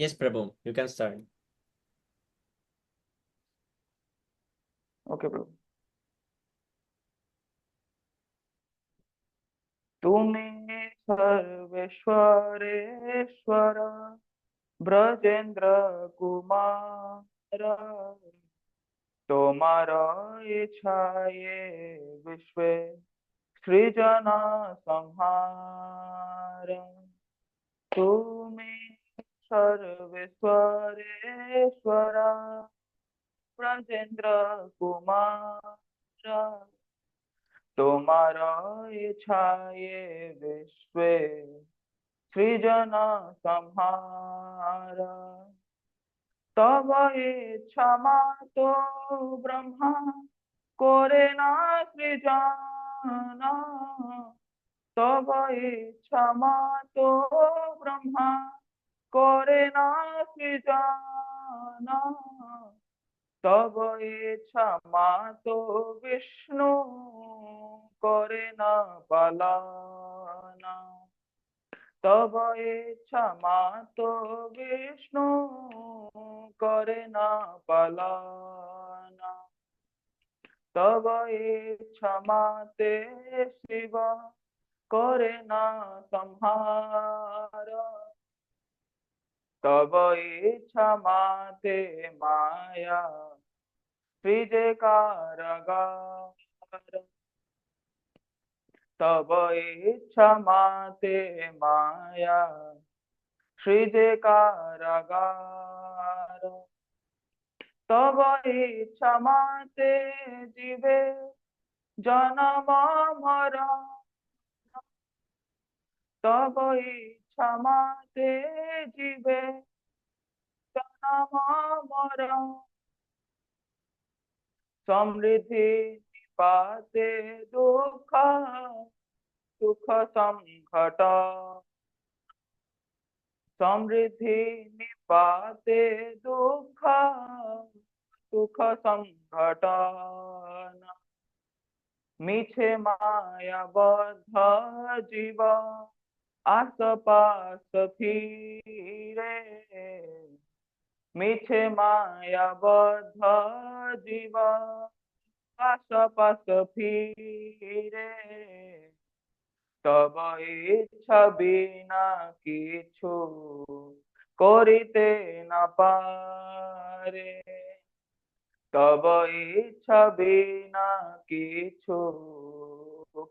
Yes, Prabhu, you can start. Okay Prabhu. तुम्हें सर्वेश्वरेश्वर ब्रजेंद्र कुमार, तोमार इच्छाए विश्व सृजन संहार। तुम्हें सर्वेश्वरेश्वर ब्रजेंद्र कुमार, तोमार इच्छाए विश्व सृजन संहार। तब इच्छा तो ब्रह्मा करे ना सृजन, तब इच्छा तो ब्रह्मा करे ना सृजन, तब इच्छा तो विष्णु करे ना पालना। तब इच्छा तो विष्णु करे ना पालना। तब इच्छा ते शिव करे ना संहार। तब इच्छा ते माया सृजे कारागार। तब इच्छा ते माया सृजे कारागार। तब इच्छा ते जीवे जन्म मरण। तब इच्छा ते जीवे जन्म मरण। समृद्धि पाते दुख सुख संकट। समृद्धि निपाते दुख सुख संकट। मिछे माया बद्ध जीव आस पास फिरे। मिछे माया बद्ध जीव आस पास फिरे। तब इच्छा बिना किछु करिते न पारे। तब इच्छा बिना किछु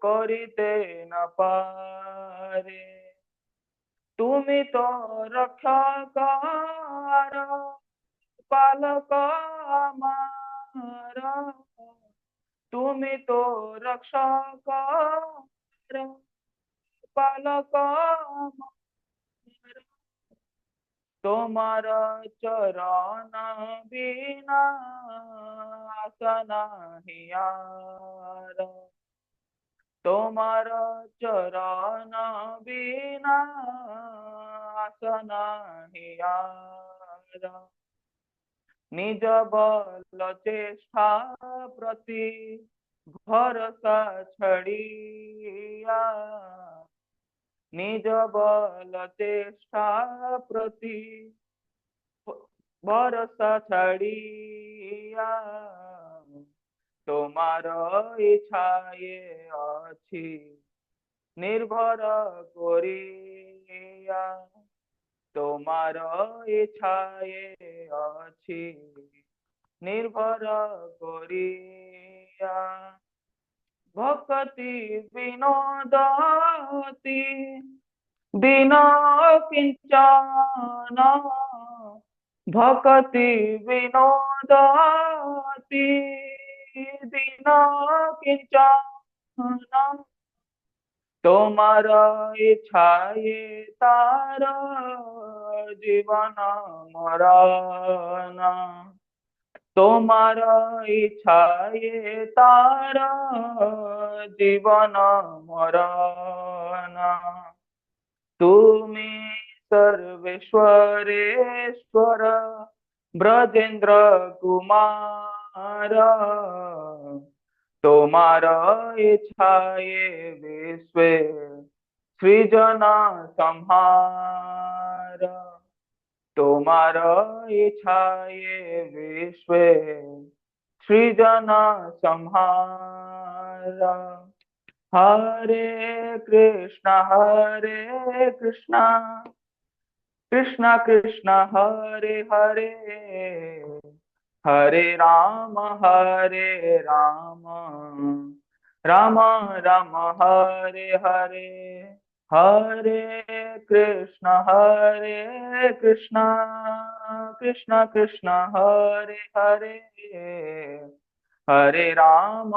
करिते न पारे। तुमी तो रक्षकार पालक हमारा। तुमी तो रक्षकार पालक हमारा। तुम्हारा चरण बिना आशा नहीं यार। तुम्हारा चरण बिना आशा नहीं यार। निज बल चेष्टा प्रति भरोसा छड़िया। निज बल चेष्टा प्रति भरोसा छड़िया। तुम्हार इच्छाए अछि निर्भर करिया। तुम्हार इच्छाए अछि निर्भर करिया। भक्ति विनोदति दीन किंचन। भक्ति विनोदति दीन किंचन। তোমার ইচ্ছায় তার জীবন মরণ। তোমার ইচ্ছায় তার জীবন মরণ। তুমি सर्वेश्वरेश्वर ब्रजेंद्र कुमार। তোমার ইচ্ছায় বিশ্বে সৃজন সংহার। तुम्हारा इच्छाए विश्वे सृजन संहारा। हरे कृष्णा कृष्ण कृष्ण हरे हरे, हरे राम राम राम हरे हरे। हरे कृष्ण कृष्ण कृष्ण हरे हरे, हरे राम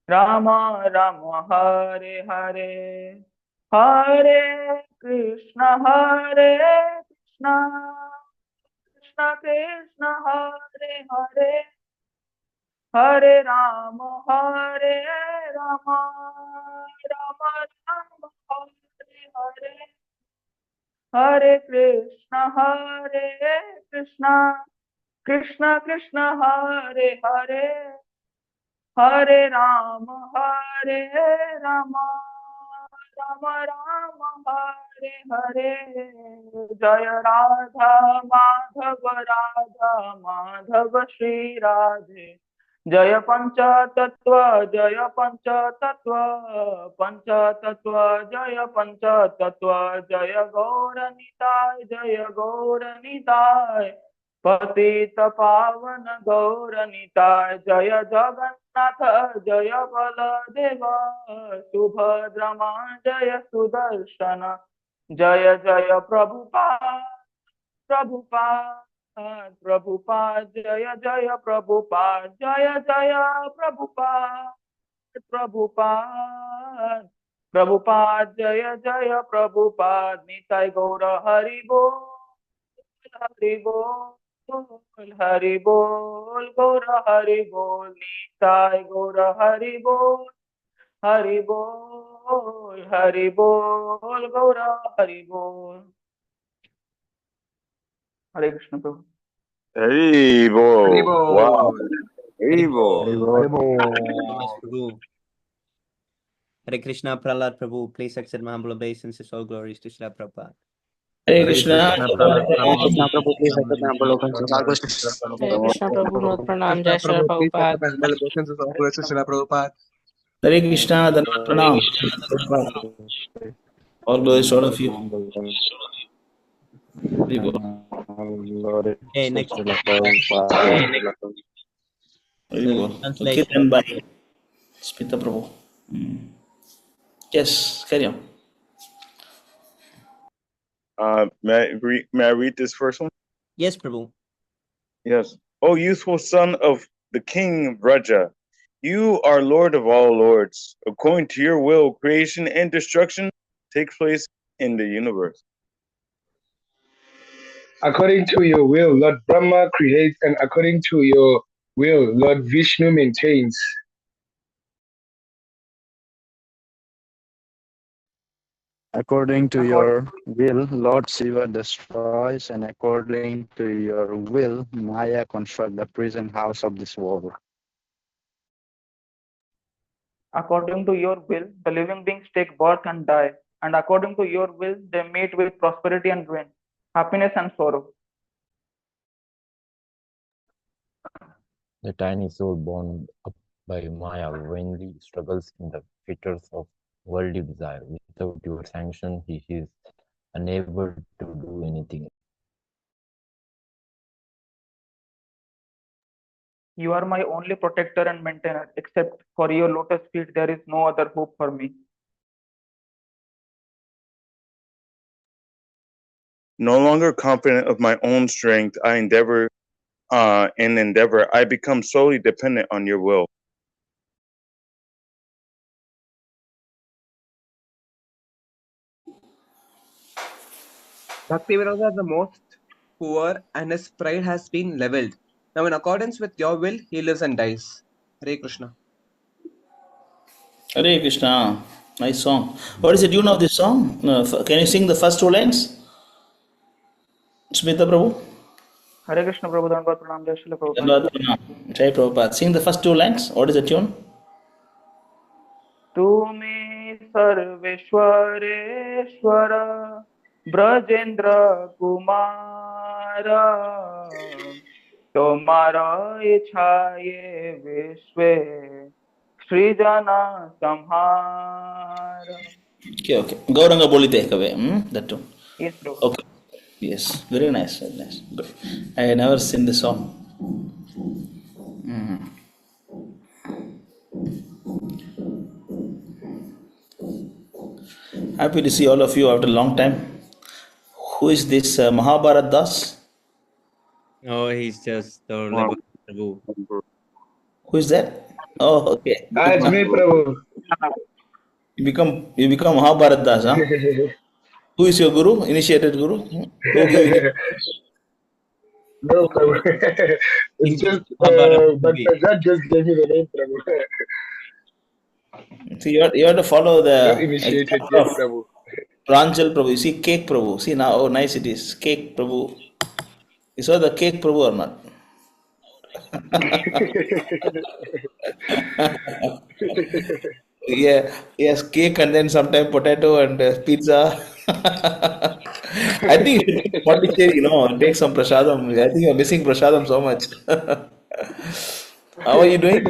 राम राम हरे हरे। हरे कृष्ण कृष्ण कृष्ण हरे हरे, हरे राम राम राम हरे हरे। हरे कृष्ण कृष्ण कृष्ण हरे हरे, हरे राम राम राम राम हरे हरे। जय राधा माधव श्री राधे। जय पंचतत्व जय पंचतत्व पंचतत्व जय पंचतत्व। जय गौर निताय पतित पावन गौर निताय। जय जगन्नाथ जय बलदेव सुभद्रमा जय सुदर्शन। जय जय प्रभुपाद जय जय प्रभुपाद जय जय प्रभुपाद। निताय गौर हरि बोल हरि बोल हरि बोल गौर हरि बोल। निताय गौर हरि बोल हरि बोल हरि बोल गौर हरि बोल। हरे कृष्ण प्रभु। Haribo. Wow. Haribo. Prabhu. Hare Krishna, Prahlad Prabhu, please accept my humble obeisances, all glories to Srila Prabhupada. Hare Krishna. Krishna Prabhu, please accept my humble obeisances. All goes to Hare Krishna Prabhu, Not Pranam, Jai Shri Prabhupada. Hare Krishna. Dhanavad Pranam. All glories to all of you. Okay, next. Very well. Okay, Translation. then by Smita Prabhu. Yes, carry on. May I read this first one? Yes, Prabhu. Yes. O youthful son of the king Vraja, you are Lord of all lords. According to your will, creation and destruction takes place in the universe. According to your will, Lord Brahma creates, and according to your will, Lord Vishnu maintains. According to your will, Lord Shiva destroys, and according to your will, Maya constructs the prison house of this world. According to your will, the living beings take birth and die, and according to your will, they meet with prosperity and ruin, happiness and sorrow. The tiny soul born up by Maya vainly struggles in the fetters of worldly desire. Without your sanction, he is unable to do anything. You are my only protector and maintainer. Except for your lotus feet, there is no other hope for me. No longer confident of my own strength, I endeavor, I become solely dependent on your will. Bhaktivinoda is the most poor and his pride has been leveled. Now, in accordance with your will, he lives and dies. Hare Krishna. Hare Krishna. Nice song. What is the tune of this song? Can you sing the first two lines? Smita Prabhu. Hare Krishna Prabhu, Dhanavad Pranam, Jai Shri Prabhupada. Dhanavad Pranam. Jai Prabhupada. Sing the first two lines. What is the tune? तुम्हें सर्वेश्वरेश्वर ब्रजेंद्र कुमार तुम्हारा इच्छा ये विश्व सृजना संहार. Okay, okay. Gauranga Bolite Kave. That too. Yes, Prabhu. Okay. Yes. Very nice. Very nice. Good. I had never seen this song. Happy to see all of you after a long time. Who is this Mahabharat Das? Oh, he's just the Wow. Prabhu. Who is that? Oh, okay. It's me, Prabhu. You become Mahabharat Das, huh? Who is your guru? Initiated guru? Who gave you? No, Prabhu. It's just, Mahabharat but movie. Prahlad just gave me the name, Prabhu. See, you have to follow Not the initiated example yet, of Prabhu. Pranjal Prabhu. You see, Cake Prabhu. See now, oh, nice it is. Cake Prabhu. You saw the Cake Prabhu or not? Yeah, yes, cake and then sometime potato and pizza. I think you should take Pondicherry, take some prasadam. I think you're missing prasadam so much. How are you doing?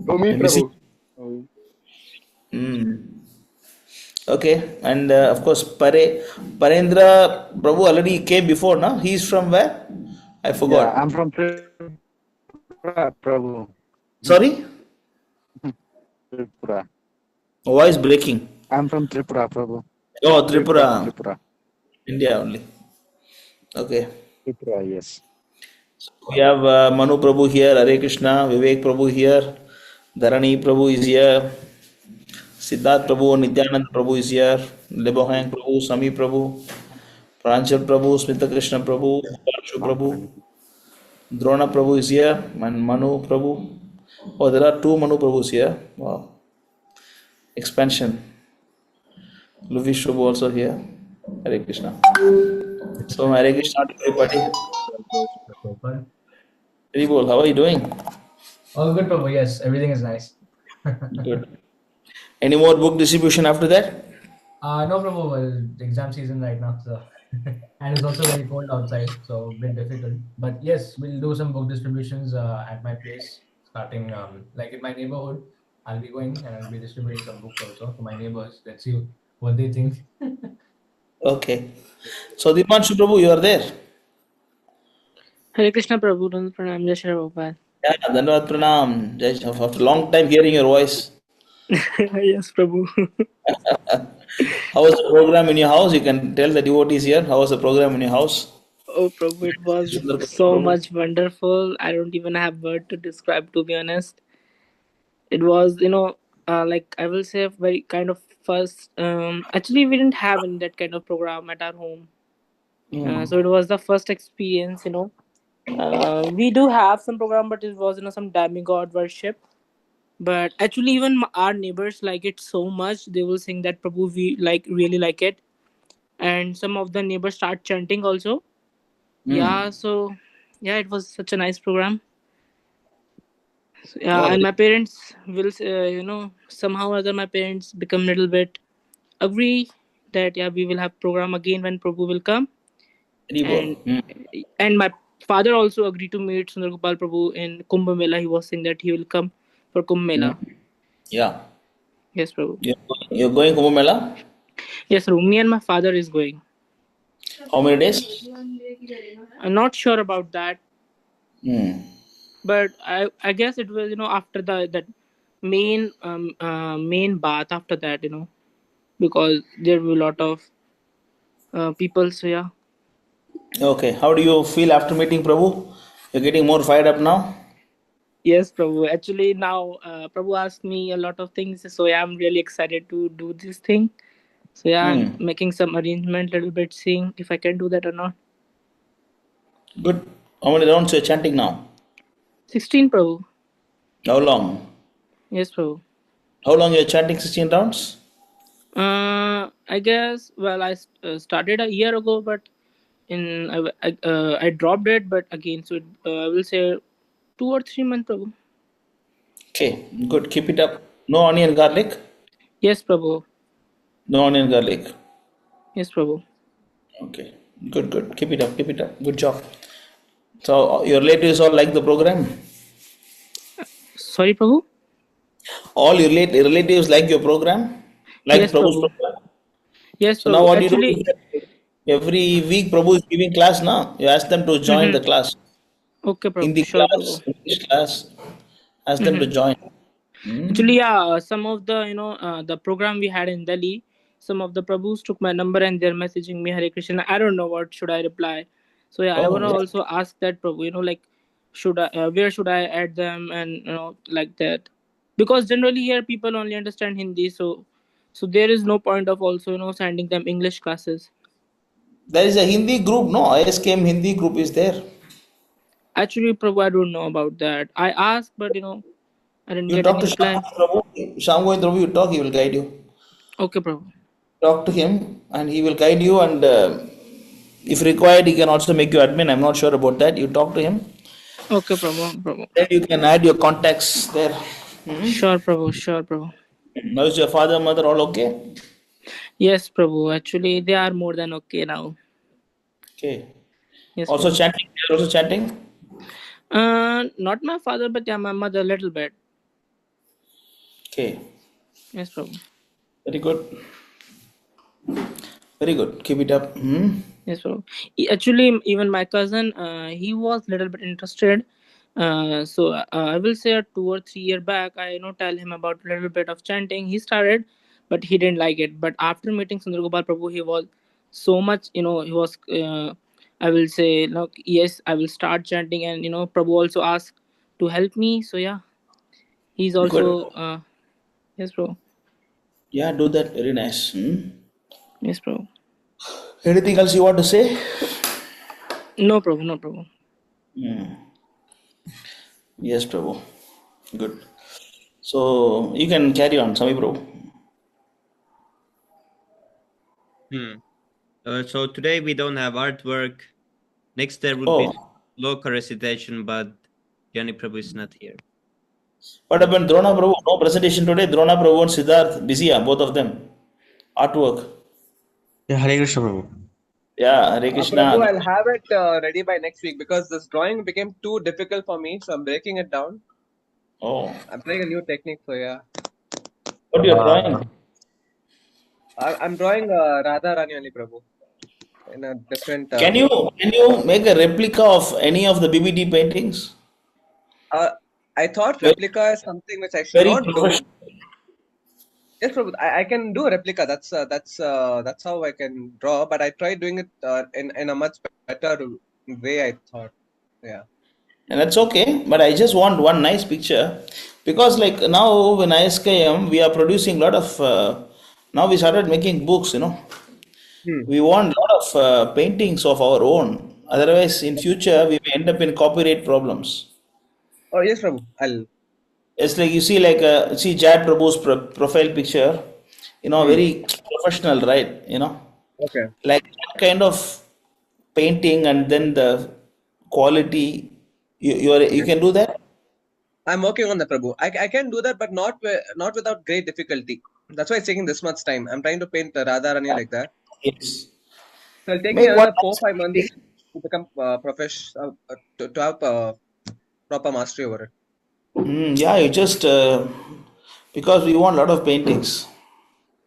Oh, me, You're missing. Prabhu. Oh. Okay, and of course, Parendra Prabhu already came before, no? He's from where? I Yeah, forgot. I'm from Tripura, Prabhu. Sorry? Tripura. Voice breaking. I'm from Tripura, Prabhu. Oh, Tripura. Tripura. Tripura. India only. Okay. Tripura, yes. We have Manu Prabhu here, Hare Krishna, Vivek Prabhu here, Dharani Prabhu is here, Siddharth Prabhu, Nityanand Prabhu is here, Lebohang Prabhu, Sami Prabhu, Pranchal Prabhu, Smita Krishna Prabhu, Parshu Prabhu, Drona Prabhu is here, and Manu Prabhu. Oh, there are two Manu Prabhus here. Wow. Expansion. Luvish Prabhu also here. Hare Krishna. So, Hare Krishna to everybody. Hari Bol, how are you doing? All good, Prabhu. Yes, everything is nice. Good. Any more book distribution after that? No, Prabhu. Well, exam season right now, so and it's also very cold outside, so a bit difficult. But yes, we'll do some book distributions at my place, starting like in my neighborhood. I'll be going and I'll be distributing some books also to my neighbors. Let's see what they think. Okay. So, Dipanshu Prabhu, you are there. Hare Krishna Prabhu, Pranam, Jai Shri Prabhupada. Yeah, Dhanavad Pranam. After a long time hearing your voice. Yes, Prabhu. How was the program in your house? You can tell the devotees here. How was the program in your house? Oh, Prabhu, it was Sundar so Prabhu. much wonderful. I don't even have word to describe, to be honest. It was, like I will say, very kind of first. Actually, we didn't have that kind of program at our home. So it was the first experience, we do have some program, but it was, some demigod worship. But actually, even our neighbors like it so much. They will sing that Prabhu, we really like it. And some of the neighbors start chanting also. Yeah, so yeah, it was such a nice program. So, yeah, Oh, and my parents will, somehow or other, my parents become little bit agree that yeah, we will have program again when Prabhu will come, Hari Bol. and my father also agreed to meet Sundar Gopal Prabhu in Kumbh Mela. He was saying that he will come for Kumbh Mela. Yeah. Yes, Prabhu. You're going Kumbh Mela? Yes, Prabhu. Me and my father is going. How many days? I'm not sure about that, Hmm. but I guess it will, after that main main bath after that, because there will be a lot of people. So yeah. Okay. How do you feel after meeting Prabhu? You're getting more fired up now? Yes, Prabhu. Actually, now Prabhu asked me a lot of things, so yeah, I'm really excited to do this thing. So yeah, I'm making some arrangement, little bit, seeing if I can do that or not. Good. How many rounds you're chanting now? 16, Prabhu. How long? Yes, Prabhu. How long you're chanting 16 rounds? I guess, well, I started a year ago, but I dropped it, but again, so I will say 2 or 3 months, Prabhu. Okay. Good. Keep it up. No onion garlic? Yes, Prabhu. No onion garlic. Yes, Prabhu. Okay. Good, good. Keep it up, keep it up. Good job. So your relatives all like the program? Sorry, Prabhu. All your relatives like your program? Like Yes, Prabhu's Prabhu. program? Yes, So now Prabhu. what you do Actually, is that every week Prabhu is giving class now. You ask them to join mm-hmm. the class. Okay, Prabhu. Hindi Sure, Prabhu. class, English class. Ask them to Mm-hmm. join. Actually, yeah, some of the the program we had in Delhi, some of the Prabhus took my number and they're messaging me Hare Krishna. I don't know what should I reply. So yeah, I Oh, wanna yeah. also ask that Prabhu, like should I where should I add them and like that, because generally here people only understand Hindi, so there is no point of also sending them English classes. There is a Hindi group, no? ISKM Hindi group is there. Actually, Prabhu, I don't know about that. I asked, but I didn't You get talk any to reply. Sham Prabhu, you talk, he will guide you. Okay, Prabhu. Talk to him and he will guide you, and if required, he can also make you admin. I'm not sure about that. You talk to him, Okay, Prabhu. Prabhu. then you can add your contacts there. Sure, Prabhu. Sure, Prabhu. Now is your father, mother all okay? Yes, Prabhu. Actually, they are more than okay now. Okay. Yes, Also Prabhu. chanting? They're also chanting? Not my father, but yeah, my mother a little bit. Okay. Yes, Prabhu. Very good. Very good. Keep it up. Yes, Prabhu. Actually, even my cousin, he was little bit interested. So I will say 2 or 3 year back, I tell him about a little bit of chanting. He started, but he didn't like it. But after meeting Sundar Gopal Prabhu, he was so much. He was. I will say, look, yes, I will start chanting, and Prabhu also asked to help me. So yeah, he's Good. also. Yes, bro. Yeah, do that. Very nice. Yes, bro. Anything else you want to say? No, Prabhu. No, Prabhu. Yes, Prabhu. Good. So you can carry on, Sami Prabhu. So today we don't have artwork. Next there would be Oh, local recitation, but Jani Prabhu is not here. what happened? Drona Prabhu? No presentation today. Drona Prabhu and Siddharth busy, both of them. Artwork. Yeah, Hare Krishna, Prabhu. Yeah, Hare Prabhu, Krishna. I'll have it ready by next week because this drawing became too difficult for me, so I'm breaking it down. Oh, I'm trying a new technique, so yeah. what you're drawing? I'm drawing Radha Rani only, Prabhu, in a different. Can you make a replica of any of the BBD paintings? I thought Very, replica is something which I should very not do. professional. Yes, Prabhu, I can do a replica. That's how I can draw. But I tried doing it in a much better way, I thought. Yeah. And that's okay, but I just want one nice picture because, like, now when ISKM, we are producing a lot of. Now we started making books. We want a lot of paintings of our own. Otherwise, in future, we may end up in copyright problems. Oh yes, Prabhu. I'll. It's like you see, like, see Jad Prabhu's profile picture, very professional, right? Okay. Like that kind of painting, and then the quality, you can do that. I'm working on that, Prabhu. I can do that, but not without great difficulty. That's why it's taking this much time. I'm trying to paint Radha Rani like that. Yes. So it'll take me Make one another nice 4 5 months painting. to become to have proper mastery over it. Yeah, you just because we want a lot of paintings.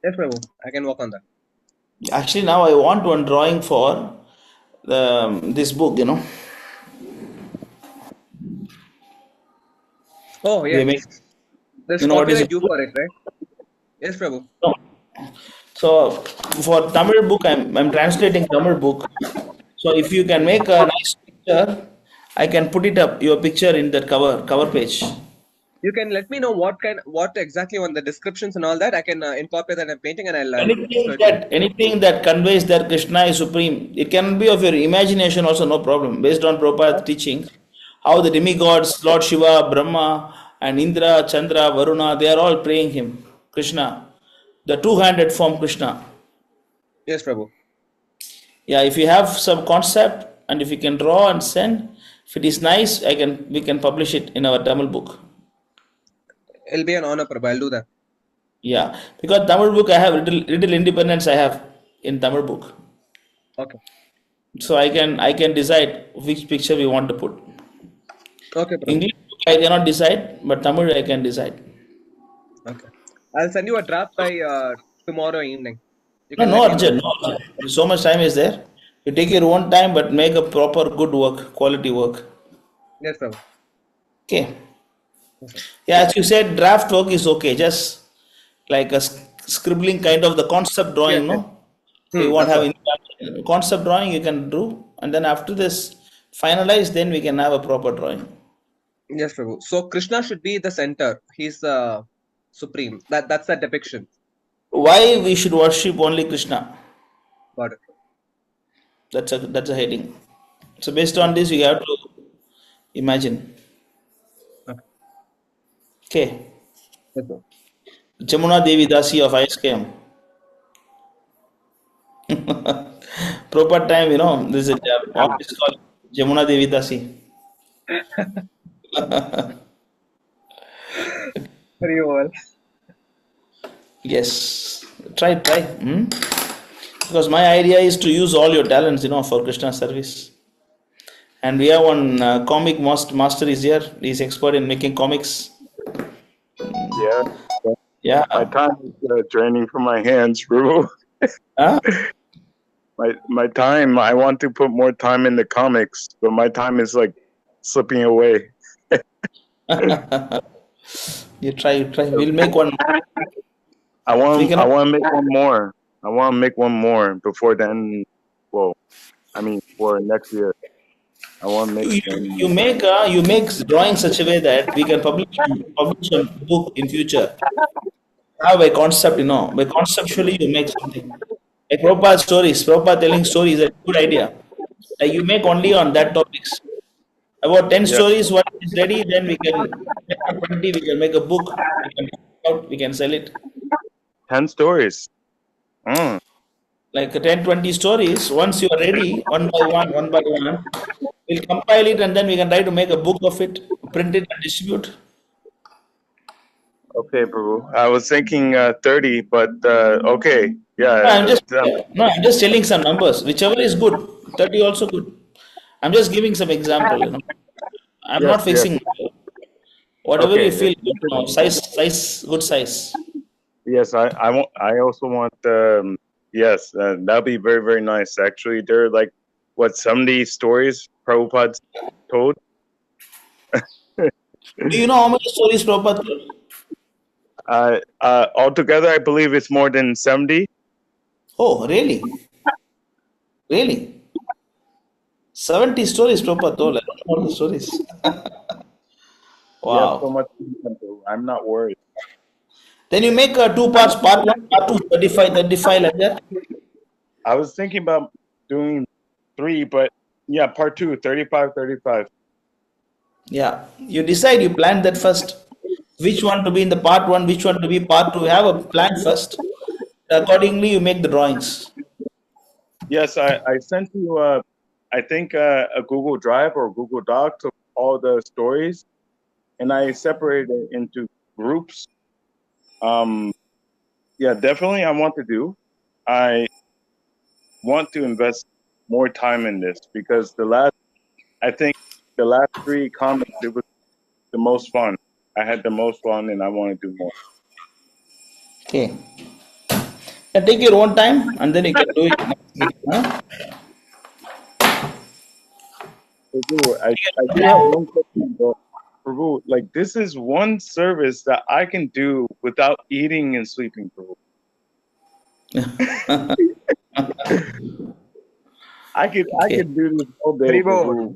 Yes, Prabhu. I can work on that. Actually, now I want one drawing for this book. Oh We yes. make, There's what is copyright it? due for it, right? Yes, Prabhu. No. So for Tamil book, I'm translating Tamil book. So if you can make a nice picture, I can put it up your picture in that cover page. You can let me know what exactly on the descriptions and all that. I can incorporate that in painting and I'll show it to you. Anything that conveys that Krishna is supreme, it can be of your imagination also, no problem. Based on Prabhupada's teaching, how the demigods, Lord Shiva, Brahma, and Indra, Chandra, Varuna, they are all praying him, Krishna, the two-handed form Krishna. Yes, Prabhu. Yeah, if you have some concept and if you can draw and send, if it is nice, we can publish it in our Tamil book. It'll be an honor, Prabhu. I'll do that. Yeah, because Tamil book I have little independence I have in Tamil book, Okay. so I can decide which picture we want to put. Okay, Prabhu. English book I cannot decide, but Tamil I can decide. Okay. I'll send you a draft by tomorrow evening. You No, can no let me know. urgent, no urgent. So much time is there. You take your own time, but make a proper good work, quality work. Yes, Prabhu. Okay. Yes, sir. Yeah, as you said, draft work is okay. Just like a scribbling kind of the concept Yes, drawing, yes. no? So you won't That's have what. any concept drawing you can do, and then after this finalize, then we can have a proper drawing. Yes, Prabhu. So Krishna should be the center. He's the supreme. That's the depiction. Why we should worship only Krishna? Got it. That's a heading. So based on this, you have to imagine. Okay. Okay, Yes, sir. Jamuna Devi Dasi of ISKM. Proper time, this is a office called Jamuna Devi Dasi. Very well. Yes, try. Because my idea is to use all your talents, for Krishna service. And we have one comic master is here. He's expert in making comics. Yeah. Yeah. My time is draining from my hands, Prabhu. Huh? My time. I want to put more time in the comics, but my time is like slipping away. You try. We'll make one. I We want cannot. to make one more. I want to make one more before the end. Well, I mean, for next year. I want to make You, one. you make drawing such a way that we can publish a book in future. Have a concept, by conceptually you make something. Like Prabhupada stories, Prabhupada telling stories is a good idea. Like you make only on that topics. About 10 Yes, stories, once it's ready, then we can 10 or 20, we can make a book, we can put it out, we can sell it. 10 stories. Mm. Like 10, 20 stories, once you are ready, one by one, we'll compile it and then we can try to make a book of it, print it and distribute. Okay, Prabhu. I was thinking 30, but okay. Yeah. I'm just telling some numbers. Whichever is good, 30 also good. I'm just giving some example, I'm not Yes. fixing whatever you Okay. feel, size, good size. Yes, I want. I also want. Yes, that'll be very, very nice. Actually, there are like what 70 stories Prabhupada told. Do you know how many stories Prabhupada told? Altogether, I believe it's more than 70. Oh, really? Really? 70 stories Prabhupada told. I don't know all the stories. You have so Wow. much. I'm not worried. Then you make 2 parts, part 1, part 2, 35 like that. I was thinking about doing 3, but yeah, part 2, 35, 35. Yeah. You decide, you plan that first. Which one to be in the part 1, which one to be part 2. Have a plan first. Accordingly, you make the drawings. Yes, I sent you, I think, a Google Drive or Google Docs of all the stories, and I separated it into groups. Yeah, definitely I want to do. I want to invest more time in this because I think the last 3 comics, it was the most fun. I had the most fun and I want to do more. Okay. Take your own time and then you can do it next week. Huh? Prabhu, I do have one question, though. Prabhu, like this is one service that I can do without eating and sleeping, Prabhu. I could do this all day, Prabhu.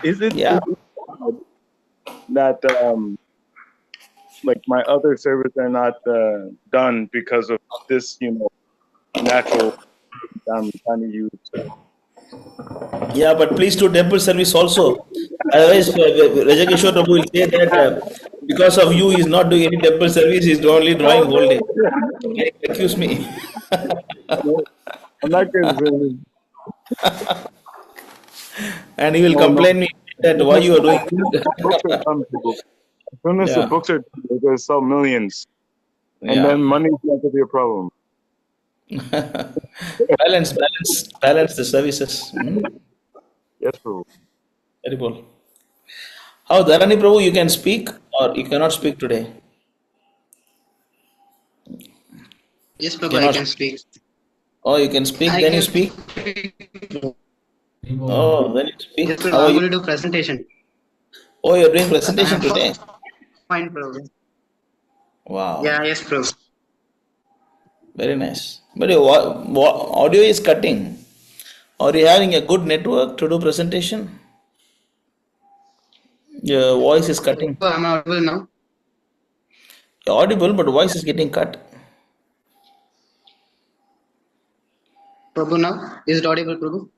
Is it that like my other service are not done because of this, natural I'm trying to use? Yeah, but please do temple service also. Otherwise, Rajakishore Prabhu will say that because of you, he's not doing any temple service, he's only drawing whole day. Accuse me. I'm not going And he will complain me that why you are doing. As soon as the Yeah. books are done, they're going to sell millions. And Yeah. then money is not going to be a problem. balance the services. Yes, Prabhu. Terrible. How Dharani Prabhu, you can speak or you cannot speak today? Yes, Prabhu, I Cannot. can speak. Oh, you can speak, I then you can speak. speak. Oh, then you Yes, speak. Prabhu, How are I'm you? going to do presentation. Oh, you're doing I presentation have today. fine, Prabhu. Wow, Yeah, yes, Prabhu. very nice. But your audio is cutting. Are you having a good network to do presentation? Your voice is cutting. So I'm audible now. You're audible, but voice is getting cut. Prabhu now. Is it audible, Prabhu?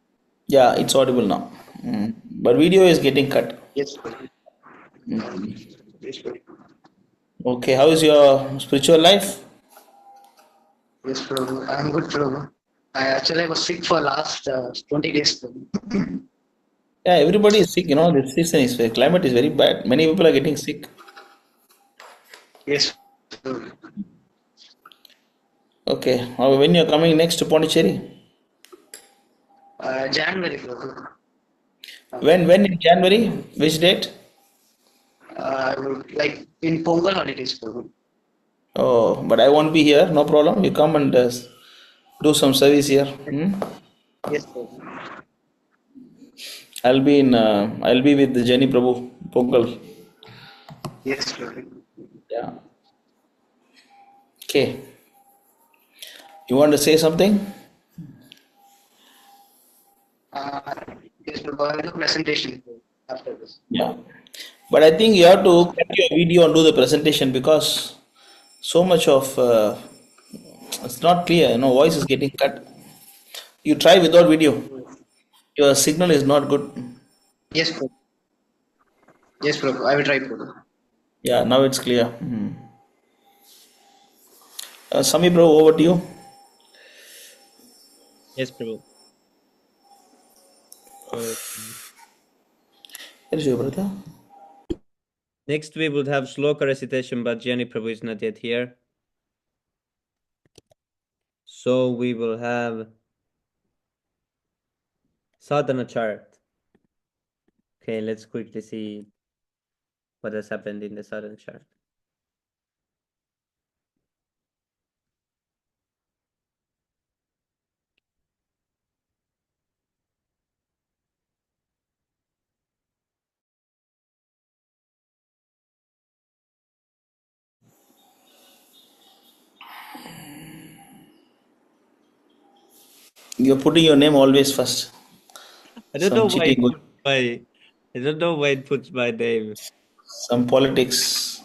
Yeah, it's audible now. But video is getting cut. Yes, Prabhu. Yes, Prabhu. Okay, how is your spiritual life? Yes, Prabhu. I'm good, Prabhu. I was sick for last 20 days, Prabhu. Yeah, everybody is sick. This season is climate is very bad. Many people are getting sick. Yes, Prabhu. Okay, when you're coming next to Pondicherry? January, Prabhu. When in January? Which date? Like in Pongal holidays, Prabhu. Oh, but I won't be here. No problem. You come and do some service here. Yes, Prabhu. I'll be with Jenny Prabhu Pongal. Yes, Prabhu. Yeah. Okay. You want to say something? Yes, Prabhu. I'll do presentation after this. Yeah. But I think you have to cut your video and do the presentation because so much of it's not clear. Voice is getting cut. You try without video. Your signal is not good. Yes, Prabhu. Yes, Prabhu. I will try, Prabhu. Yeah, now it's clear. Sami bro, over to you. Yes, Prabhu. Where is your brother? Next we would have Shloka recitation, but Jenny Prabhu is not yet here. So we will have sadhana chart. Okay, let's quickly see what has happened in the sadhana chart. You're putting your name always first. I don't know why it puts my name. Some politics.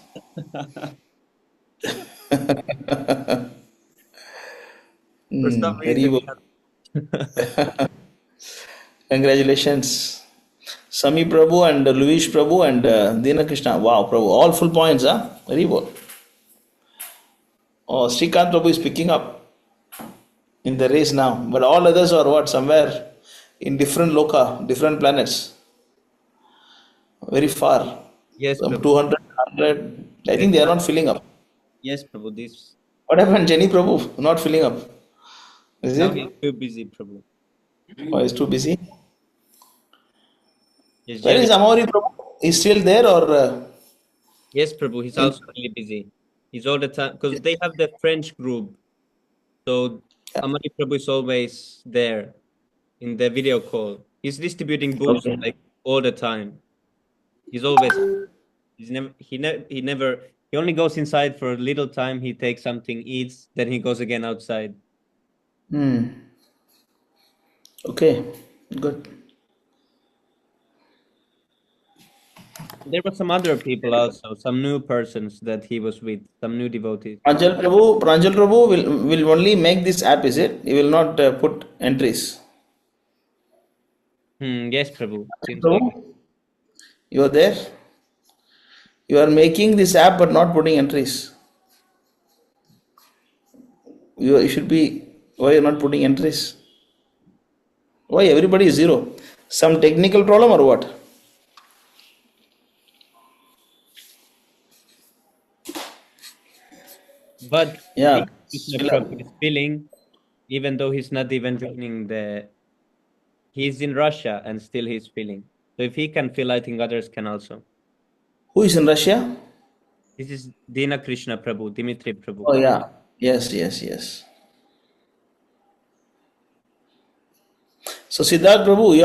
For some Very reason. good. Congratulations. Sami Prabhu and Luis Prabhu and Dina Krishna. Wow, Prabhu. All full points, huh? Very good. Oh, Srikant Prabhu is picking up in the race now. But all others are what? Somewhere in different loka, different planets. Very far. Yes, Some Prabhu. 200, 100. I think they are not filling up. Yes, Prabhu. This. What happened, Jenny Prabhu? Not filling up. Is Now it? he's too busy, Prabhu. Oh, he's too busy. Yes, Where Jenny. is Amori Prabhu? He's still there or? Yes, Prabhu. He's also really busy. He's all the time because they have the French group. So Amari Prabhu is always there in the video call. He's distributing books Okay. like all the time. He's always. He only goes inside for a little time. He takes something, eats, then he goes again outside. Okay, good. There were some other people also, some new persons that he was with, some new devotees. Pranjal Prabhu will only make this app, is it? He will not put entries. Yes, Prabhu. Seems like Prabhu, you are there? You are making this app but not putting entries. You should be. Why you are not putting entries? Why everybody is zero? Some technical problem or what? But Yeah. Krishna Fill up. Prabhu is feeling, even though he's not even joining he's in Russia and still he's feeling. So if he can feel, I think others can also. Who is in Russia? This is Dina Krishna Prabhu, Dimitri Prabhu. Oh yeah. Yes. So Siddharth Prabhu, you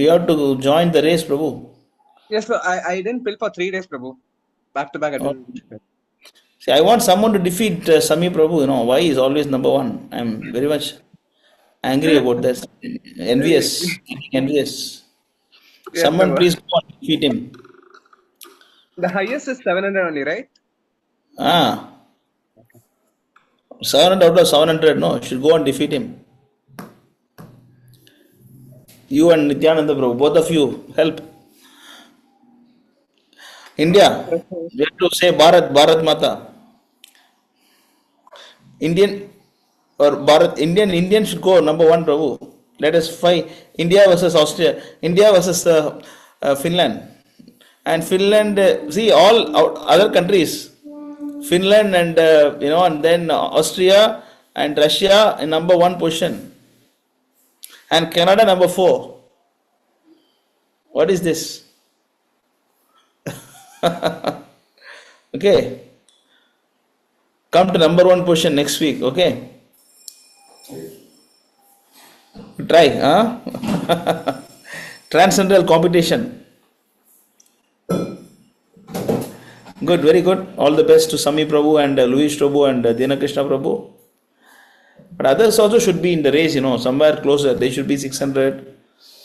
have to join the race, Prabhu. Yes, sir. I didn't fill for 3 days, Prabhu. Back to back, I Oh. didn't. See, I want someone to defeat Sami Prabhu. You know why he's always number one. I'm very much angry about that. Envious, envious. Yes, Someone Prabhu. please go and defeat him. The highest is 700 only, right? Ah, 700 out of 700. No, should go and defeat him. You and Nityananda Prabhu, both of you help. India, we have to say Bharat Mata. Indian or Indian should go number one, Prabhu. Let us fight India versus Austria, India versus Finland, and Finland. See all other countries, Finland and and then Austria and Russia in number one position, and Canada number four. What is this? Okay, come to number one position next week. Okay, try, huh? Transcendental competition. Good, very good. All the best to Sami Prabhu and Louis Prabhu and Dina Krishna Prabhu. But others also should be in the race, somewhere closer. They should be 600,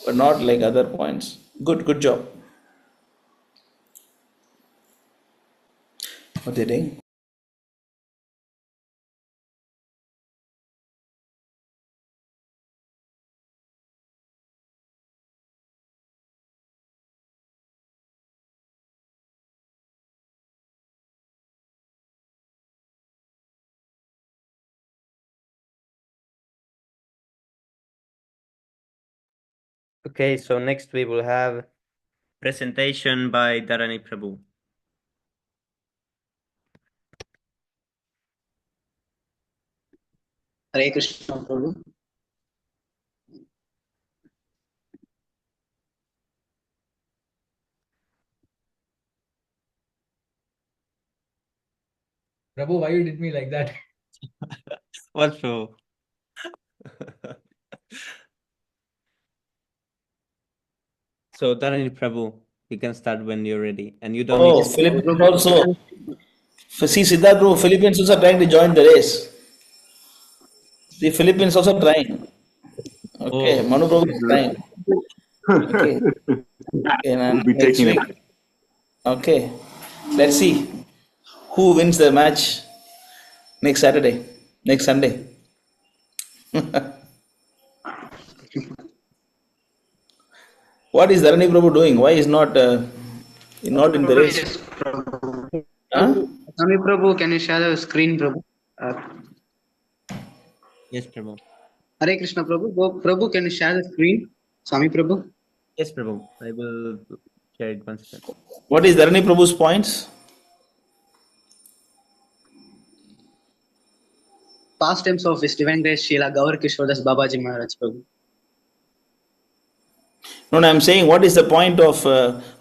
but not like other points. Good job. What they doing? Okay, so next we will have presentation by Dharani Prabhu. Hare Krishna, Prabhu. Prabhu, why you did me like that? What Prabhu? So Dharani Prabhu, you can start when you're ready, and you don't need. Oh, Philippines also. See, Siddharth Prabhu, Philippines also trying to join the race. The Philippines also trying. Okay, Oh, Manu Prabhu is trying. Okay, We'll be next taking week. it. Okay, let's see who wins the match next Saturday, next Sunday. What is Dharani Prabhu doing? Why is not not in the race? Yes, Prabhu. Huh? Swami Prabhu, can you share the screen, Prabhu? yes, Prabhu. Hare Krishna, Prabhu. Prabhu, can you share the screen? Swami Prabhu. Yes, Prabhu. I will share it once again. What is Dharani Prabhu's points? Pastimes of His Divine Grace Srila Gaur Kishordas Babaji Maharaj, Prabhu. No, I'm saying what is the point of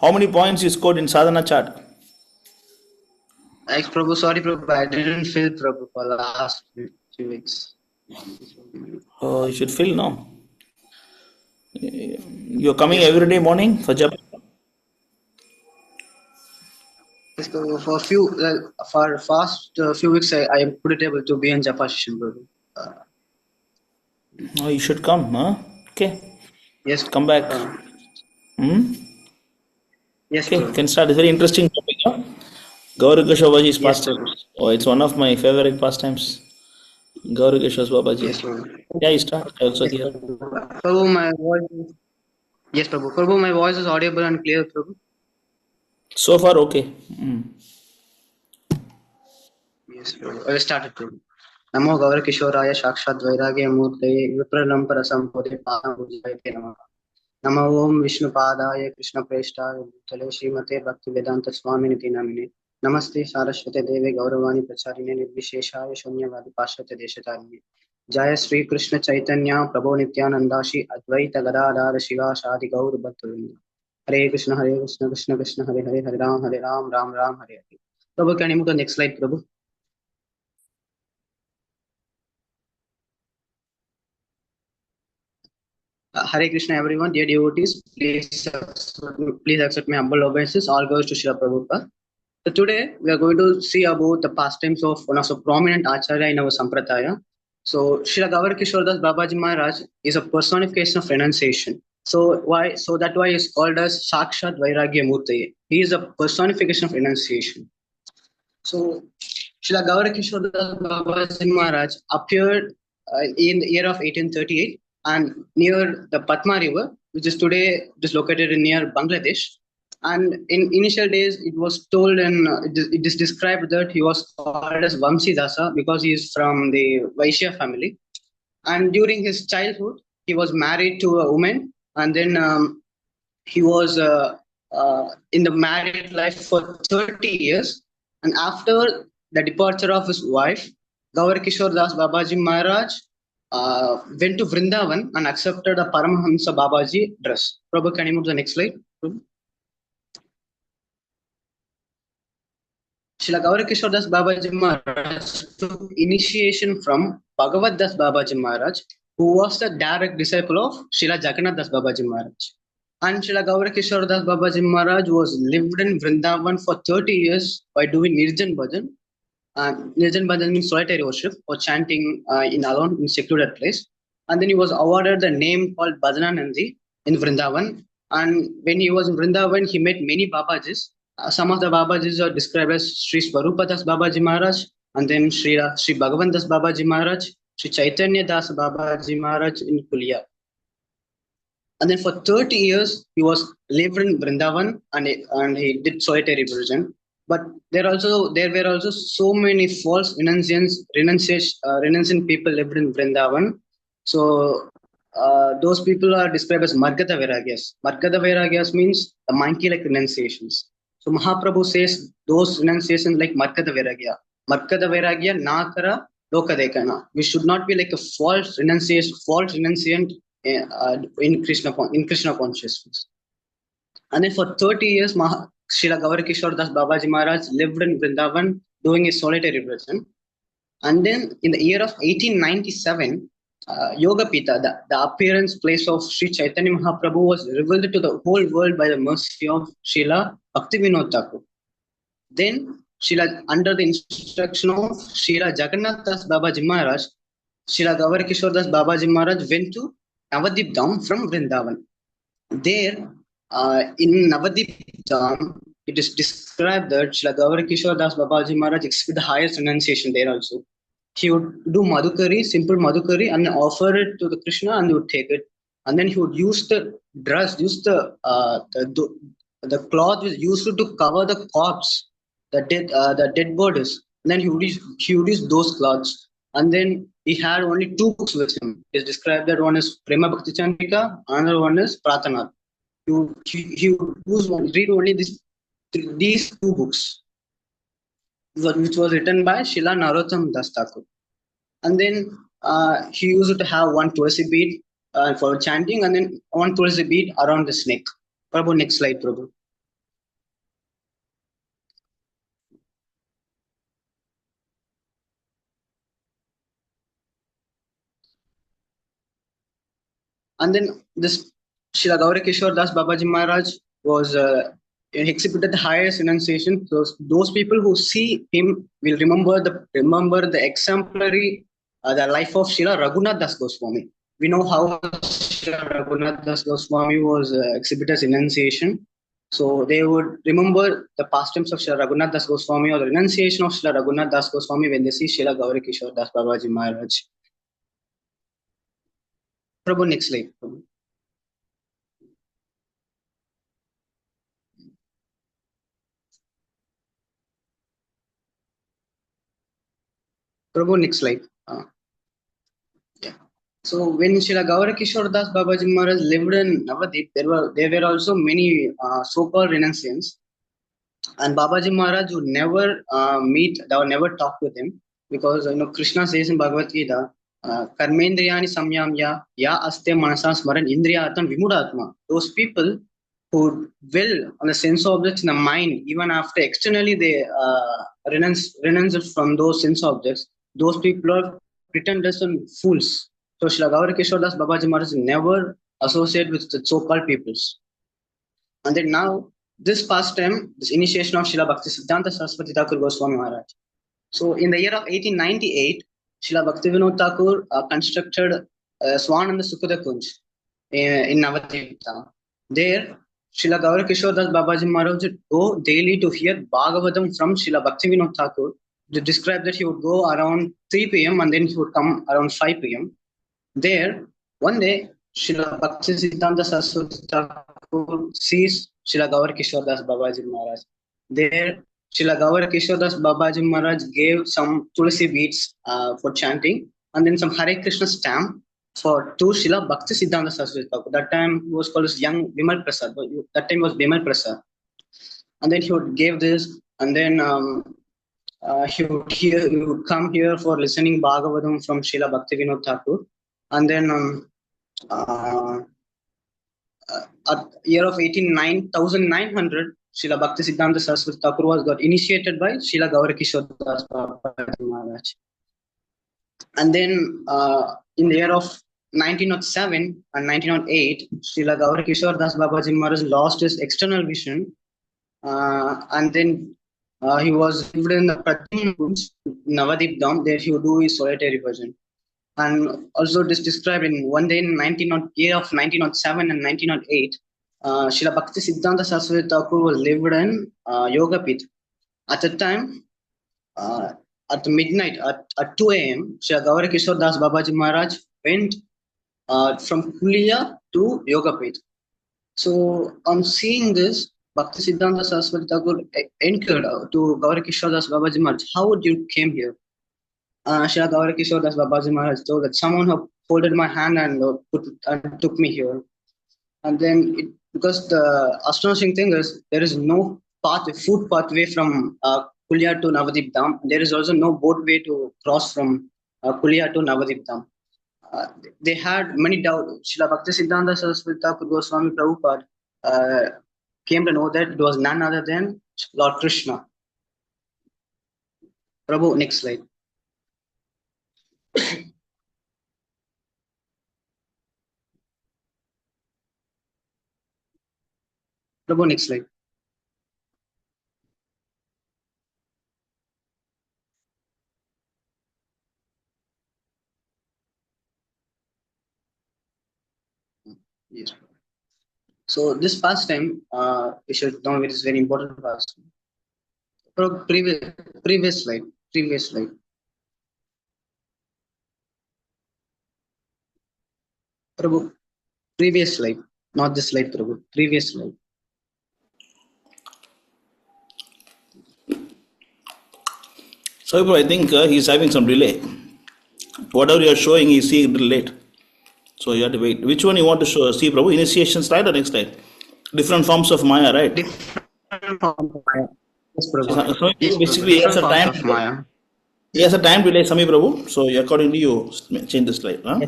how many points you scored in sadhana chart? Thanks, Prabhu. Sorry, Prabhu. I didn't fill Prabhu for the last few weeks. Oh, you should fill now. You're coming every day morning for japa? Yes, Prabhu. For fast few weeks, I put it able to be in Japa session, Prabhu. Oh, you should come, huh? Okay, Yes. come back. Yes, Okay, Prabhu. can start. It's very interesting topic, huh? Gaurikesha Babaji's Yes, pastime. Prabhu. Oh, it's one of my favorite pastimes. Gaurikesha Babaji. Yes, Prabhu. Yeah, you start. I also Yes, hear. Prabhu. Prabhu, my voice is... Yes, Prabhu. Prabhu, my voice is audible and clear, Prabhu. So far, okay. Yes, Prabhu. I will start it, Prabhu. Namo Gaur Kishoraya Shakshat Vairagya Murtaye Vipralam Sambodhi Padamujaye Namo. Namo Om Vishnu Padaya Krishna Prestaya Bhutale Srimate Bhakti Vedanta Swami Niti Namine. नमस्ते सारस्वते देवे गौरवाणी प्रचारिणे निर्विशेषाय शून्यवादी पाश्चात्य देशतारिणे जय श्री कृष्ण चैतन्य प्रभु नित्यानंदा श्री अद्वैत गदाधर शिवासादि गौर भक्तवृंद हरे Krishna Krishna Krishna Hare Hare Hare Ram Ram Ram Hare Hare. Prabhu, can you move to the next slide, Prabhu? Hare Krishna, everyone. Dear devotees, please accept my humble obeisances. All goes to Srila Prabhupada. So today we are going to see about the pastimes of one of the prominent acharya in our sampradaya. So Srila Gaur Kishordas Babaji Maharaj is a personification of renunciation. So that why he is called as Sakshat Vairagya Murti. He is a personification of renunciation. So Srila Gaur Kishordas Babaji Maharaj appeared in the year of 1838 and near the Patma River, which is today just located near Bangladesh. And in initial days, it was told and it is described that he was called as Vamsi Dasa because he is from the Vaishya family. And during his childhood, he was married to a woman, and then he was in the married life for 30 years. And after the departure of his wife, Gaur Kishore Das Babaji Maharaj went to Vrindavan and accepted a Paramahamsa Babaji dress. Prabhu, can you move to the next slide? Srila Gaur Kishore Das Babaji Maharaj took initiation from Bhagavad Das Babaji Maharaj, who was the direct disciple of Srila Jagannath Das Babaji Maharaj. And Srila Gaur Kishore Das Babaji Maharaj was lived in Vrindavan for 30 years by doing Nirjan Bhajan. Nirjan Bhajan means solitary worship or chanting in alone in secluded place. And then he was awarded the name called Bhajananandi in Vrindavan. And when he was in Vrindavan, he met many Babajis. Some of the Babajis are described as Sri Swarupa Das Babaji Maharaj, and then Sri Bhagavan Das Babaji Maharaj, Sri Chaitanya Das Babaji Maharaj in Pulia. And then for 30 years, he was lived in Vrindavan and he did solitary religion. But there were also so many false renunciant people lived in Vrindavan. So those people are described as Margada Vairagyas. Margada Vairagyas means the monkey-like renunciations. So Mahaprabhu says those renunciations like Margada Vairagya. Margada Vairagya Nakara Lokadekana. We should not be like a false renunciant in Krishna consciousness. And then for 30 years, Srila Gaur Kishore Das Babaji Maharaj lived in Vrindavan doing his solitary religion. And then in the year of 1897, Yoga Pita, the appearance place of Sri Chaitanya Mahaprabhu, was revealed to the whole world by the mercy of Srila Bhaktivinoda Thakur. Then, under the instruction of Srila Jagannath Das Babaji Maharaj, Srila Gaur Kishore Das Babaji Maharaj went to Navadip Dham from Vrindavan. There, in Navadip Dham, it is described that Srila Gaur Kishore Das Babaji Maharaj exhibited the highest renunciation there also. He would do madhukari, simple madhukari, and offer it to the Krishna, and he would take it. And then he would use the dress, the cloth was used to cover the corpse, the dead bodies. And then he would use those cloths. And then he had only two books with him. It's described that one is Prema Bhakti Chandrika, another one is Pratana. He would read only these two books, which was written by Srila Narottam Das Thakur. And then he used to have one tulsi bead for chanting, and then one tulsi bead around the snake. Prabhu, next slide, Prabhu. And then this Srila Gaur Kishore Das Babaji Maharaj was exhibited the highest renunciation. So those people who see him will remember the exemplary the life of Srila Raghunath Das Goswami. We know how Srila Raghunath Das Goswami was exhibited as renunciation. So they would remember the pastimes of Srila Raghunath Das Goswami or the renunciation of Srila Raghunath Das Goswami when they see Srila Gaur Kishore Das Babaji Maharaj. Prabhu, next slide. Prabhu, next slide. Yeah. So when Srila Gaur Kishore Das Babaji Maharaj lived in Navadip, there were also many so-called renunciants. And Babaji Maharaj would never meet or never talk with him, because Krishna says in Bhagavad Gita, Karmendriyani samyamya ya aste manasa smaran indriyatam vimudatma. Those people who will on the sense objects in the mind, even after externally they renounce from those sense objects, those people are pretenders and fools. So Srila Gaura Kishore Das Babaji Maharaj never associate with the so-called peoples. And then now, this pastime, this initiation of Srila Bhakti Siddhanta Saraswati Thakur Goswami Maharaj. So in the year of 1898, Srila Bhaktivinoda Thakur constructed Swananda Sukhada Kunj in Navadvip. There, Srila Gaura Kishore Das Babaji Maharaj would go daily to hear Bhagavatam from Srila Bhaktivinoda Thakur. To describe that he would go around 3 p.m. and then he would come around 5 p.m. There, one day, Srila Bhakti Siddhanta Saraswati Thakur sees Srila Gaura Kishore Das Babaji Maharaj. There, Srila Gaura Kishore Das Babaji Maharaj gave some Tulsi beads for chanting, and then some Hare Krishna stamp to Srila Bhakti Siddhanta Saraswati Thakur. That time he was called as young Bimal Prasad. That time was Bimal Prasad. And then he would give this, and then he would come here for listening Bhagavatam from Srila Bhaktivinoda Thakur. And then at year of 1900, Srila Bhakti Siddhanta Saraswati Thakur got initiated by Srila Gaura Kishore Das Babaji Maharaj. And then in the year of 1907 and 1908, Srila Gaura Kishore Das Babaji Maharaj lost his external vision, and then he was lived in the Pratyam Navadip Dham. There he would do his solitary bhajan. And also it is described in one day in year of 1907 and 1908, Srila Bhakti Siddhanta Saraswati Thakur was lived in Yoga Pit. At that time, at midnight, at 2 a.m., Srila Gaura Kishore Das Babaji Maharaj went from Kulia to Yoga Pit. So on seeing this, Bhakti Siddhanta Saraswati Thakur inquired to Gaura Kishore Das Babaji Maharaj, how would you came here? Srila Gaura Kishore Das Babaji Maharaj told that someone had folded my hand and took me here. And then, because the astonishing thing is, there is no foot pathway from Kulia to Navadip Dham. There is also no boatway to cross from Kulia to Navadip Dham. They had many doubts. Srila Bhakti Siddhanta Saraswati Thakur Goswami Prabhupada came to know that it was none other than Lord Krishna. Prabhu, next slide. Prabhu, next slide. Yes. So this pastime, we should know it is very important pastime. Previous slide. Prabhu, previous slide, not this slide, Prabhu. Previous slide. So, I think he's having some delay. Whatever you are showing, he's seeing a little late. So you have to wait. Which one you want to show? See, Prabhu, initiation slide or next slide? Different forms of Maya, right? Different forms of Maya. Yes, Prabhu. So yes, basically, he has a time delay. He has a time delay, Sami Prabhu. So accordingly, you change the slide. Huh?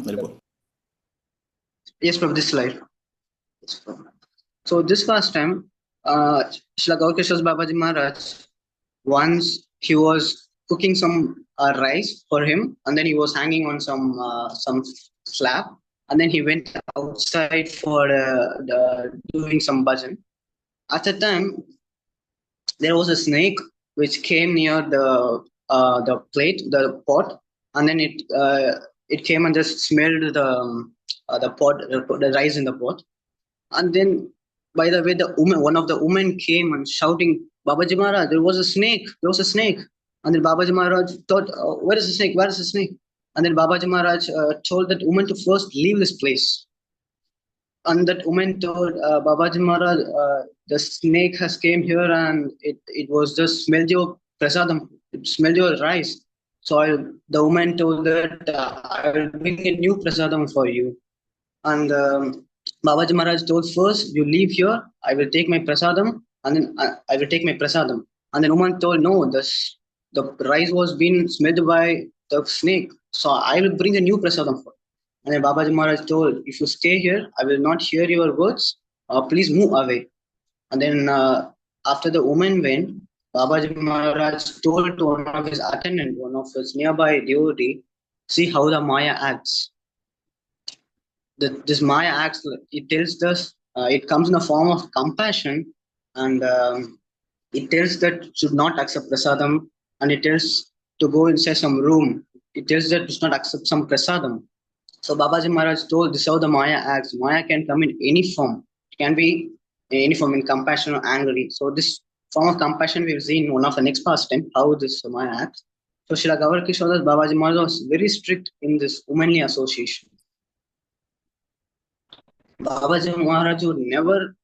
Yes, Prabhu, this slide. Yes, Prabhu. So this past time, Srila Gaura Kishore Babaji Maharaj, once he was cooking some rice for him, and then he was hanging on some slab, and then he went outside for doing some bhajan. At the time, there was a snake which came near the plate, the pot, and then it came and just smelled the pot, the rice in the pot. And then, by the way, one of the women came and shouting, "Babaji Maharaj, there was a snake! There was a snake!" And then Babaji Maharaj thought, "Where is the snake? Where is the snake?" And then Babaji Maharaj told that woman to first leave this place. And that woman told Babaji Maharaj, the snake has came here and it was just smelled your prasadam, it smelled your rice. So the woman told that I will bring a new prasadam for you. And Babaji Maharaj told, first you leave here, I will take my prasadam, and then I will take my prasadam. And then woman told, no, the rice was being smelled by the snake, so I will bring a new prasadam for. And then Babaji Maharaj told, if you stay here, I will not hear your words. Please move away. And then after the woman went, Babaji Maharaj told to one of his attendant, one of his nearby devotee, see how the Maya acts. This Maya acts, it tells us, it comes in a form of compassion, and it tells that should not accept prasadam, and it tells to go inside some room. It tells that should not accept some prasadam. So Babaji Maharaj told this is how the Maya acts. Maya can come in any form. It can be in any form, in compassion or angry. So this form of compassion we've seen one of the next pastime, how this Maya acts. So Srila Gaur Kishodas Babaji Maharaj was very strict in this womanly association. Babaji Maharaj would never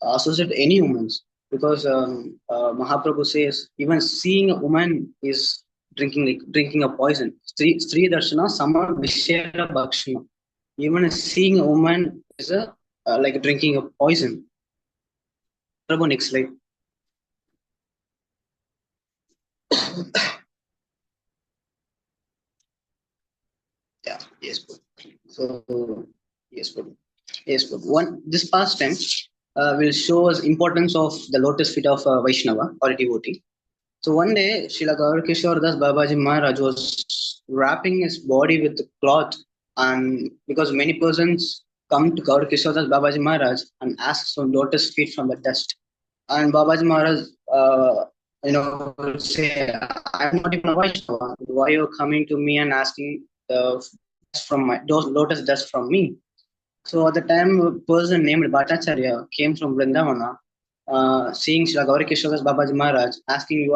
associate any women, because Mahaprabhu says even seeing a woman is drinking a poison. Stri darshana sama vishera bhakshana. Even seeing a woman is like drinking a poison. Prabhu, next slide. Yeah, yes, Prabhu. So yes, Prabhu. Yes, Prabhu. This pastime will show us importance of the lotus feet of Vaishnava or a devotee. So one day, Srila Gaur Kishore Das Babaji Maharaj was wrapping his body with cloth, and because many persons come to Gaur Kishore Das Babaji Maharaj and ask for lotus feet from the dust, and Babaji Maharaj, would say, "I'm not even a Vaishnava. Why are you coming to me and asking from my lotus dust from me?" So at the time, a person named Bhattacharya came from Vrindavana, seeing Srila Gauri Kishore Babaji Maharaj, asking,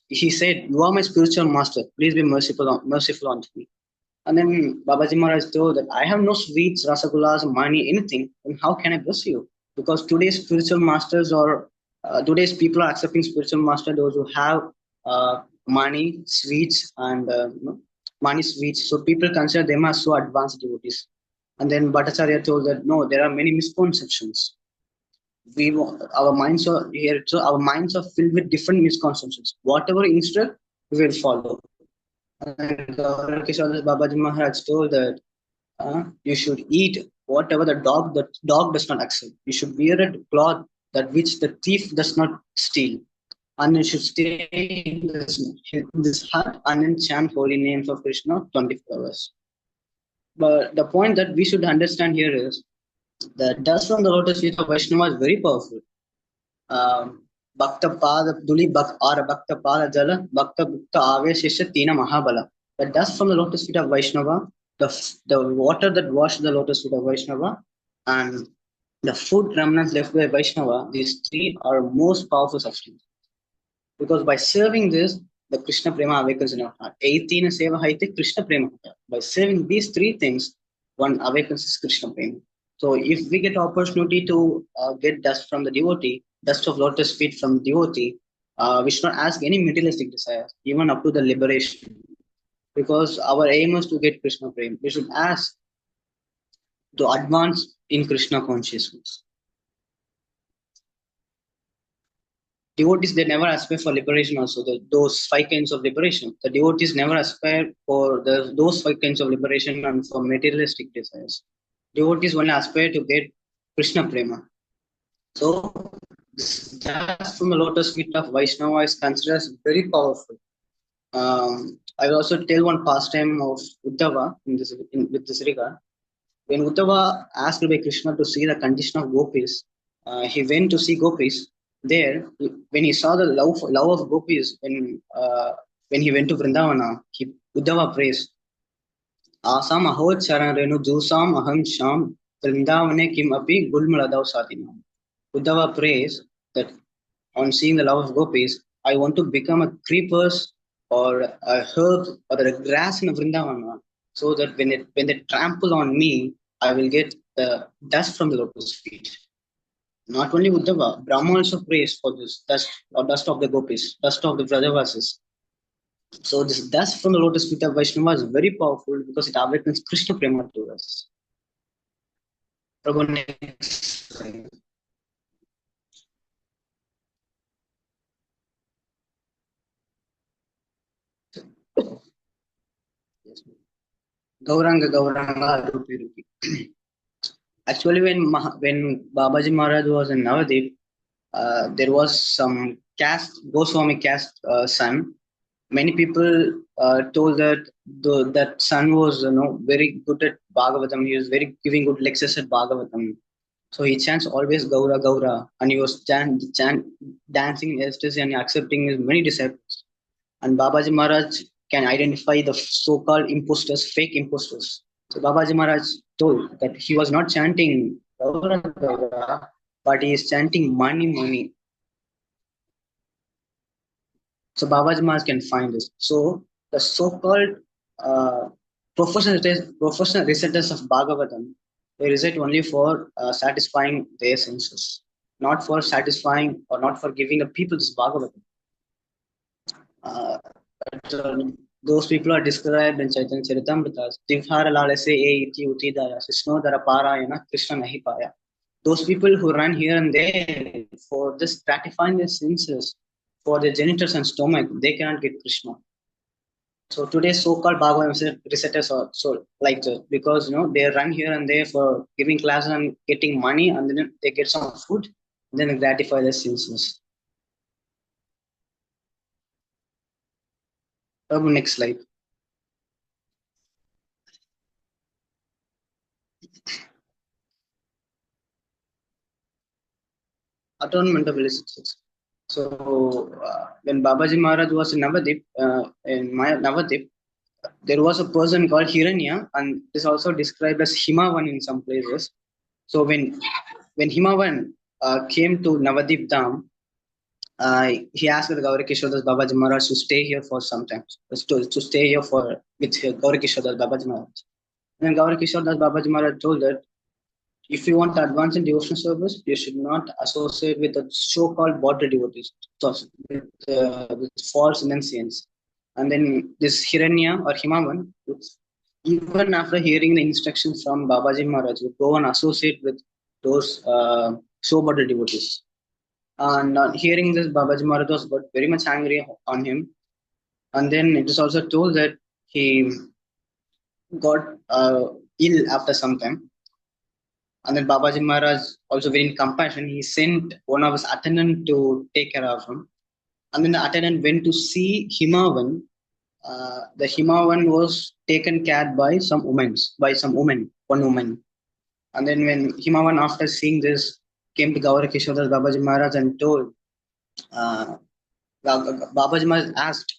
he said, "You are my spiritual master. Please be merciful unto me." And then Babaji Maharaj told that I have no sweets, rasagullas, money, anything. Then how can I bless you? Because today's spiritual masters today's people are accepting spiritual master, those who have money, sweets, and money, sweets. So people consider them as so advanced devotees. And then Bhattacharya told that no, there are many misconceptions. Our minds are here, so our minds are filled with different misconceptions. Whatever instruct, we will follow. And Babaji Maharaj told that you should eat whatever the dog does not accept. You should wear a cloth that which the thief does not steal. And you should stay in this hut and then chant holy names of Krishna 24 hours. But the point that we should understand here is the dust from the lotus feet of Vaishnava is very powerful. Bhakta Pada Duli Bhakta Pada Jala Bhakta Bhukta Aveshesha Tina Mahabala. The dust from the lotus feet of Vaishnava, the water that washed the lotus feet of Vaishnava, and the food remnants left by Vaishnava, these three are most powerful substances. Because by serving this, the Krishna Prema awakens in our heart. 18 Seva Haite Krishna Prema. By serving these three things, one awakens his Krishna Prema. So if we get opportunity to get dust from the devotee, dust of lotus feet from the devotee, we should not ask any materialistic desires, even up to the liberation. Because our aim is to get Krishna Prema. We should ask to advance in Krishna consciousness. Devotees, they never aspire for liberation also, those 5 kinds of liberation. The devotees never aspire for those 5 kinds of liberation and for materialistic desires. Devotees only aspire to get Krishna Prema. So, just from the lotus feet of Vaishnava is considered as very powerful. I will also tell one pastime of Uddhava with this regard. When Uddhava asked by Krishna to see the condition of gopis, he went to see gopis. There, when he saw the love of gopis, when he went to Vrindavana, Uddhava prays, Asam ahot charan renu jusam aham sham Vrindavane kim api gulmaladav satinam. Uddhava prays that on seeing the love of gopis, I want to become a creepers or a herb or a grass in Vrindavana, so that when they trample on me, I will get the dust from the lotus feet. Not only Uddhava, Brahma also prays for this dust of the gopis, dust of the Vrajavasis. So this dust from the lotus feet of Vaishnava is very powerful because it awakens Krishna Prema to us. Prabhu, next slide. Gauranga Gauranga Rupi Rupi. Actually, when Babaji Maharaj was in Navadip, there was some caste, Goswami caste son. Many people told that that son was very good at Bhagavatam. He was very giving good lectures at Bhagavatam. So he chants always Gaura Gaura, and he was dancing in ecstasy and accepting his many disciples. And Babaji Maharaj can identify the so-called imposters, fake imposters. So Babaji Maharaj told that he was not chanting Gaura Gaura, but he is chanting money money. So Babaji Maharaj can find this. So the so-called uh, professional reciters of Bhagavatam, they recite only for satisfying their senses, not for satisfying or not for giving the people this Bhagavatam. But, those people are described in Chaitanya Charitamrita. Tivhara lalase e iti utidaya, Sishnodara parayana, Krishna nahi paya. Those people who run here and there for just gratifying their senses, for their genitals and stomach, they cannot get Krishna. So today's so-called Bhagavatam reciters are so like this because they run here and there for giving classes and getting money, and then they get some food, then they gratify their senses. Next slide. Atonement of illicit sex. So when Babaji Maharaj was in Navadip, Navadip, there was a person called Hiranya, and it is also described as Himavan in some places. So when Himavan came to Navadip Dham, he asked the Gaurikishodas Babaji Maharaj to stay here for some time, to stay here with Gaurikishodas Babaji Maharaj. And Gaurikishodas Babaji Maharaj told that if you want to advance in devotional service, you should not associate with the so-called border devotees, with false renunciants. And then this Hiranya or Himavan, even after hearing the instructions from Babaji Maharaj, would go and associate with those so-border devotees. And on hearing this, Babaji Maharaj was got very much angry on him. And then it is also told that he got ill after some time. And then Babaji Maharaj, also very in compassion, he sent one of his attendant to take care of him. And then the attendant went to see Himavan. The Himavan was taken care by some women, one woman. And then when Himavan, after seeing this, came to Gaurakishodas Babaji Maharaj and told, Babaji Maharaj asked,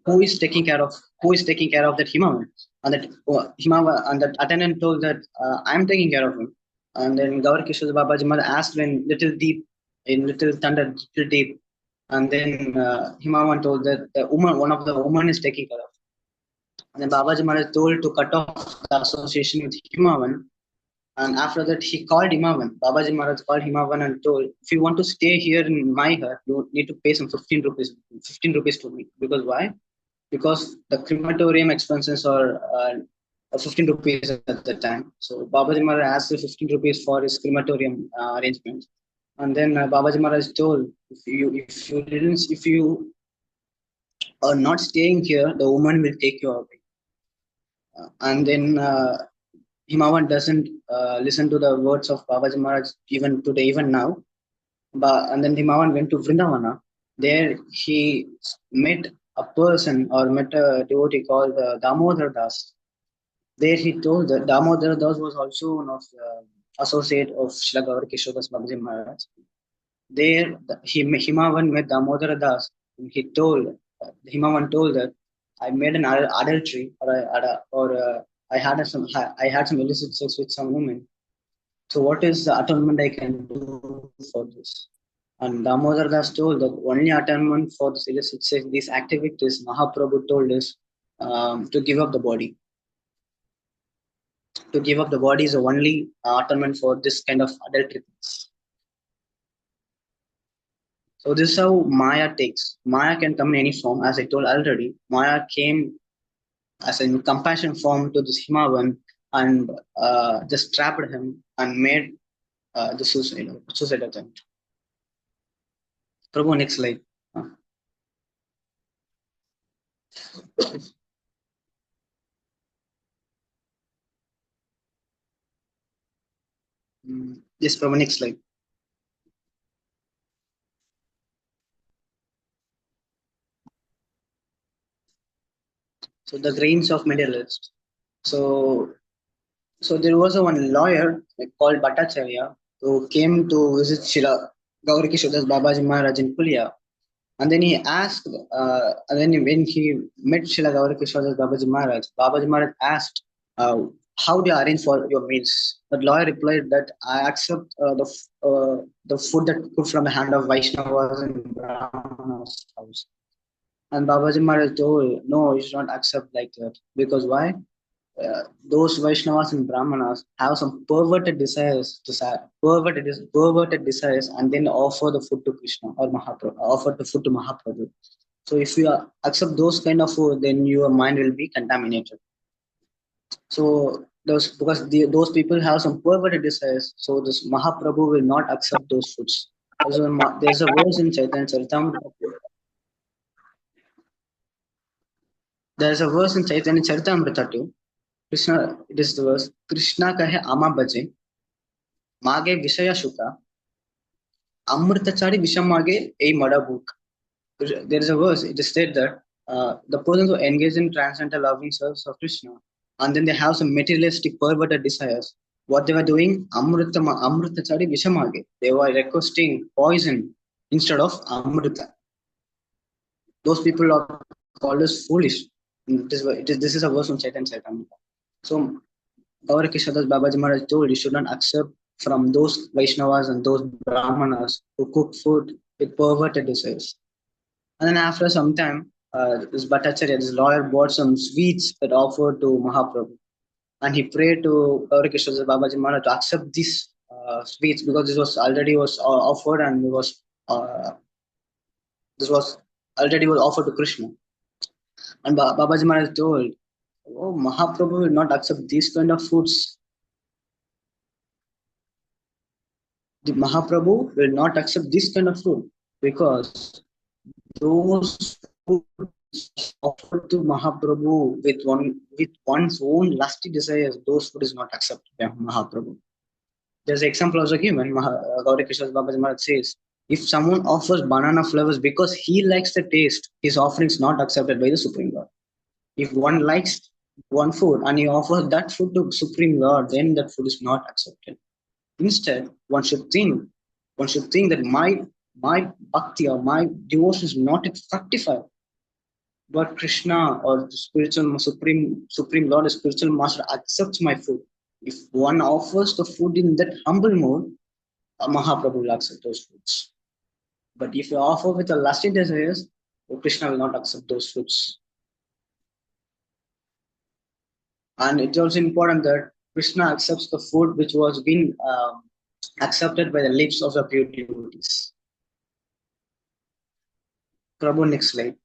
who is taking care of that Himavan? And that Himavan, and that attendant told that I am taking care of him. And then Gaurakishodas Babaji Maharaj asked when little thunder, little deep. And then Himavan told that one of the women is taking care of. And then Babaji Maharaj told to cut off the association with Himavan. And after that, he called Himavan. Babaji Maharaj called Himavan and told, if you want to stay here in my hut, you need to pay some 15 rupees to me. Because why? Because the crematorium expenses are 15 rupees at the time. So Babaji Maharaj asked the 15 rupees for his crematorium arrangement. And then Babaji Maharaj told, if you are not staying here, the woman will take you away. And then Himavan doesn't listen to the words of Babaji Maharaj even today, even now. And then Himavan went to Vrindavana. There he met a person or met a devotee called Damodar Das. There he told that Damodar Das was also one of the associate of Srila Gaurakishodas Babaji Maharaj. There Himavan met Damodar Das. And Himavan told that I made an adultery I had some illicit sex with some woman. So what is the atonement I can do for this? And Damodar Das told that only atonement for this illicit sex, these activities, Mahaprabhu told us to give up the body. To give up the body is the only atonement for this kind of adultery. So this is how Maya takes. Maya can come in any form. As I told already, Maya came as a compassion form to this Himavan and just trapped him and made the suicide attempt. Prabhu, next slide. Yes, Prabhu, next slide. So the grains of materialist. So there was a one lawyer called Bhattacharya who came to visit Shila Gauri Kishodas Babaji Maharaj in Pulia. And then he asked, and then when he met Shila Gauri Kishodas Babaji Maharaj asked, how do you arrange for your meals? The lawyer replied that I accept the food that cooked from the hand of Vaishnavas in Brahmanas house. And Babaji Maharaj told, no, you should not accept like that. Because why? Those Vaishnavas and Brahmanas have some perverted desires, and then offer the food to Krishna or Mahaprabhu, offer the food to Mahaprabhu. So if you accept those kind of food, then your mind will be contaminated. So those people have some perverted desires, so this Mahaprabhu will not accept those foods. There's a verse in Chaitanya Charitamrita. There's a verse in Chaitanya Charitamrita too. Krishna, it is the verse, Krishna kahe ama baje, mage vishaya shuka, amrtachari vishamage ei madabuk. There is a verse, it is said that the persons who engage in transcendental loving service of Krishna, and then they have some materialistic perverted desires. What they were doing, amrtachari vishamage. They were requesting poison instead of amrita. Those people are called as foolish. This is a verse from Chaitanya Charitamrita. So Gaura Kishodas Babaji Maharaj told you should not accept from those Vaishnavas and those Brahmanas who cook food with perverted desires. And then after some time, this Bhattacharya, this lawyer, bought some sweets that offered to Mahaprabhu. And he prayed to Gaura Kishodas Babaji Maharaj to accept these sweets because this was already offered and this was already was offered to Krishna. And Babaji Maharaj told, oh, Mahaprabhu will not accept these kind of foods. The Mahaprabhu will not accept this kind of food because those foods offered to Mahaprabhu with one's own lusty desires, those food is not accepted by Mahaprabhu. There's an example also given. Gauri Krishna Babaji Maharaj says, if someone offers banana flavors because he likes the taste, his offering is not accepted by the Supreme Lord. If one likes one food and he offers that food to Supreme Lord, then that food is not accepted. Instead, one should think that my bhakti or my devotion is not fructified, but Krishna or the spiritual Supreme Lord, the spiritual master accepts my food. If one offers the food in that humble mode, Mahaprabhu will accept those foods. But if you offer with a lusty desires, Krishna will not accept those foods. And it's also important that Krishna accepts the food which was being accepted by the lips of the pure devotees. Prabhu, next slide.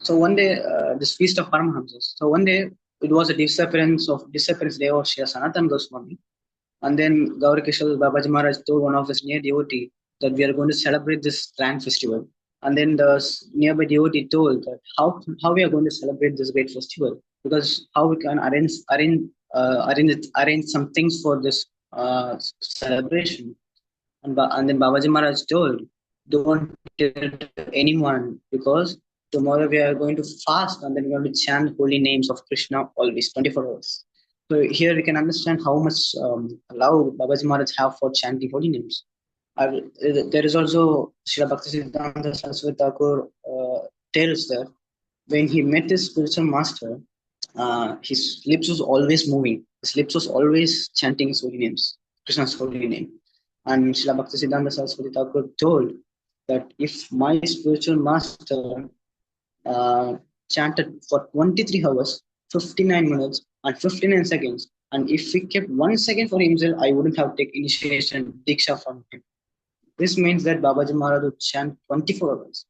So one day, this feast of Paramahamsas. So one day, it was a disappearance day of Shri Sanatan Goswami. And then Gauri Kishore Babaji Maharaj told one of his near devotee that we are going to celebrate this grand festival. And then the nearby devotee told that how we are going to celebrate this great festival, because how we can arrange some things for this celebration. And then Babaji Maharaj told, don't tell anyone, because tomorrow we are going to fast and then we're going to chant holy names of Krishna always, 24 hours. So here we can understand how much love Babaji Maharaj have for chanting holy names. There is also Srila Bhaktisiddhanta Saraswati Thakur tells that when he met his spiritual master, his lips was always moving. His lips was always chanting his holy names, Krishna's holy name. And Srila Bhaktisiddhanta Saraswati Thakur told that if my spiritual master chanted for 23 hours, 59 minutes, and 59 seconds, and if he kept 1 second for himself, I wouldn't have taken initiation Diksha from him. This means that Babaji Maharaj would chant 24 hours.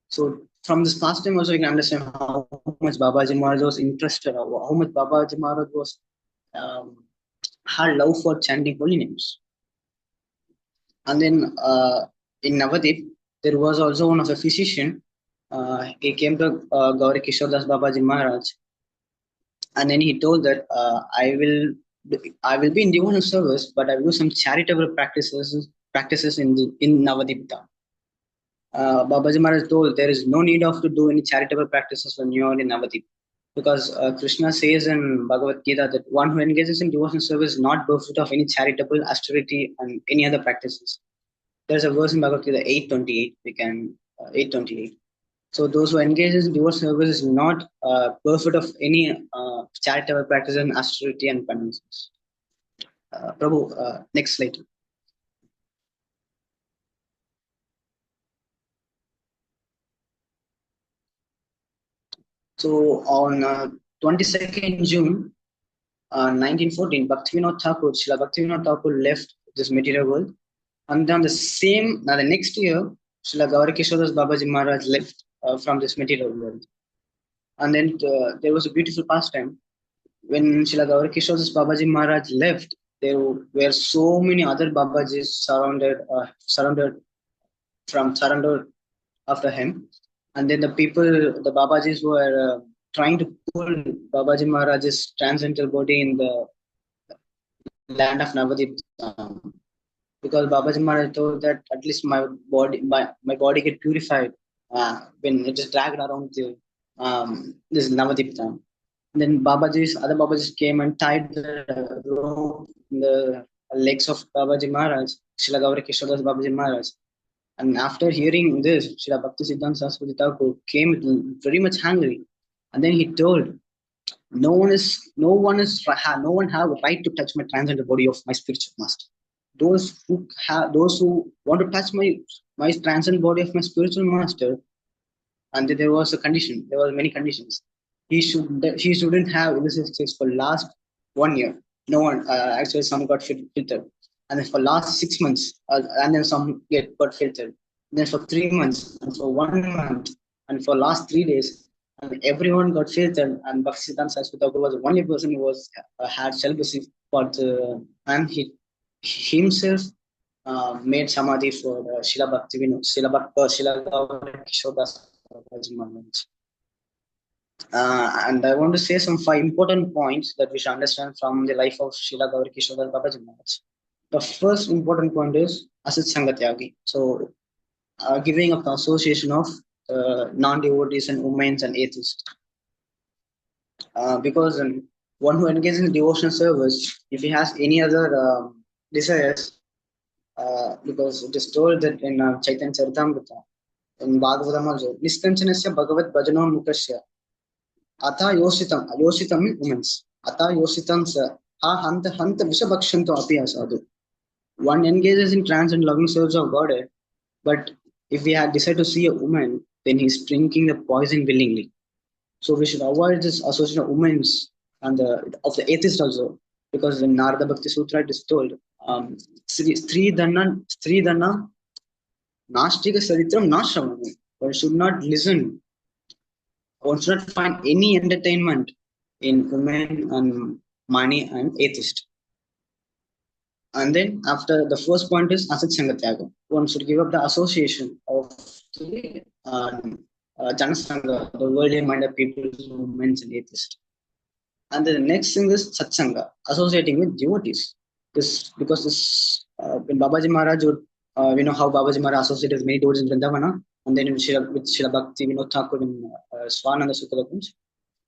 So from this pastime also, you can understand how much Babaji Maharaj was interested, how much Babaji Maharaj was had love for chanting holy names. And then in Navadip, there was also one of a physician. He came to Gauri Kishore Das Babaji Maharaj, and then he told that I will be in devotional service, but I will do some charitable practices in Navadip town. Babaji Maharaj told there is no need of to do any charitable practices when you are in Navadip, because Krishna says in Bhagavad Gita that one who engages in devotional service is not bereft of any charitable, austerity, and any other practices. There's a verse in Bhagavad Gita 8:28. We can 8:28. So those who engage in devotional service is not bereft of any charitable practice and austerity and penances. Prabhu, next slide. So on 22nd June 1914, Bhaktivinoda Thakur, Srila Bhaktivinoda Thakur left this material world. And then the next year, Srila Gauri Kishodas Babaji Maharaj left from this material world. And then there was a beautiful pastime. When Srila Gauri Kishodas Babaji Maharaj left, there were so many other Babajis surrounded after him. And then the Babajis were trying to pull Babaji Maharaj's transcendental body in the land of Navadip. Because Babaji Maharaj told that at least my body get purified when it is dragged around this Navadip town. Then other Babajis came and tied the rope in the legs of Babaji Maharaj, Srila Gauri Kishodas Babaji Maharaj. And after hearing this, Srila Bhakti Siddhanta Saraswati Thakur came very much angry. And then he told, no one have a right to touch my transcendental body of my spiritual master. Those who want to touch my transcendental body of my spiritual master, and there was a condition. There were many conditions. He shouldn't have illicit sex for last 1 year. No one actually some got filtered, and then for last 6 months, and then some got filtered. And then for 3 months, and for 1 month, and for last 3 days, and everyone got filtered. And Bhakti Siddhanta Saraswati Thakur was the only person who had celibacy, and he himself made samadhi for Srila Bhaktivinoda, Srila Gauri Kishore Das Babaji Maharaj. And I want to say some 5 important points that we should understand from the life of Srila Gauri Kishore Das Babaji Maharaj. The first important point is Asat Sangatyagi. So, giving up the association of non-devotees and women and atheists. Because one who engages in devotional service, if he has any other desires, because it is told that in Chaitanya Charitamrita, in Bhagavatam also, Niskanchanasya Bhagavat Bhajano Mukasya, Atha Yositam means, Atha Yositam sa, Ha Hanta Vishabhakshanto Api Asadu. One engages in trance and loving service of God, but if we had decided to see a woman, then he's drinking the poison willingly. So we should avoid this association of women and of the atheist also, because in Narada Bhakti Sutra it is told, Stri Dhanna Nashtika Saritram Nashravana. One should not listen. One should not find any entertainment in women and money and atheist. And then after the first point is Asat Sangatyaga. One should give up the association of the Janasanga, the worldly minded people, women and atheists. And then the next thing is Satsanga, associating with devotees. Because when Babaji Maharaj would, we know how Babaji Maharaj associated with many devotees in Vrindavana, and then with Srila Bhakti Vinod Thakur in Swananda Sutta.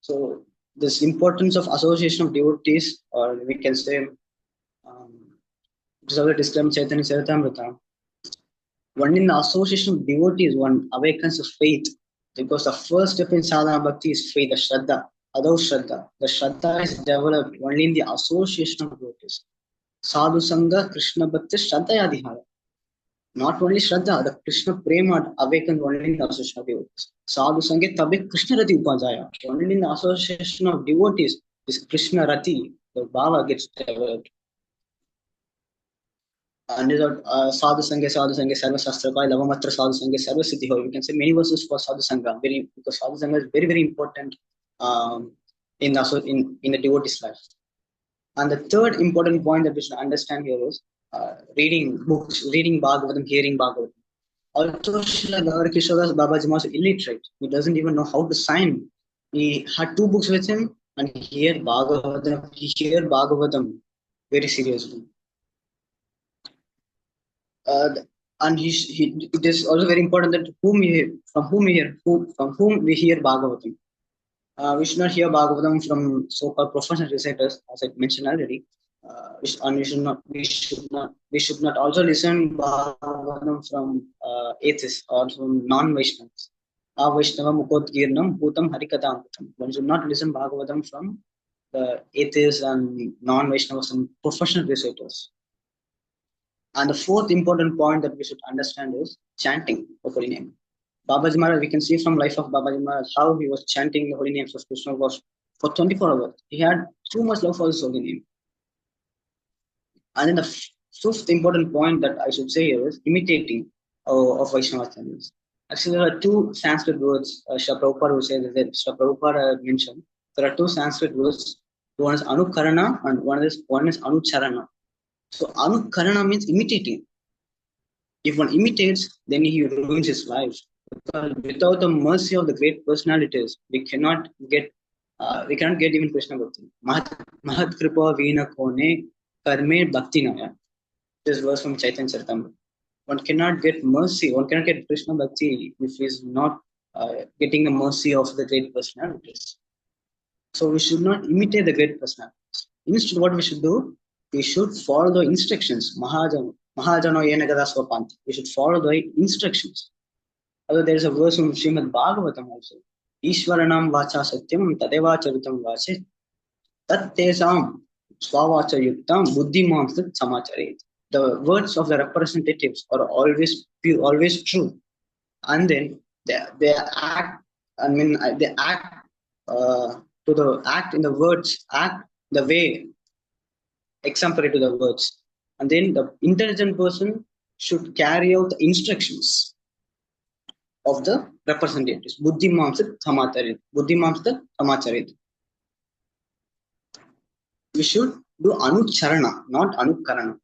So this importance of association of devotees, or we can say, it is already described in Chaitanya Charitamrita. One in the association of devotees, one awakens of faith, because the first step in sadhana bhakti is faith, the Shraddha, Adho Shraddha. The Shraddha is developed only in the association of devotees. Sadhu Sangha, Krishna Bhakti, Shraddha Yadihara. Not only Shraddha, the Krishna Prema awakens only in the association of devotees. Sadhu Sangha, Tabi Krishna Rati Upajaya. Only in the association of devotees, this Krishna Rati, the Bhava gets developed. And Sadhu Sangha, Sarva Shastrakai, Lavamatra Sadhu Sangha, Sarva Siddhi. We can say many verses for Sadhu Sangha, because Sadhu Sangha is very, very important in the devotee's life. And the third important point that we should understand here is reading books, reading Bhagavatam, hearing Bhagavatam. Also, Srila Gaura Babaji was illiterate. He doesn't even know how to sign. He had 2 books with him, and he heard Bhagavatam. He heard Bhagavatam very seriously. And it is also very important that from whom we hear Bhagavatam. We should not hear Bhagavatam from so-called professional reciters, as I mentioned already. We should not also listen Bhagavatam from atheists or from non-Vaishnavas. Vaishnava Mukotgirnam Bhutam Harikatamputam. One should not listen Bhagavatam from the atheists and non-Vaishnavas and professional reciters. And the 4th important point that we should understand is chanting the holy name. Babaji Maharaj, we can see from life of Babaji Maharaj how he was chanting the holy names of Krishna was for 24 hours. He had too much love for his holy name. And then the 5th important point that I should say here is imitating of Vaishnava channels. Actually, there are 2 Sanskrit words. Srila Prabhupada would say that Srila Prabhupada mentioned. There are 2 Sanskrit words. One is Anukarana and one is Anucharana. So Anukarana means imitating. If one imitates, then he ruins his life. Because without the mercy of the great personalities, we cannot get even Krishna Bhakti. Mahat Kripa Veena Kone Karme Bhakti Naya. This verse from Chaitanya Charitamrita. One cannot get mercy, one cannot get Krishna Bhakti if he is not getting the mercy of the great personalities. So we should not imitate the great personalities. Instead, what we should do, we should follow the instructions. Mahajano Yenagada Swapanti. We should follow the instructions. Although there is a verse from Srimad Bhagavatam also. Ishwaranam Vacha Satyam Tadeva Charitam Vache Tat Tesam Swavacha Yuktam Buddhimam Sat Samacharet. The words of the representatives are always true. And then they act in the words, act the way exemplary to the words. And then the intelligent person should carry out the instructions of the representatives. Buddhimamsat Samacharit. We should do Anucharana, not Anukarana.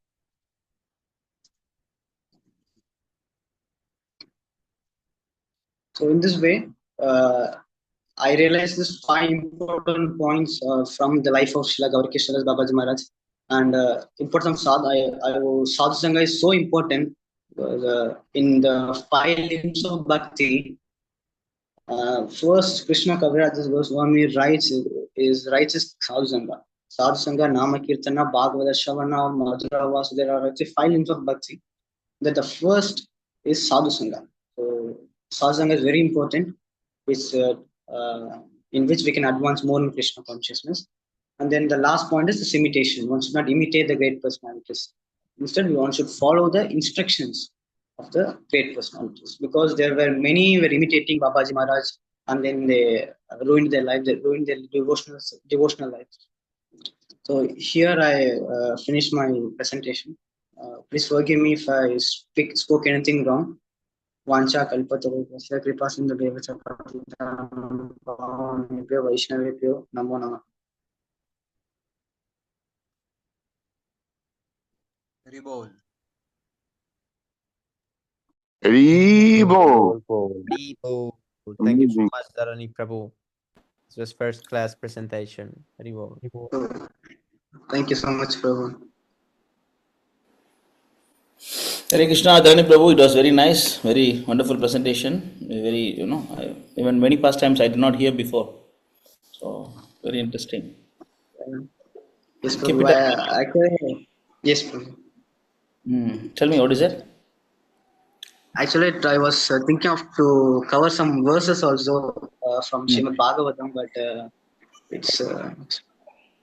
So in this way, I realized these 5 important points from the life of Srila Gaurkishore Babaji Maharaj. And importance of Sadhu Sangha is so important because in the 5 limbs of Bhakti, first Krishna Kaviraj Goswami writes is Sadhu Sangha. Sadhu Sangha, Nama Kirtana, Bhagavata Shavana, Madhura Vasu. There are actually 5 limbs of Bhakti. That the first is Sadhu Sangha. So Sadhu Sangha is very important, in which we can advance more in Krishna consciousness. And then the last point is this imitation. One should not imitate the great personalities. Instead, one should follow the instructions of the great personalities. Because there were many were imitating Babaji Maharaj, and then they ruined their life. They ruined their devotional life. So here I finish my presentation. Please forgive me if I spoke anything wrong. Vancha kalpatarupasya kripa sindhu devacha patitanamyo vaishnavebhyo namo namah. Hari Bol. Ribo. Haribol. Thank you so much, Dharani Prabhu. This was first class presentation. Haribol. Thank you so much, Prabhu. Hare Krishna, Dharani Prabhu, it was very nice, very wonderful presentation. Very, even many past times I did not hear before. So, very interesting. Yes, Keep Prabhu. it up. Actually, yes, Prabhu. Tell me, what is it? Actually, I was thinking of to cover some verses also from Srimad Bhagavatam, but it's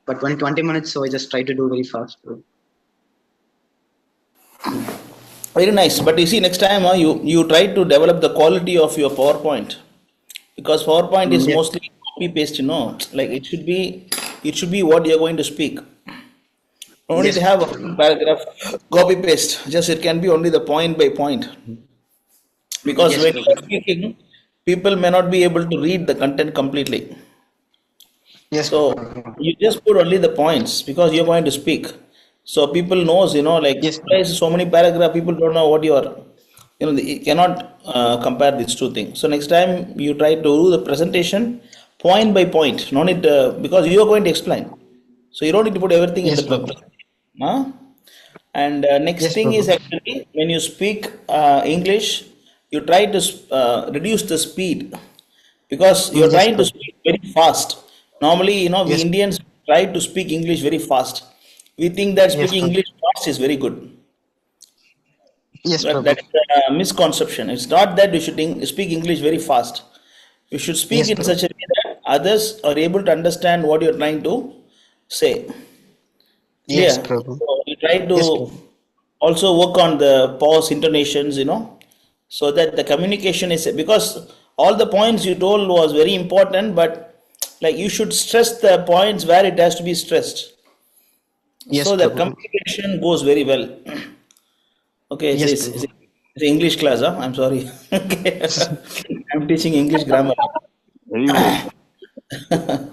but 20 minutes, so I just try to do very fast. Very nice. But you see, next time you try to develop the quality of your PowerPoint, because PowerPoint is mostly copy paste. Like it should be what you're going to speak. Don't need to have a paragraph copy paste. Just it can be only the point by point. Because when you're speaking, people may not be able to read the content completely. Yes. So you just put only the points because you're going to speak. So people knows, like Yes. why is so many paragraph, people don't know what you are, you cannot compare these two things. So next time you try to do the presentation point by point, no need, because you are going to explain. So you don't need to put everything in the Yes, Prabhu. presentation. Huh? And next Yes, thing is Prabhu. actually when you speak English, you try to reduce the speed because you're Yes, trying to Prabhu. speak very fast. Normally, we Yes. Indians try to speak English very fast. We think that Yes, speaking Prabhu. English fast is very good. Yes, But Prabhu. that is a misconception. It's not that we should speak English very fast. You should speak Yes, in Prabhu. such a way that others are able to understand what you're trying to say. Yes, Clear? Prabhu. So you try Yes, to Prabhu. also work on the pause intonations, so that the communication is, because all the points you told was very important, but like you should stress the points where it has to be stressed, Yes, so the Prabhu. communication goes very well. Okay, Yes, Prabhu. it's English class, huh? I'm sorry. Okay. I'm teaching English grammar. Very well.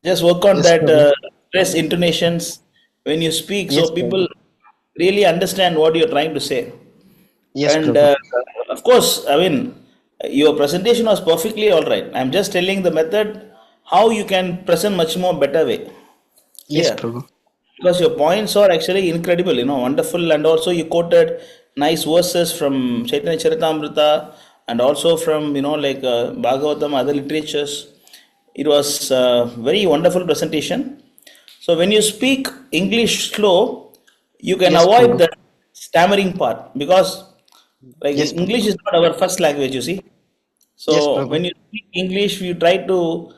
Just work on Yes, that Prabhu. stress intonations when you speak, Yes, so Prabhu. people really understand what you're trying to say. Yes, And Prabhu. of course, I mean, your presentation was perfectly all right. I'm just telling the method how you can present much more better way. Yes, Clear? Prabhu. Because your points are actually incredible, wonderful, and also you quoted nice verses from Chaitanya Charitamrita and also from like Bhagavatam, other literatures. It was a very wonderful presentation. So when you speak English slow, you can Yes, avoid Prabhu. the stammering part because like Yes, Prabhu. English is not our first language, you see. Yes, So Prabhu. when you speak English, you try to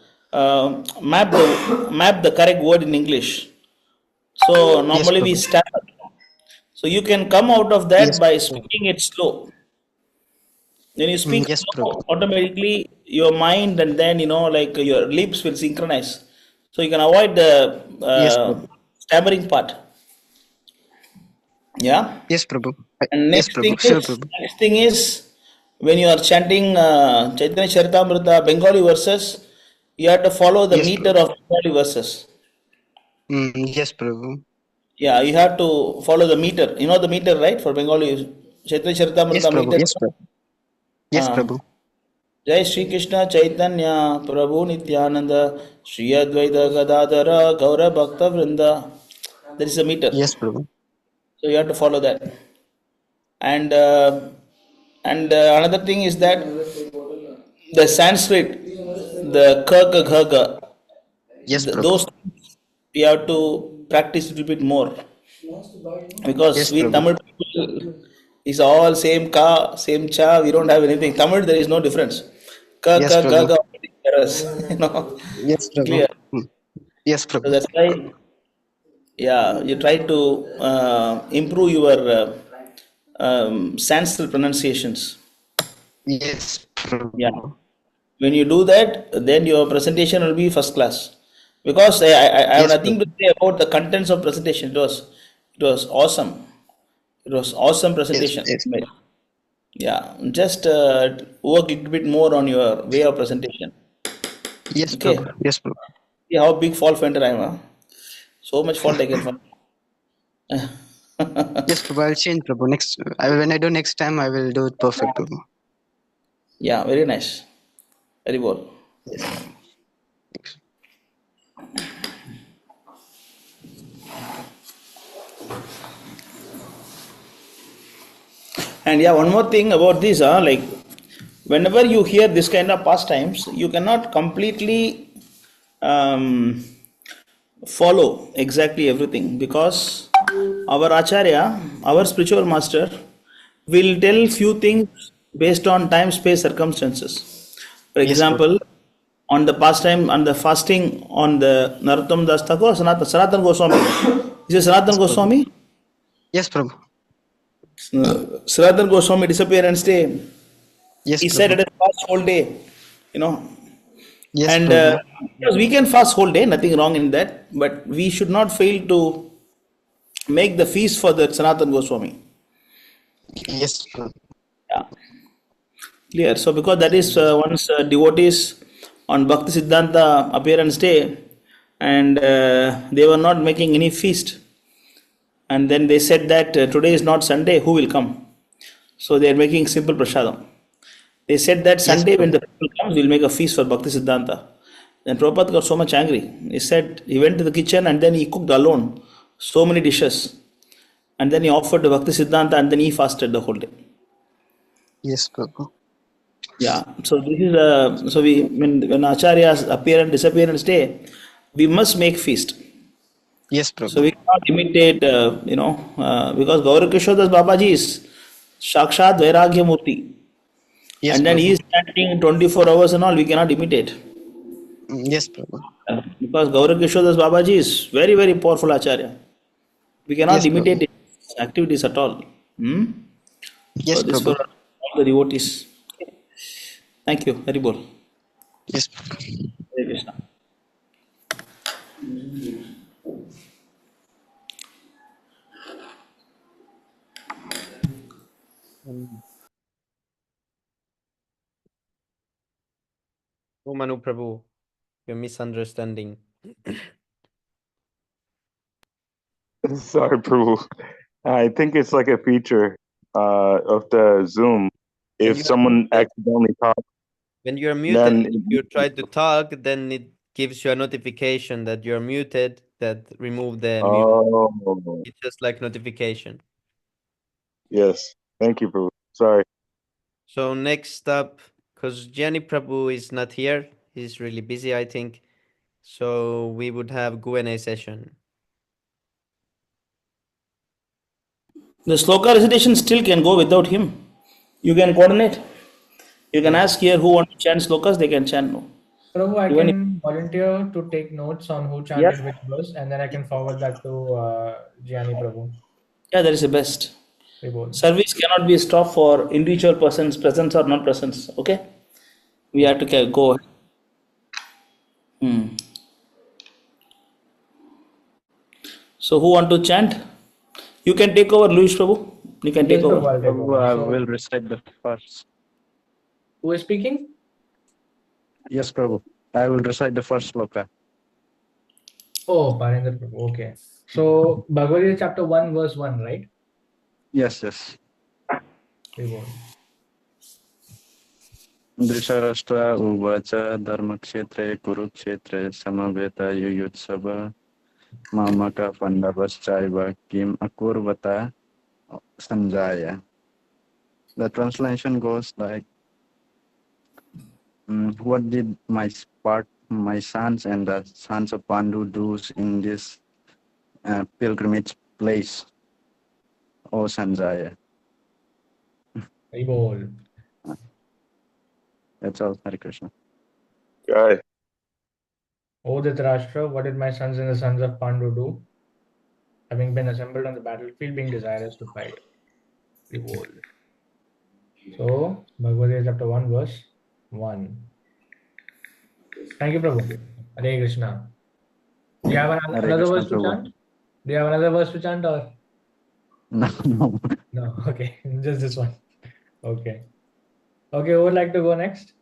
map the correct word in English. So Yes, normally we Prabhu. stammer. So you can come out of that Yes, by Prabhu. speaking it slow. When you speak Yes, slow, Prabhu. automatically your mind and then like your lips will synchronize. So you can avoid the Yes, Prabhu. stammering part. Yeah. Yes, Prabhu. And Yes, Prabhu. Sure, Prabhu. next thing is when you are chanting Chaitanya Charitamrita Bengali verses, you have to follow the Yes, meter Prabhu. of Bengali verses. Yes, Prabhu. Yeah, you have to follow the meter. You know the meter, right? For Bengali, Chaitanya Yes, Charitamrita Prabhu. meter. Yes, Prabhu. Yes, Uh, Prabhu. Jai Shri Krishna Chaitanya Prabhu Nityananda Shri Advaita Gadadhara Gaura Bhakta Vrinda. There is a meter. Yes, Prabhu. So you have to follow that. And another thing is that the Sanskrit, the ka ka gha ga, Yes, Prabhu. those things we have to practice a little bit more because Yes, we Prabhu. Tamil people is all same ka, same cha. We don't have anything. Tamil there is no difference. Ka Yes, ka ga Prabhu. ga, Yes, Prabhu. clear. Yes, So Prabhu. that's why, yeah, you try to improve your Sanskrit pronunciations. Yes, Yeah. Prabhu. When you do that, then your presentation will be first class. Because I have Yes, nothing to Prabhu. say about the contents of presentation. It was awesome. It was awesome Yes, presentation. yes. Yeah, just work a little bit more on your way of presentation. Yes, Okay. Prabhu. Yes, Prabhu. See how big fault finder I am. Huh? So much fault I can find. Yes, Prabhu. I'll change, Prabhu. When I do next time, I will do it perfect, Prabhu. Yeah, very nice. Very well. Yes. And yeah, one more thing about this, like whenever you hear this kind of pastimes, you cannot completely um, follow exactly everything because our acharya, our spiritual master, will tell few things based on time, space, circumstances. For Yes, Prabhu. example, on the pastime, on the fasting, on the Narottam Das Thakur, Sanatan Goswami. Is it Sanatan Yes, Prabhu. Goswami? Yes, Prabhu. Sanatan Goswami disappear and stay. Yes, He said Prabhu. it is fast whole day, you know. Yes, And Prabhu. because we can fast whole day, nothing wrong in that, but we should not fail to make the feast for the Sanatan Goswami. Yes, Prabhu. Yeah, clear. So because that is once devotees on Bhakti Siddhanta appearance day, and they were not making any feast. And then they said that today is not Sunday, who will come? So they are making simple prasadam. They said that Yes, Sunday when Prabhu. the people comes, we'll make a feast for Bhakti Siddhanta. Then Prabhupada got so much angry. He said he went to the kitchen and then he cooked alone so many dishes. And then he offered to Bhakti Siddhanta and then he fasted the whole day. Yes, Prabhu. Yeah. So this is so we when Acharyas appear and disappearance day, we must make feast. Yes, So Prabhu. we cannot imitate, because Gaurakishodas Babaji is Sakshat Vairagya Murti. Yes, And then he Prabhu. is chanting 24 hours and all, we cannot imitate. Yes, Prabhu. Because Gaurakishodas Babaji is very, very powerful Acharya. We cannot Yes, Prabhu. imitate his activities at all. Hmm? So Yes, this for Prabhu. all the devotees. Thank you. Very well. Yes, Prabhu. Hare Krishna. Oh, Manu Prabhu, you're misunderstanding. Sorry, Prabhu. I think it's like a feature of the Zoom. When If you are someone muted, accidentally talks, when you're muted, then if you try to talk, then it gives you a notification that you're muted, that remove the mute. oh It's just like notification. yes. Thank you, Prabhu. Sorry. So next up, because Gianni Prabhu is not here, he's really busy, I think. So we would have Q&A session. The sloka recitation still can go without him. You can coordinate. You can ask here who want to chant slokas, they can chant. No. Prabhu, I Even if, can volunteer to take notes on who yes, chanted which verse, and then I can forward that to Gianni Prabhu. yeah, that is the best. Reward. Service cannot be stopped for individual persons, presence or non presence. Okay? We have to go ahead. So who want to chant? You can take over, Luis Prabhu. You can take Yes, Prabhu, over. I'll take Prabhu, over. I So, will recite the first. who is speaking? Yes, Prabhu. I will recite the first sloka. Oh, Parendra Prabhu. Okay. So, Bhagavad Gita chapter 1, verse 1, right? Yes, yes. Reward. Dhritarashtra उवाच धर्मक्षेत्रे कुरुक्षेत्रे समवेतायुयुत्सव मामकः पाण्डवश्चैव किम् अकुर्वत Sanjaya. The translation goes like, what did my sons and the sons of Pandu do in this pilgrimage place, O Sanjaya? Reward. That's all, Hare Krishna. Right. O Dhritarashtra, what did my sons and the sons of Pandu do? Having been assembled on the battlefield, being desirous to fight. Reward. So, Bhagavad Gita chapter 1, verse 1. Thank you, Prabhu. Hare Krishna. Do you have Hare another Krishna, verse to Prabhu. chant? Do you have another verse to chant or? No, no. No, okay. Just this one. Okay. Okay, who would like to go next?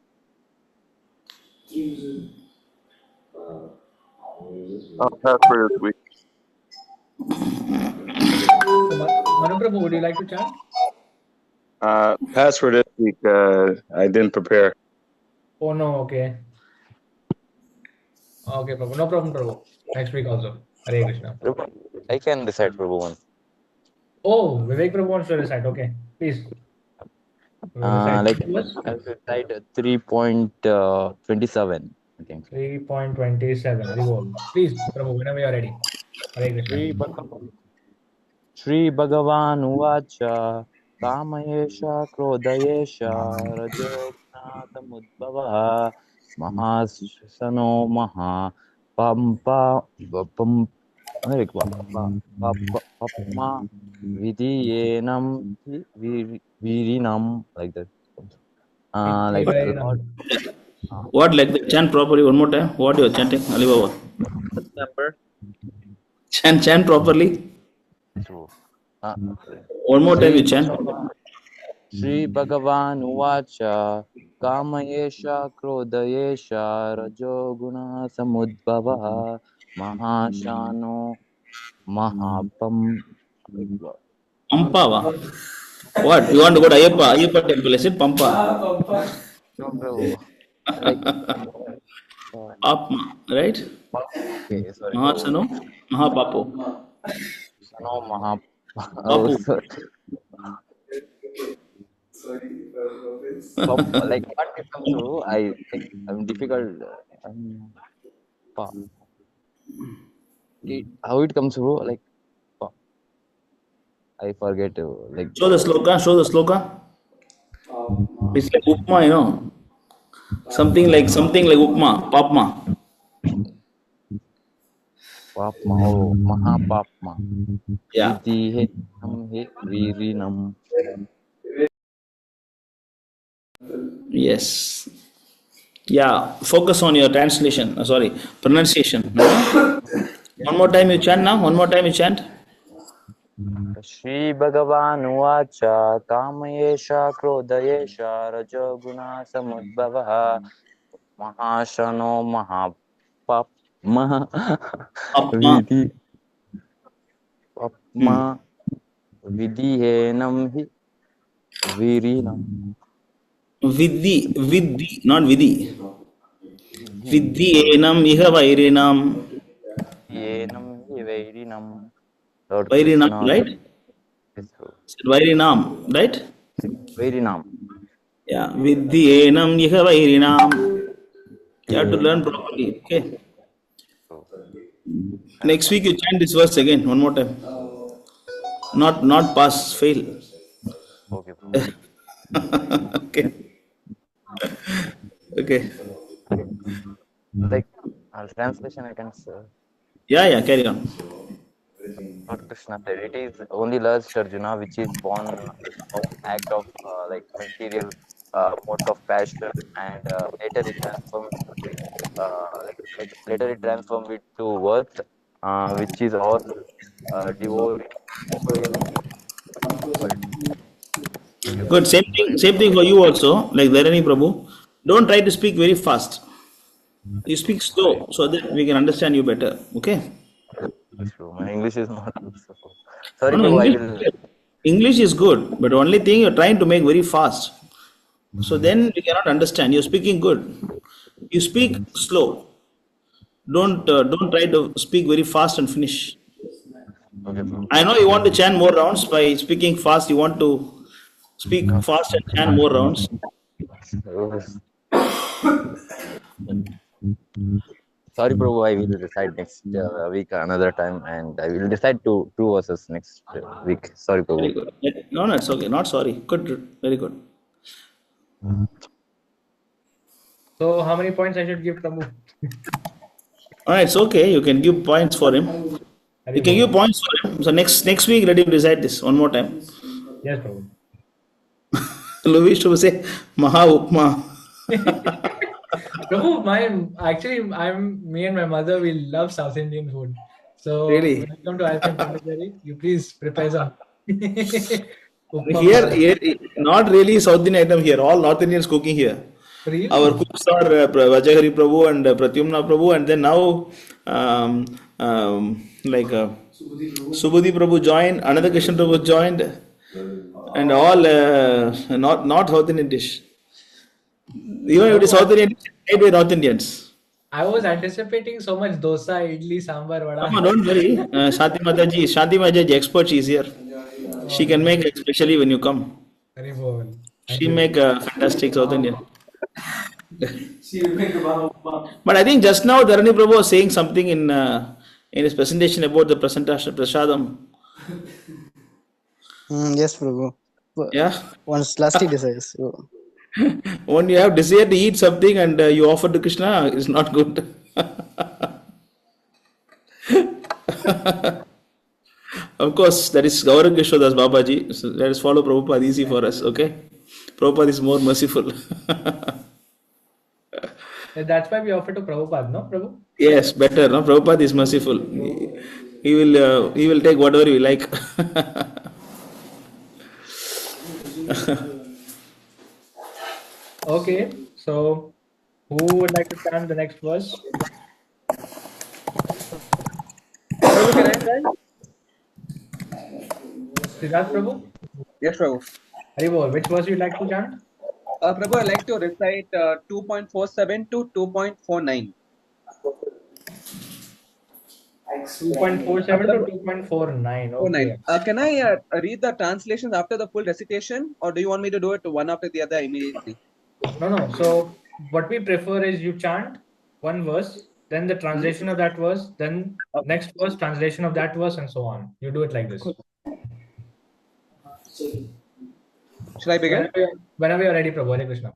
I'll pass for this week. Manu Prabhu, would you like to chant? Pass for this week. I didn't prepare. Oh no, okay. Okay, Prabhu. No problem, Prabhu. Next week also. Hare Krishna. Prabhu, I can recite Prabhu one. Oh, Vivek Prabhu wants to recite. Okay, please. Recite. Like Verse I will recite 3.27. I think. 3.27. Revolve. Please, Prabhu, whenever you are ready. Hare Krishna. Shri Bhagavan Uvacha Kamayesha Krodayesha Rajognatamudbhava Mahasano Maha Pampa Papma Vidiyenam Virinam, like that. Like Lord. What, like the chant properly one more time? What you are chanting? Alibaba. Number. Chant properly. True. One more time you chant. Shri Bhagavan Uvacha Kamayesha Krodayesha Rajoguna Samudbhava Mahashano Mahapam Pampava. What? You want to go to Ayyappa temple? I said Pampa. No, Prabhu. Like, Apma, right? okay, sorry, Prabhu. Mahasano, Mahapapo. No, Maha. Oh, Papu. sorry. Like, what it comes through, I'm difficult. Pa- how it comes through, like, pa- I forget. Like, Show the sloka, show the sloka. It's like upma, something like upma, papma. Papma, oh, Mahapapma. Yeah. Vidhi nam he virinam. Yes. Yeah. Focus on your translation. Sorry, pronunciation. One more time you chant now. One more time you chant. Shri Bhagavan Uvacha Kamayesha Krodayesha Rajoguna Samudbhava Mahashano Mahapapma Apma. Vidhi Papma Vidhihenam hi Virinam Vidhi, not vidhi. Vidhi Vidhi enam iha vairinam. Yenam hi Vairinam. Lord Vairinam, Krishna right? is Vairinam, right? Vairinam. Yeah. Vidhi enam iha vairinam. You have to learn properly. Okay. Next week you chant this verse again, one more time. Not pass, fail. Okay. Okay. Okay. Like translation, I can say. Yeah, carry on. Lord Krishna said, it is only lust, Arjuna, which is born of act of like material modes of passion, and later it transforms later it transforms it to worth, which is all devouring world. Good. Same thing for you also, like Dharani Prabhu. Don't try to speak very fast. You speak Sorry, slow so that we can understand you better. Okay? that's true. My English is not good. So. No, Sorry, no, Prabhu, I will. English is good, but only thing you're trying to make very fast. So then we cannot understand. You're speaking good. You speak slow. Don't try to speak very fast and finish. Okay, Prabhu. I know you want to chant more rounds by speaking fast. You want to speak fast and chant more rounds. Oh, sorry, Prabhu, I will decide next week another time, and I will decide two verses next week. Sorry, Very Prabhu. good. No, it's okay. Not sorry. Good. Very good. So how many points I should give Prabhu? All right, it's okay. You can give points for him. You can give points for him. So next week, let him recite this one more time. Yes, Prabhu. Louis to say Maha Upma. Prabhu, me and my mother, we love South Indian food. So Really? when you come to Alpine Pondicherry, you please prepare some. Upma Here, not really South Indian item here. All North Indians cooking here. Really? Our cooks are Vajahari Prabhu and Pratyumna Prabhu, and then now like Subudhi Prabhu joined, another Krishna Prabhu joined, and all not South Indian dish. Even if it is South Indian dish, it's made by North Indians. I was anticipating so much dosa, idli, sambar, vada. Amma, don't worry. Shanti Mataji, expert, she is here. She can make especially when you come. Very well. She make fantastic South Indian. But I think just now Dharani Prabhu was saying something in his presentation about the prasadam. Yes, Prabhu. Yeah. Once lastly desires. So. When you have desire to eat something and you offer to Krishna, it's not good. Of course, that is Gauranga Krishnadas Babaji. So let us follow Prabhupada, easy for us, okay? Prabhupada is more merciful. That's why we offer to Prabhupada, no, Prabhu? Yes, better, no? Prabhupada is merciful. He will take whatever you like. Okay, so who would like to chant the next verse? Prabhu, can I try? Siddharth Prabhu? Yes, Prabhu. Haribol, which verse you'd like to chant? Prabhu, I like to recite 2.47 to 2.49. 2.47 to Prabhu, 2.49. 49. Okay. Can I read the translations after the full recitation, or do you want me to do it one after the other immediately? No. So what we prefer is you chant one verse, then the translation of that verse, then Okay. next verse, translation of that verse, and so on. You do it like this. Should I begin? Whenever you're ready, Prabhu. Hare Krishna.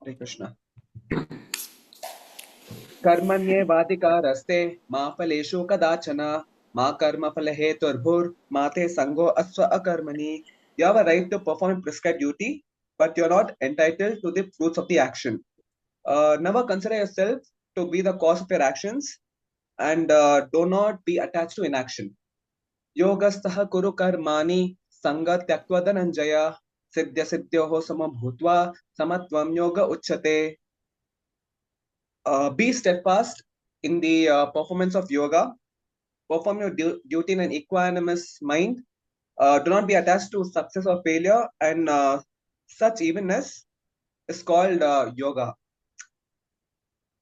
Hare Krishna. कर्मण्ये वातिकारस्ते मा फलेषु कदाचन मा कर्मफलहेतुर्भुर्मा ते संगो अस्व अकर्मणि. You have a right to perform prescribed duty, but you're not entitled to the fruits of the action. Never consider yourself to be the cause of your actions, and do not be attached to inaction. Yogastha kuru karmani sanga tyaktva dhananjaya siddhya siddhyoho samabhutva samatvam yoga uchyate. Be steadfast in the performance of yoga. Perform your duty in an equanimous mind. Do not be attached to success or failure, and such evenness is called yoga.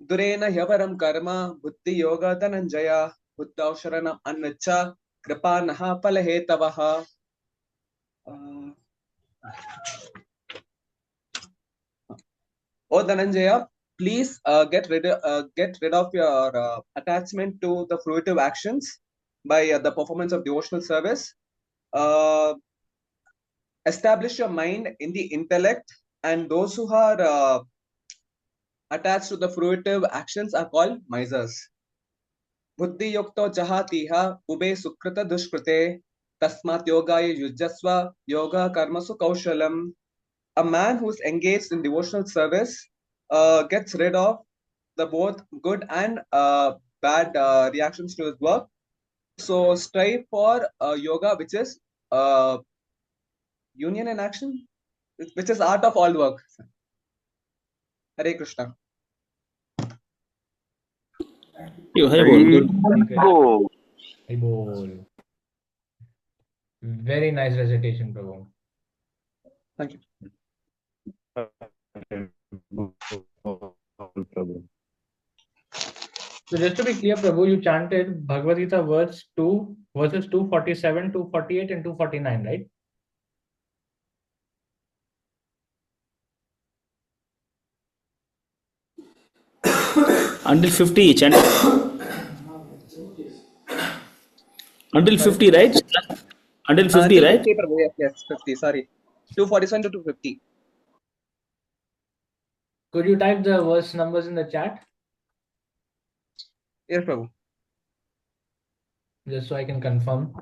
Durena hyavaram karma buddhi yoga dhananjaya buddhav sharanam anvacha kripa naha palahetavaha. O Dhananjaya, please get rid of your attachment to the fruitive actions by the performance of devotional service. Establish your mind in the intellect, and those who are attached to the fruitive actions are called misers. Buddhi yukto jahatiha ube sukrita dushkrite tasmat yogaya yujasva yoga karmasu kaushalam. A man who's engaged in devotional service gets rid of the both good and bad reactions to his work. So strive for yoga, which is union in action, which is art of all work. Hare Krishna. Haribol. Very nice recitation, Prabhu. Thank you. So just to be clear, Prabhu, you chanted Bhagavad Gita verses 247, 248, and 249, right? Until 50, chant. Until 50, right? Until 50, right? 50, Prabhu. Yes, 50. Sorry. 247 to 250. Could you type the verse numbers in the chat? Yes, Prabhu. Just so I can confirm.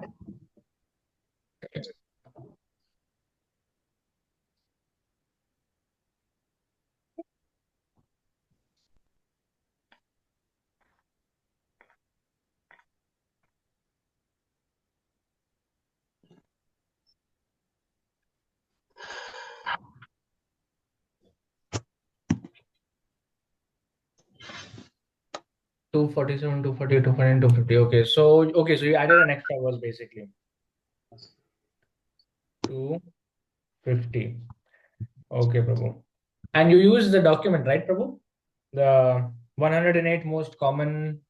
Two 47, 248, 249, 250. Okay, so you added an extra verse basically. 250. Okay, Prabhu. And you use the document, right, Prabhu? The 108 most common.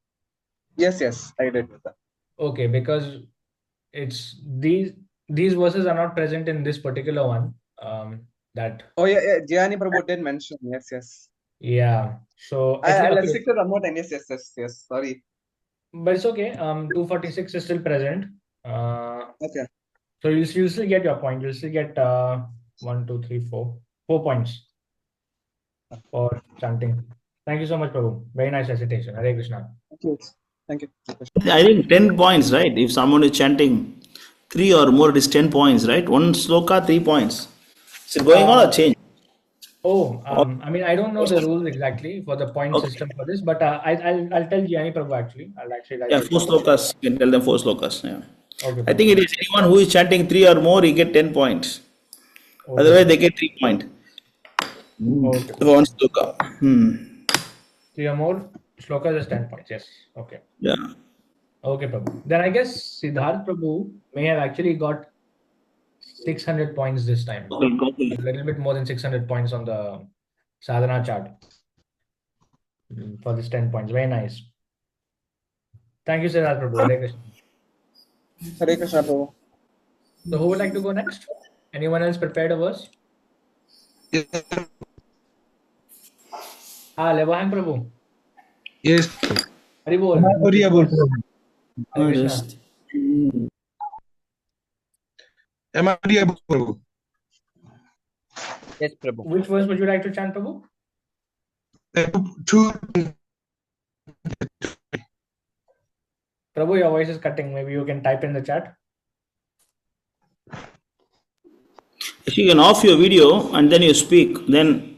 Yes, I did. Okay, because it's these verses are not present in this particular one. That. Oh yeah. Jayani Prabhu did mention. Yes. Yeah. So actually, I'll okay. stick to the note. Yes. Sorry. But it's okay. 246 is still present. Okay. So you'll still get your point. You'll still get 1, 2, 3, 4 points for chanting. Thank you so much, Prabhu. Very nice recitation. Hare Krishna. Thank you. I think 10 points, right? If someone is chanting 3 or more, it is 10 points, right? One sloka, 3 points. Is it going on or change? I mean, I don't know the rules exactly for the point system for this, but I'll tell Jnani Prabhu actually. I'll actually write it 4 down. slokas. You can tell them 4 slokas. Yeah. Okay. I think it is anyone who is chanting 3 or more, he get 10 points. Okay. Otherwise, they get 3 points. Okay. One sloka. 3 or more shlokas is 10 points. Yes. Okay. Yeah. Okay, Prabhu. Then I guess Siddharth Prabhu may have actually got 600 points this time. A little bit more than 600 points on the sadhana chart for this 10 points. Very nice. Thank you, Siddharth Prabhu. Hare Krishna. Hare Krishna, Prabhu. So who would like to go next? Anyone else prepared a verse? Levahang Prabhu. Yes. Hari bol. Audible, Prabhu. Hare Krishna. Am I audible, Prabhu? Yes, Prabhu. Which verse would you like to chant, Prabhu? Two. Prabhu, your voice is cutting. Maybe you can type in the chat. If you can off your video and then you speak, then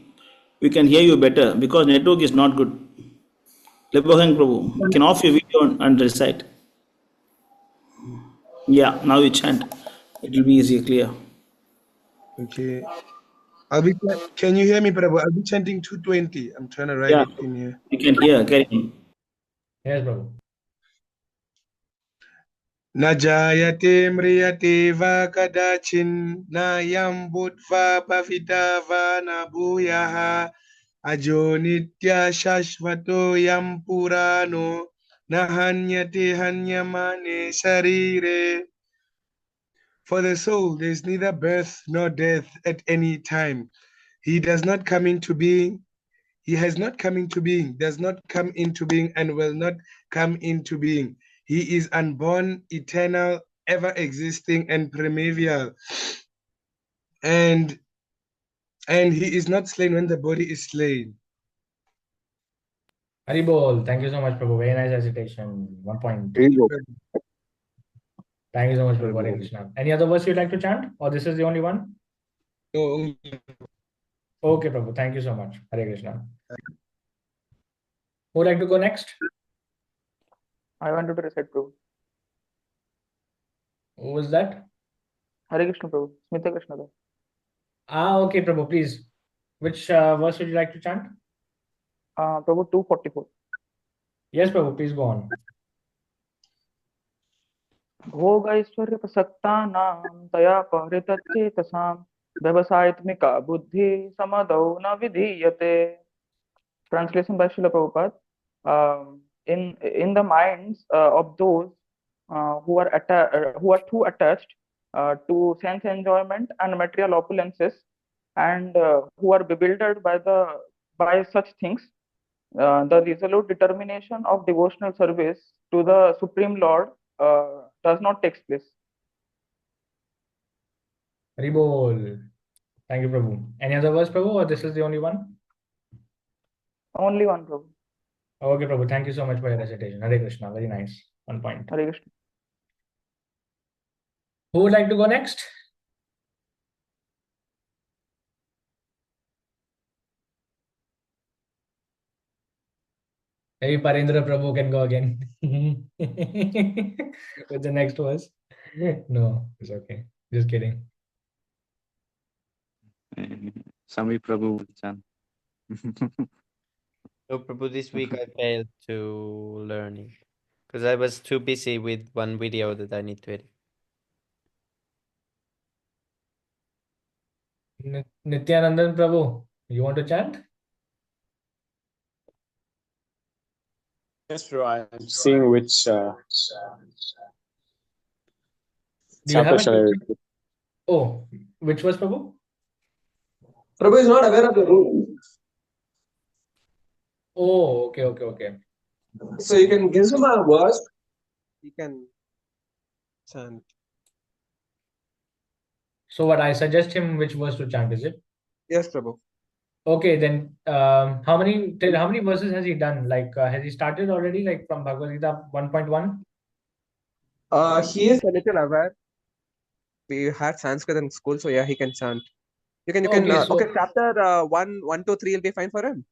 we can hear you better because network is not good. Lebahang Prabhu, you can off your video and recite. Yeah, now you chant. It will be easier, clear. Okay. Can you hear me, Prabhu? I'll be chanting 220. I'm trying to write it in here. You can hear. Carry on. Yes, Prabhu. Najayate mriyate va kadachin nayam bhutva bhavidava nabuyaha ajo nitya shashvato yam purano nahanyate hanyamane sharire. For the soul, there is neither birth nor death at any time. He does not come into being. He has not come into being, does not come into being, and will not come into being. He is unborn, eternal, ever existing, and primeval. And he is not slain when the body is slain. Hari bol. Thank you so much, Prabhu. Very nice recitation. 1 point. Thank you so much, Prabhu. Hare Krishna. Any other verse you'd like to chant? Or this is the only one? No. Okay, Prabhu. Thank you so much. Hare Krishna. Who would like to go next? I wanted to recite, Prabhu. Who was that? Hare Krishna, Prabhu. Smita Krishna. Okay, Prabhu, please. Which verse would you like to chant? Prabhu, 244. Yes, Prabhu, please go on. भोगैश्वर्य प्रसक्तानां तया परितच्चेतसां व्यवसायत्मिका बुद्धि समदौ न विधीयते. Translation by Srila Prabhupada. In the minds of those who are too attached to sense enjoyment and material opulences, and who are bewildered by such things, the resolute determination of devotional service to the Supreme Lord does not take place. Hari bol. Thank you, Prabhu. Any other verse, Prabhu, or this is the only one? Only one, Prabhu. Okay, Prabhu. Thank you so much for your recitation. Hare Krishna. Very nice. 1 point. Hare Krishna. Who would like to go next? Maybe Parendra Prabhu can go again with the next verse. No, it's okay. Just kidding. Sami Prabhu will chant. So, Prabhu, this week I failed to learn it because I was too busy with one video that I need to edit. Nityanandan Prabhu, you want to chant? Yes, bro. I'm seeing which Do you have it? Oh, which was Prabhu? Prabhu is not aware of the rule. Oh, okay. So you can give him a verse. He can chant. So what, I suggest him which verse to chant, is it? Yes, Prabhu. Okay, then how many verses has he done? Like, has he started already, like from Bhagavad Gita 1.1? He is a little aware. We had Sanskrit in school, so yeah, he can chant. You can. Chapter 1, 2, 3 will be fine for him.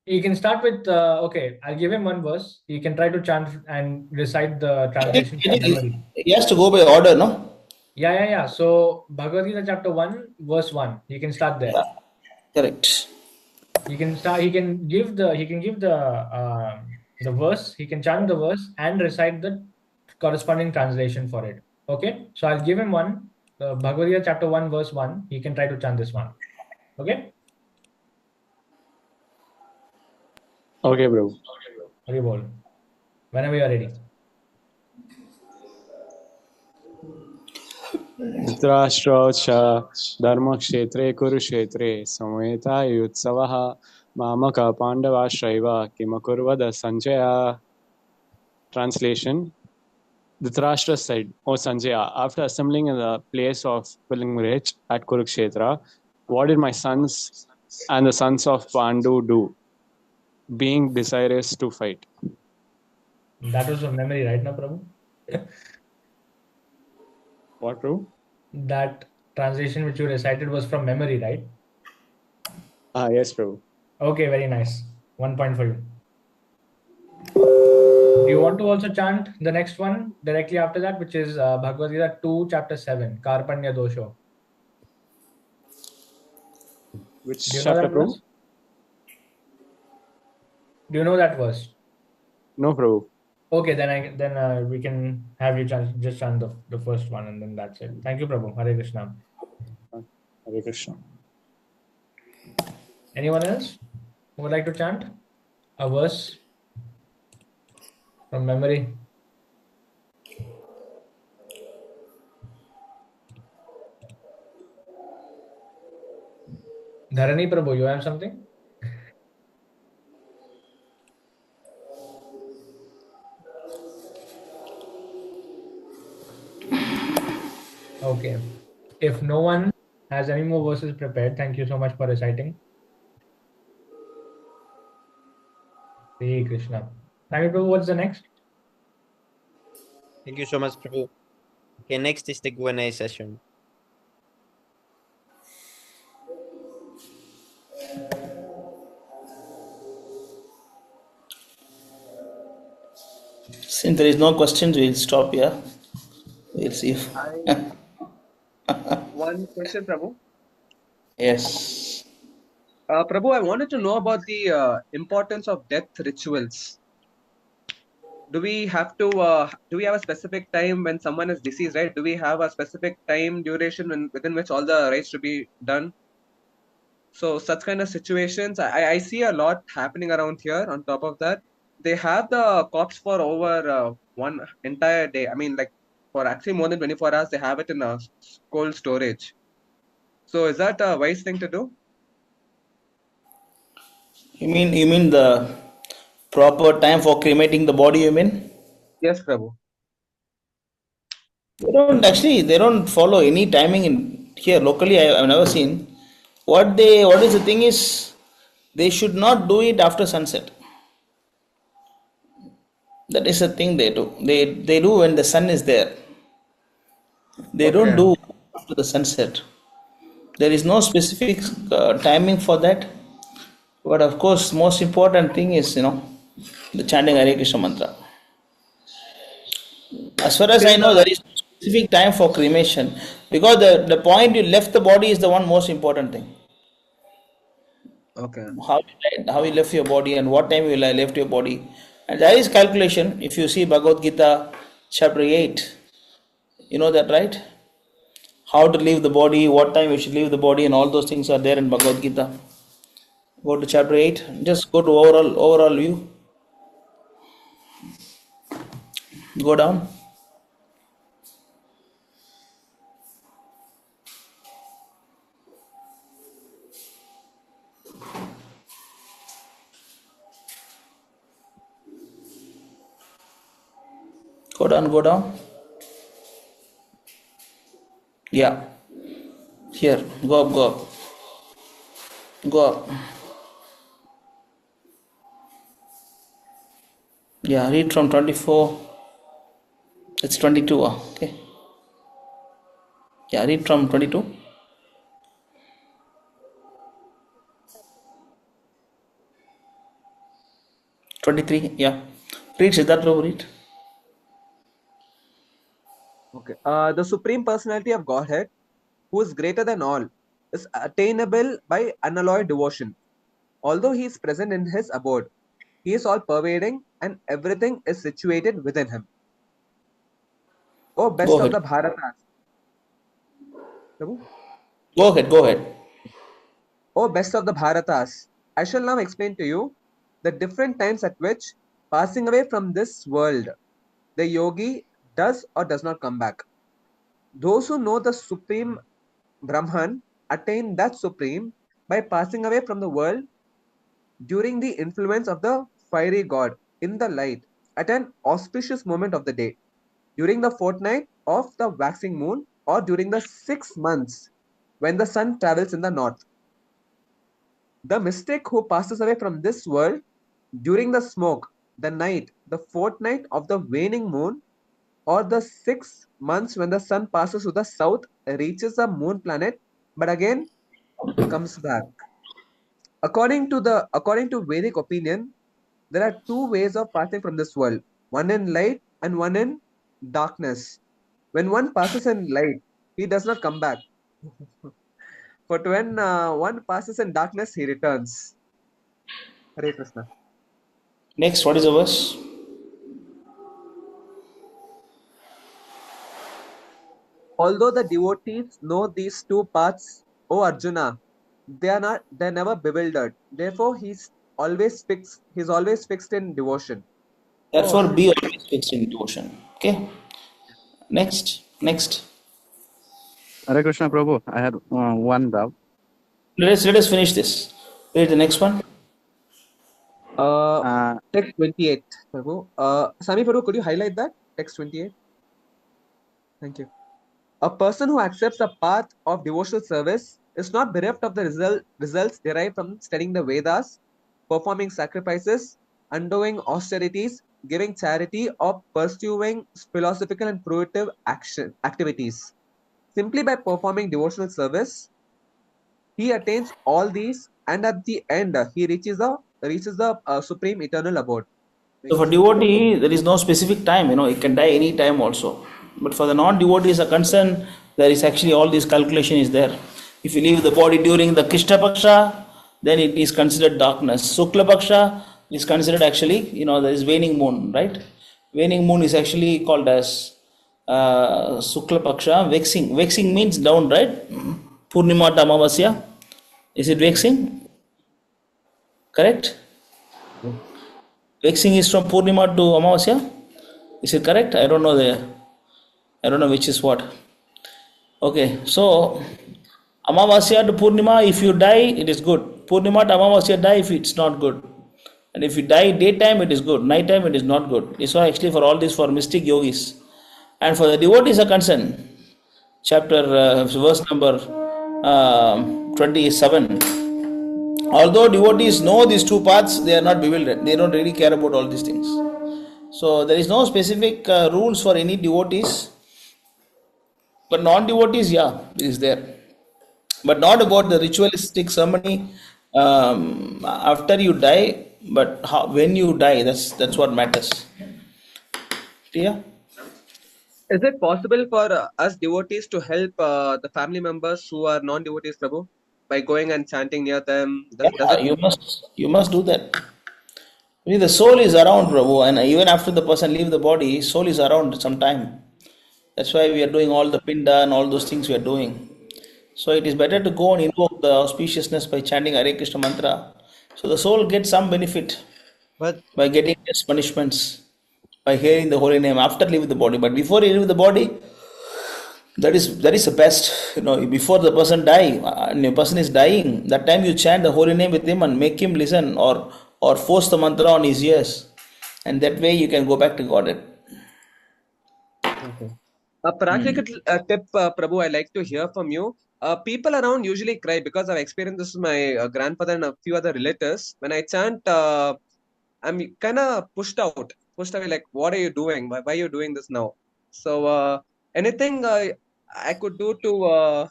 He can start with. Okay, I'll give him one verse. He can try to chant and recite the translation. He has to go by order, no? Yeah. So Bhagavad Gita chapter 1, verse 1. He can start there. Yeah, correct. He can start. He can give the verse. He can chant the verse and recite the corresponding translation for it. Okay, so I'll give him one. Bhagavad Gita chapter 1 verse 1. He can try to chant this one. Okay? Okay, Prabhu. Hari bol. Whenever you are ready. धृतराष्ट्रो च धर्मक्षेत्रे कुरुक्षेत्रे समवेतायुत्सवः मामकः पाण्डवाश्चैव किमकुर्वद Sanjaya. Translation. Dhritarashtra said, O Sanjaya, after assembling in the place of pilgrimage at Kurukshetra, what did my sons and the sons of Pandu do, being desirous to fight? That was from memory, right now, Prabhu? What, Prabhu? That translation which you recited was from memory, right? Yes, Prabhu. Okay, very nice. 1 point for you. Do you want to also chant the next one directly after that, which is Bhagavad Gita 2, chapter 7, Karpanya Dosho? Which Do you know chapter, that Prabhu? verse? Do you know that verse? No, Prabhu. Okay, then we can have you just chant the first one, and then that's it. Thank you, Prabhu. Hare Krishna. Hare Krishna. Anyone else who would like to chant a verse from memory? Dharani Prabhu, you have something? Okay. If no one has any more verses prepared, thank you so much for reciting. Hare Krishna. Thank you, Prabhu. What's the next? Thank you so much, Prabhu. Okay, next is the Q&A session. Since there is no questions, we'll stop here. We'll see if. One question, Prabhu. Yes. Prabhu, I wanted to know about the importance of death rituals. Do we have a specific time when someone is deceased, right? Do we have a specific time duration within which all the rites to be done? So such kind of situations, I see a lot happening around here. On top of that, they have the corpse for over one entire day. I mean, like for actually more than 24 hours, they have it in a cold storage. So is that a wise thing to do? You mean the proper time for cremating the body, you mean? Yes, Prabhu. They don't follow any timing in here locally. I've never seen. What is the thing is, they should not do it after sunset. That is the thing they do. They do when the sun is there. They don't Okay. do after the sunset. There is no specific timing for that. But of course, most important thing is the chanting Hare Krishna mantra. As far as I Till know, there is no specific time for cremation because the point you left the body is the one most important thing. Okay. How you left your body and what time you left your body. And there is calculation. If you see Bhagavad Gita chapter 8, you know that, right? How to leave the body, what time you should leave the body, and all those things are there in Bhagavad Gita. Go to chapter 8, just go to overall view. Go down. Go down, go down. Yeah. Here, go up, go up. Go up. Yeah, read from 24. It's 22. Okay. Yeah, read from 22. 23. Yeah. Read Siddharth Prabhu, read. Okay. The Supreme Personality of Godhead, who is greater than all, is attainable by unalloyed devotion. Although he is present in his abode, he is all pervading and everything is situated within him. Oh, best Go of ahead. the Bharatas. Prabhu? Go ahead. Go ahead. Oh, best of the Bharatas. I shall now explain to you the different times at which passing away from this world, the yogi does or does not come back. Those who know the Supreme Brahman attain that Supreme by passing away from the world during the influence of the fiery god in the light at an auspicious moment of the day, during the fortnight of the waxing moon, or during the 6 months when the sun travels in the north. The mystic who passes away from this world during the smoke, the night, the fortnight of the waning moon, or the 6 months when the sun passes to the south, reaches the moon planet, but again comes back. According to Vedic opinion, there are two ways of passing from this world, one in light and one in darkness. When one passes in light, he does not come back. But when one passes in darkness, he returns. Hare Krishna. Next, what is the verse? Although the devotees know these two paths, O Arjuna, they're never bewildered. Therefore, he's always fixed in devotion. Therefore, Oh, be always fixed in devotion. Okay. Next. Hare Krishna Prabhu, I had one doubt. Let us finish this. Read the next one. text 28, Prabhu. Sami Prabhu, could you highlight that? Text 28. Thank you. A person who accepts a path of devotional service is not bereft of the results derived from studying the Vedas, performing sacrifices, undergoing austerities, giving charity, or pursuing philosophical and fruitive activities. Simply by performing devotional service, he attains all these, and at the end, he reaches the supreme eternal abode. So for devotee, there is no specific time. It can die any time also. But for the non-devotees are concerned, there is actually all this calculation is there. If you leave the body during the Krishna Paksha, then it is considered darkness. Sukla Paksha is considered actually, there is waning moon, right? Waning moon is actually called as Sukla Paksha. Vexing. Vexing means down, right? Purnima to Amavasya. Is it vexing? Correct? Vexing is from Purnima to Amavasya. Is it correct? I don't know which is what. Okay, so Amavasya to Purnima, if you die, it is good. Purnima to Amavasya, die if it's not good. And if you die daytime, it is good. Nighttime, it is not good. This one actually for all this for mystic yogis. And for the devotees are concerned, verse number 27. Although devotees know these two paths, they are not bewildered. They don't really care about all these things. So there is no specific rules for any devotees, but non-devotees, yeah, it is there. But not about the ritualistic ceremony after you die, but when you die, that's what matters. Yeah. Is it possible for us devotees to help the family members who are non-devotees, Prabhu, by going and chanting near them? Does Yeah, it? you must do that. The soul is around, Prabhu, and even after the person leave the body, soul is around some time. That's why we are doing all the pinda and all those things we are doing. So it is better to go and invoke the auspiciousness by chanting Hare Krishna mantra. So the soul gets some benefit But by getting less punishments by hearing the holy name after leaving the body. But before you leave the body, that is the best. Before the person and the person is dying, that time you chant the holy name with him and make him listen or force the mantra on his ears, and that way you can go back to Godhead. okay. A practical tip, Prabhu, I like to hear from you. People around usually cry because I've experienced this with my grandfather and a few other relatives. When I chant, I'm kind of pushed away. Like, what are you doing? Why are you doing this now? So, anything I could do to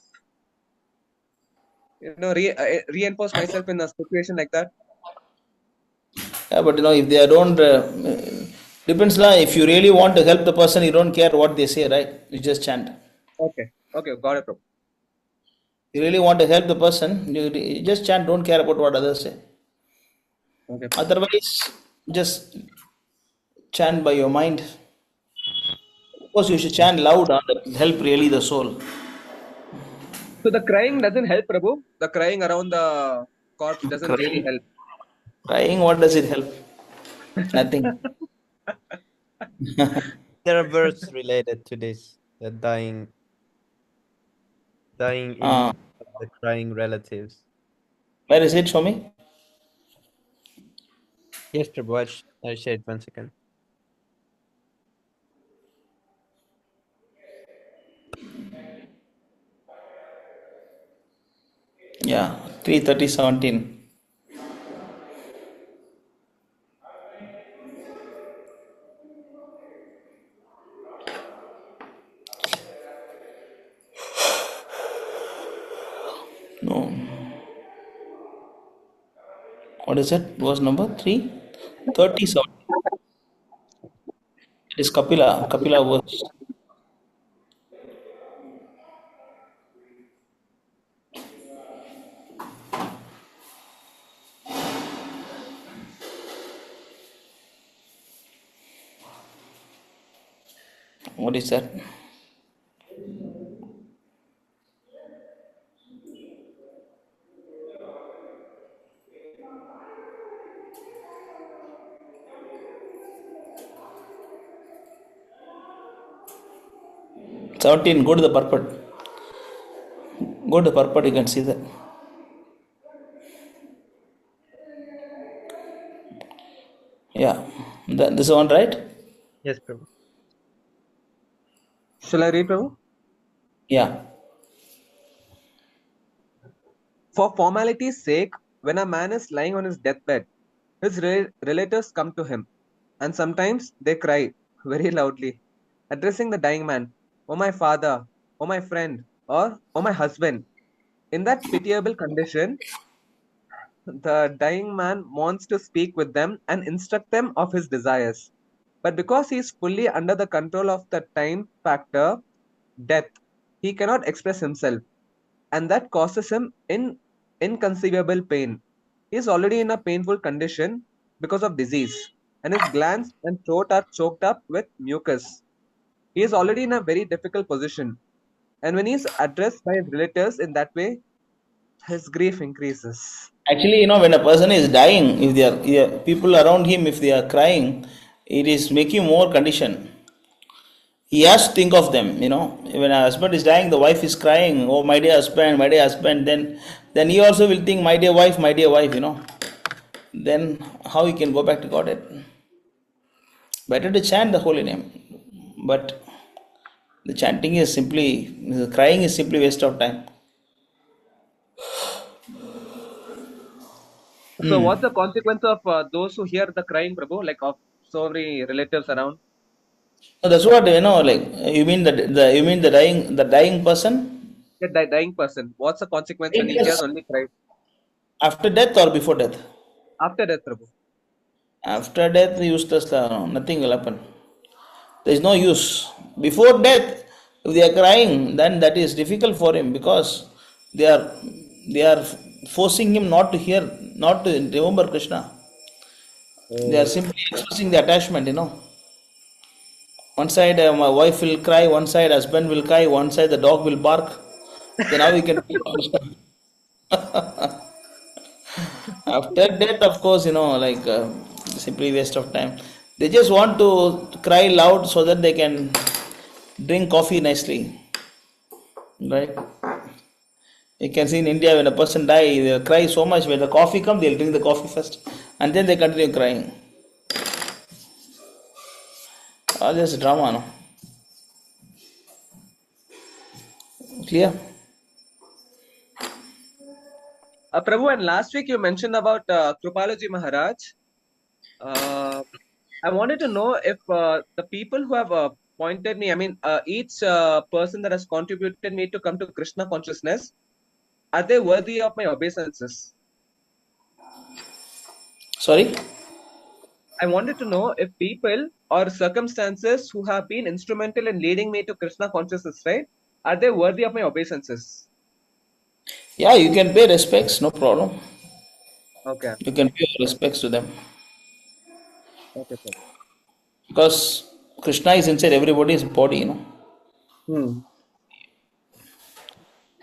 reinforce myself in a situation like that? Yeah, but if they don't, depends lah. If you really want to help the person, you don't care what they say, right? You just chant. Okay, got it, Prabhu. You really want to help the person, you just chant. Don't care about what others say. Okay. Otherwise, just chant by your mind. course, you should chant loud. That will help really the soul. So the crying doesn't help, Prabhu. The crying around the corpse doesn't really Crying, help. crying. What does it help? Nothing. There are verses related to this, the dying in the crying relatives. Where is it? Show me. Yes, Prabhu, I'll share it 1 second. Yeah, 3:30:17. No. What is it? Verse number 3:37. It is Kapila. Kapila verse. What is that? Seventeen. Go to the purport. Go to the purport. You can see that. Yeah. This one, right? Yes, Prabhu. Shall I read, Prabhu? Yeah. For formality's sake, when a man is lying on his deathbed, his relatives come to him, and sometimes they cry very loudly, addressing the dying man, "Oh my father, oh my friend, or oh my husband." In that pitiable condition, the dying man wants to speak with them and instruct them of his desires. But because he is fully under the control of the time factor, death, he cannot express himself, and that causes him inconceivable pain. He is already in a painful condition because of disease, and his glands and throat are choked up with mucus. He is already in a very difficult position, and when he is addressed by his relatives in that way, his grief increases. Actually, when a person is dying, if they are, yeah, people around him, if they are crying, it is making more condition. He has to think of them. When a husband is dying, the wife is crying, "Oh, my dear husband, my dear husband." Then he also will think, "My dear wife, my dear wife." Then how he can go back to God? Better to chant the holy name, but the chanting is simply, the crying is simply waste of time. So, what's the consequence of those who hear the crying, Prabhu, like of so many relatives around? So that's what like you mean the dying person The dying person. What's the consequence when he hears Yes. only cry? After death or before death? After death, Prabhu. After death, useless. Nothing will happen. There is no use. Before death, if they are crying, then that is difficult for him because they are they are forcing him not to hear, not to remember Krishna. They are simply expressing the attachment. One side my wife will cry, one side husband will cry, one side the dog will bark. Then how we can after death, of course, like simply waste of time. They just want to cry loud so that they can drink coffee nicely, right? You can see in India when a person die, they cry so much. When the coffee comes, they'll drink the coffee first, and then they continue crying. All just drama, no? Clear? Prabhu, and last week you mentioned about Krupalaji Maharaj. I wanted to know if the people who have pointed me, I mean, each person that has contributed me to come to Krishna consciousness, are they worthy of my obeisances? Sorry? I wanted to know if people or circumstances who have been instrumental in leading me to Krishna consciousness, right? Are they worthy of my obeisances? Yeah, you can pay respects, no problem. Okay. You can pay respects to them Okay, sir. because Krishna is inside everybody's body, you know. Hmm.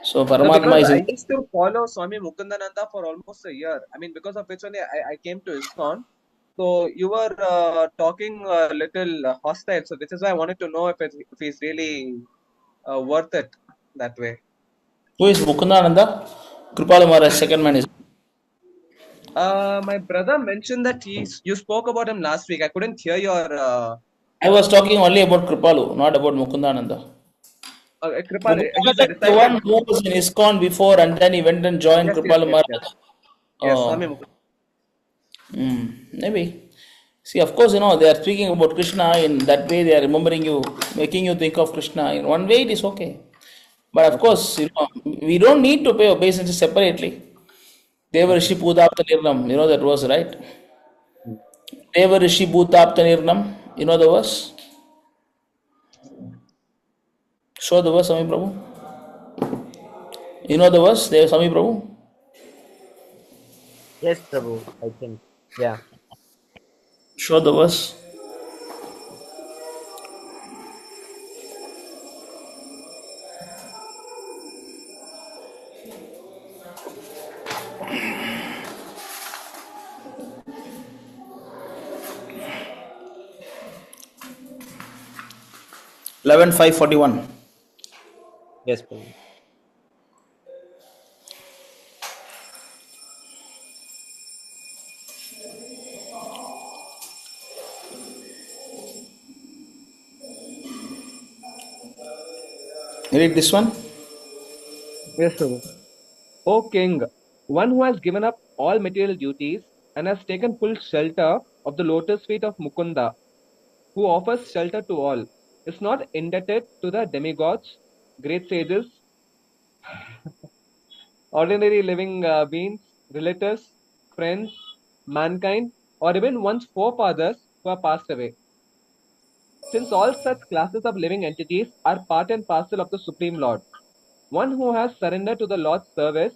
So No, Paramatma because is I inside. used to follow Swami Mukundananda for almost a year. I mean, because of which only I came to ISKCON. So you were talking a little hostile. So this is why I wanted to know if he's really worth it that way. Who is Mukundananda? Kripalu Maharaj, second man is. My brother mentioned that you spoke about him last week. I couldn't hear your I was talking only about Kripalu, not about Mukundananda. Kripal. He's Mukundananda a is the disciple. one who was in ISKCON before and then he went and joined Yes, yes, Kripalu yes, yes. Maharaj. Yes, Swami Oh, Mukund. maybe. See, of course, you know, they are speaking about Krishna in that way, they are remembering you, making you think of Krishna. In one way, it is okay. But of Okay. course, you know, we don't need to pay obeisance separately. Deva Okay. Rishi Bhutapta Nirnam, you know that verse, right? Hmm. Deva Rishi Bhutapta Nirnam, you know the verse? Show the verse, Swami Prabhu. You know the verse, Deva Swami Prabhu? Yes, Prabhu, I think. Yeah. Show the verse. Eleven five 41. Yes, Prabhu. Read this one. Yes, Prabhu. O King, one who has given up all material duties and has taken full shelter of the lotus feet of Mukunda, who offers shelter to all, is not indebted to the demigods, great sages, ordinary living beings, relatives, friends, mankind, or even one's forefathers who have passed away. Since all such classes of living entities are part and parcel of the Supreme Lord, one who has surrendered to the Lord's service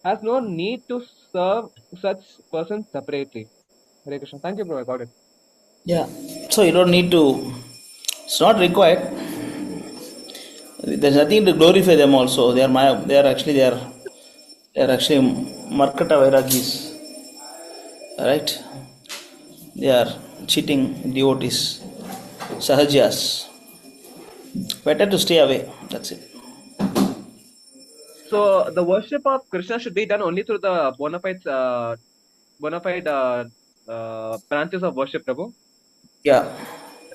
has no need to serve such persons separately. Hare Krishna. Thank you, bro. I got it. Yeah. So you don't need to, it's not required. There's nothing to glorify them also. They are Maya, they are actually Markata Vairagis. Right? They are cheating devotees. Sahajas. Better to stay away. That's it. So the worship of Krishna should be done only through the bona fide branches of worship, Prabhu. Yeah.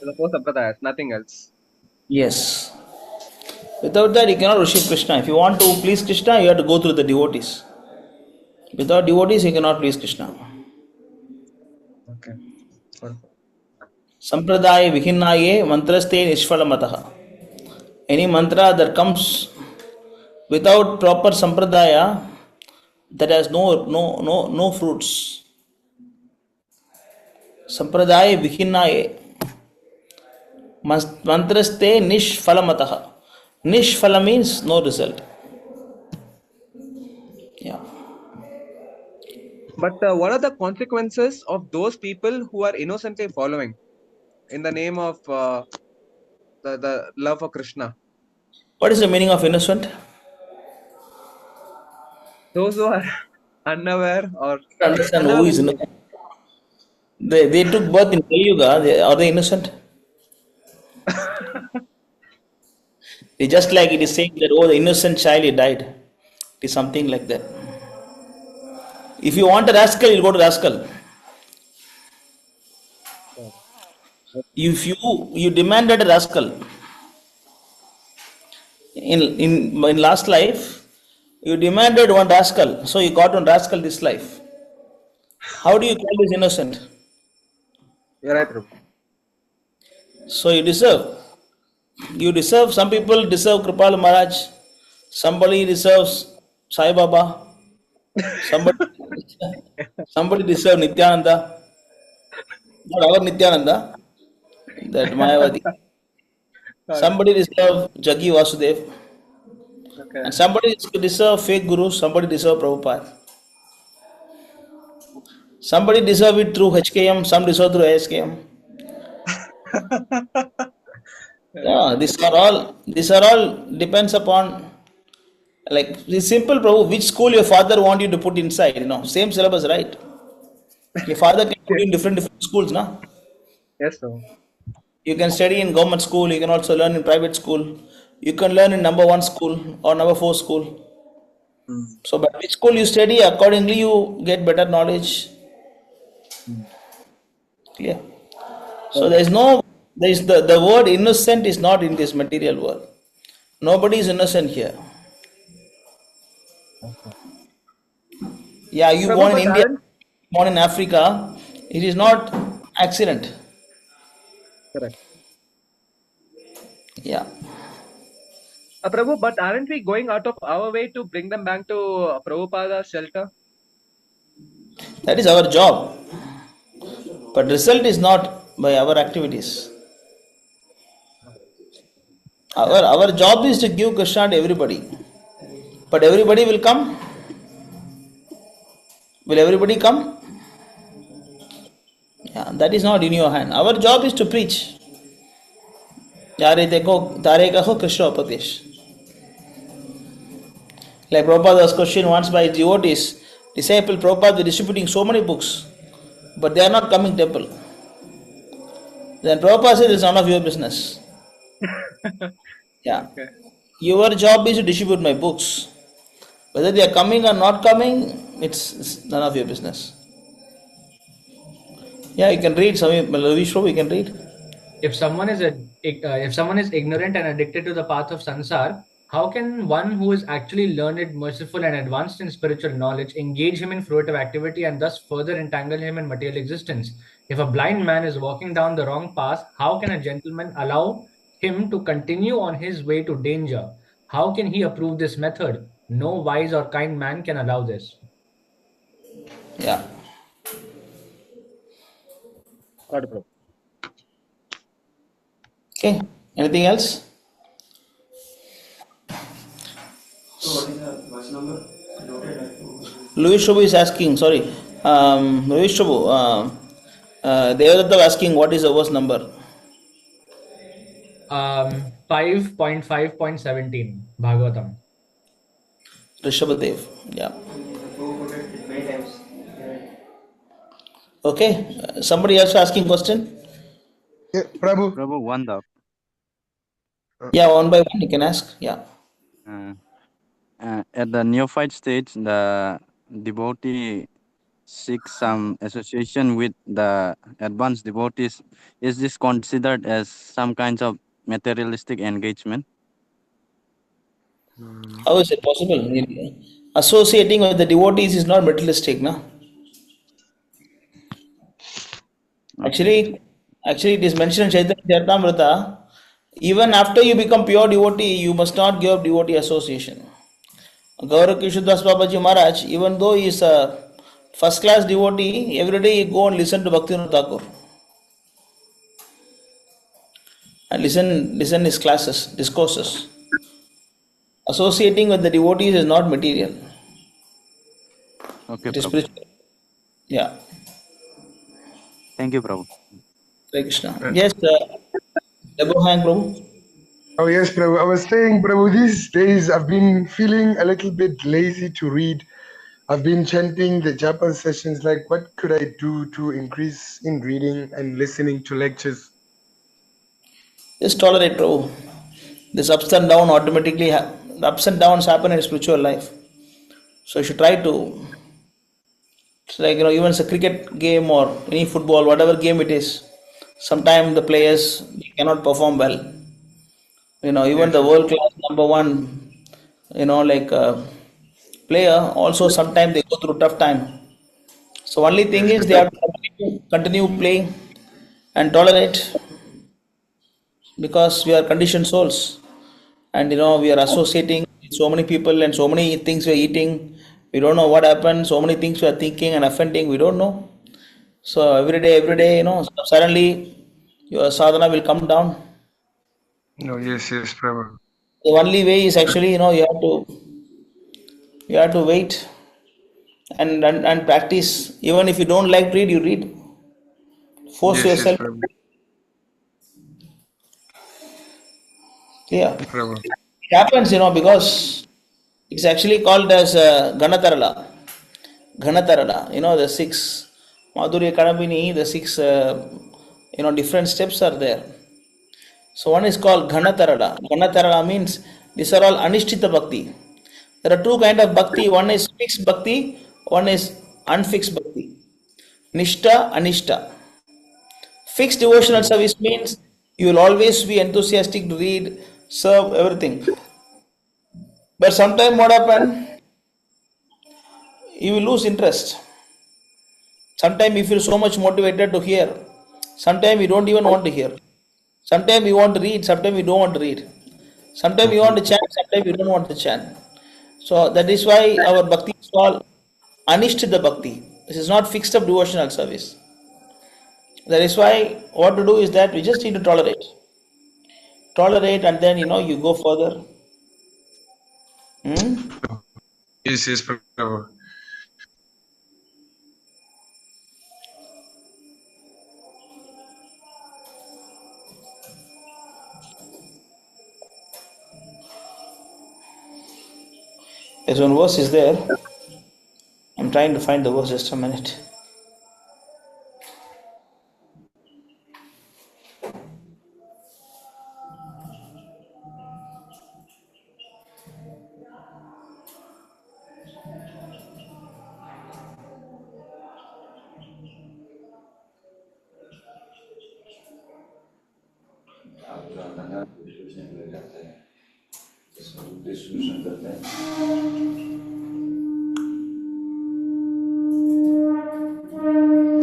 The four sampradayas, nothing else. Yes. Without that, you cannot worship Krishna. If you want to please Krishna, you have to go through the devotees. Without devotees, you cannot please Krishna. Okay. Good. Sampradaya vihinnaye mantraste nishphalamataha. Any mantra that comes without proper sampradaya, that has no fruits. Sampradaya vihinnaye mantraste nishphalamataha. Nishphala means no result. Yeah. But what are the consequences of those people who are innocently following in the name of the love for Krishna? What is the meaning of innocent? Those who are unaware or Understand unaware who is means innocent. They took birth in Kali Yuga. Are they innocent? They just like it is saying that, oh, the innocent child he died. It is something like that. If you want a rascal, you go to rascal. If you demanded a rascal in last life, you demanded one rascal, so you got one rascal this life. How do you call this innocent? you're right, Prabhu. So you deserve. You deserve. Some people deserve Kripal Maharaj. Somebody deserves Sai Baba. Somebody somebody deserves Nityananda. Not our Nityananda, that Mayavadi. Got it. Somebody deserve Jagi Vasudev. Okay. And somebody deserve fake guru, somebody deserve Prabhupada. Somebody deserve it through HKM, some deserve through ASKM. Yeah, these are all depends upon, like, it's simple, Prabhu. Which school your father want you to put inside? Same syllabus, right? Your father can put Yes, you in different schools, now. yes, Prabhu. You can study in government school. You can also learn in private school. You can learn in number one school or number four school. Mm. So, but which school you study, accordingly you get better knowledge. Mm. Clear. So Okay. there is the word innocent is not in this material world. Nobody is innocent here. Okay. Yeah, you Prabhu, born in but India, aren't born in Africa. It is not accident. correct. Yeah, Prabhu, but aren't we going out of our way to bring them back to Prabhupada's shelter? that is our job. But result is not by our activities. Our job is to give Krishna to everybody. But everybody will come. Will everybody come? Yeah, that is not in your hand. Our job is to preach. Yare dekho, tare kaho Krishna upadesh. Like Prabhupada was questioned once by his devotees. Disciple Prabhupada is distributing so many books, but they are not coming temple. Then Prabhupada said, it's none of your business. Yeah. Okay. Your job is to distribute my books. Whether they are coming or not coming, it's none of your business. Yeah, you can read. Vishnu, you can read. If someone is ignorant and addicted to the path of sansar, how can one who is actually learned, merciful, and advanced in spiritual knowledge engage him in fruitive activity and thus further entangle him in material existence? If a blind man is walking down the wrong path, how can a gentleman allow him to continue on his way to danger? How can he approve this method? No wise or kind man can allow this. Yeah. Got it, Prabhu. Okay. Anything else? Louis Prabhu is asking, sorry. Louis Prabhu, Devadatta was asking what is the verse number? 5.5.17 Bhagavatam. Rishabhadev. Yeah. Okay. Somebody else asking question? Yeah, Prabhu. Prabhu, one doubt. Yeah, one by one you can ask. Yeah. At the neophyte stage, the devotee seeks some association with the advanced devotees. Is this considered as some kinds of materialistic engagement? How is it possible? Associating with the devotees is not materialistic, no? Okay. Actually, it is mentioned in Chaitanya Charitamrita. Even after you become pure devotee, you must not give up devotee association. Gaurav Kishudas Babaji Maharaj, even though he is a first class devotee, every day he go and listen to Bhaktivinoda Thakur and listen his classes, discourses. Associating with the devotees is not material; Okay, it is Prabhu. spiritual. Yeah, Thank you, Prabhu. Hare Krishna. Yes, Hang Prabhu. Oh, yes, Prabhu. I was saying, Prabhu, these days I've been feeling a little bit lazy to read. I've been chanting the japa sessions. Like, what could I do to increase in reading and listening to lectures? Just tolerate, Prabhu. This ups and down automatically, the ups and downs happen in spiritual life. So you should try to, it's like, even it's a cricket game or any football, whatever game it is, sometimes the players they cannot perform well. Even Yes, the yes. world class number one, like player, also sometimes they go through tough time. So only thing Yes, is yes. they have to continue playing and tolerate because we are conditioned souls. And we are associating with so many people and so many things we are eating. We don't know what happened. So many things we are thinking and offending. We don't know. So every day, suddenly your sadhana will come down. No, yes, yes, Prabhu. The only way is actually, you have to wait and practice. Even if you don't like to read, you read. Force Yes, yes, yourself. Prabhu. Yeah, Prabhu. it happens, because it's actually called as Ganatarala. Ganatarala, the six Madhurya Kadambini, the six, different steps are there. So one is called Ganatarala. Ganatarala means these are all Anishtita Bhakti. There are two kind of Bhakti. One is fixed Bhakti, one is unfixed Bhakti. Nishta, Anishta. Fixed devotional service means you will always be enthusiastic to read, serve, everything. But sometime what happen? You will lose interest. Sometimes you feel so much motivated to hear. Sometimes you don't even want to hear. Sometimes you want to read, sometimes you don't want to read. Sometimes you want to chant, sometimes you don't want to chant. So that is why our bhakti is called Anishtita Bhakti. This is not fixed up devotional service. That is why what to do is that we just need to tolerate. Tolerate and then you go further. Hmm? Yes, Prabhu. There's one verse is there. I'm trying to find the verse, just a minute.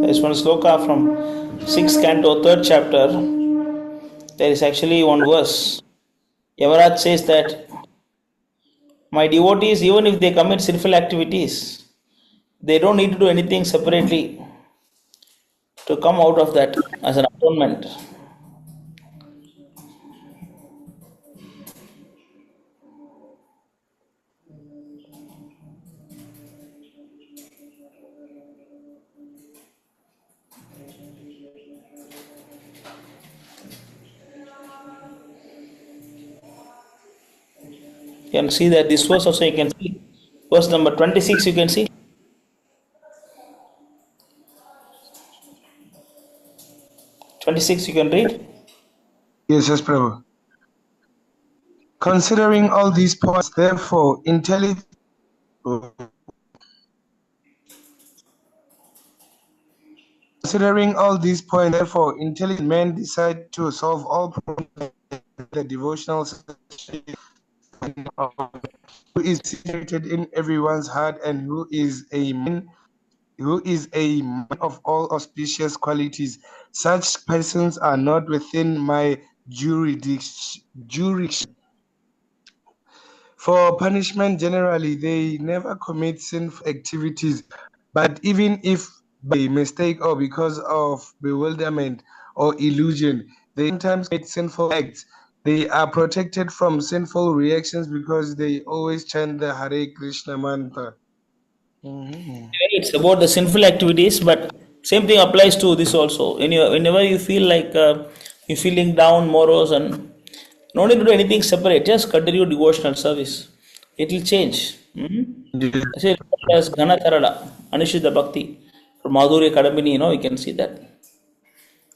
There's one sloka from 6th canto, 3rd chapter. There is actually one verse. Yavaraj says that my devotees, even if they commit sinful activities, they don't need to do anything separately to come out of that as an atonement. You can see that this verse also you can see. Verse number 26 you can see. 26 you can read. Yes, Prabhu. Considering all these points, therefore, intelligent men decide to solve all problems in the devotional session who is situated in everyone's heart and who is a man of all auspicious qualities. Such persons are not within my jurisdiction. For punishment, generally, they never commit sinful activities, but even if by mistake or because of bewilderment or illusion, they sometimes commit sinful acts. They are protected from sinful reactions because they always chant the Hare Krishna mantra. It's about the sinful activities, but same thing applies to this also. Whenever you feel like you're feeling down, morose, and no need to do anything separate, just continue devotional service. It will change. I say as Ganatarala, Anishita Bhakti, from Madhurya Kadambini, you can see that.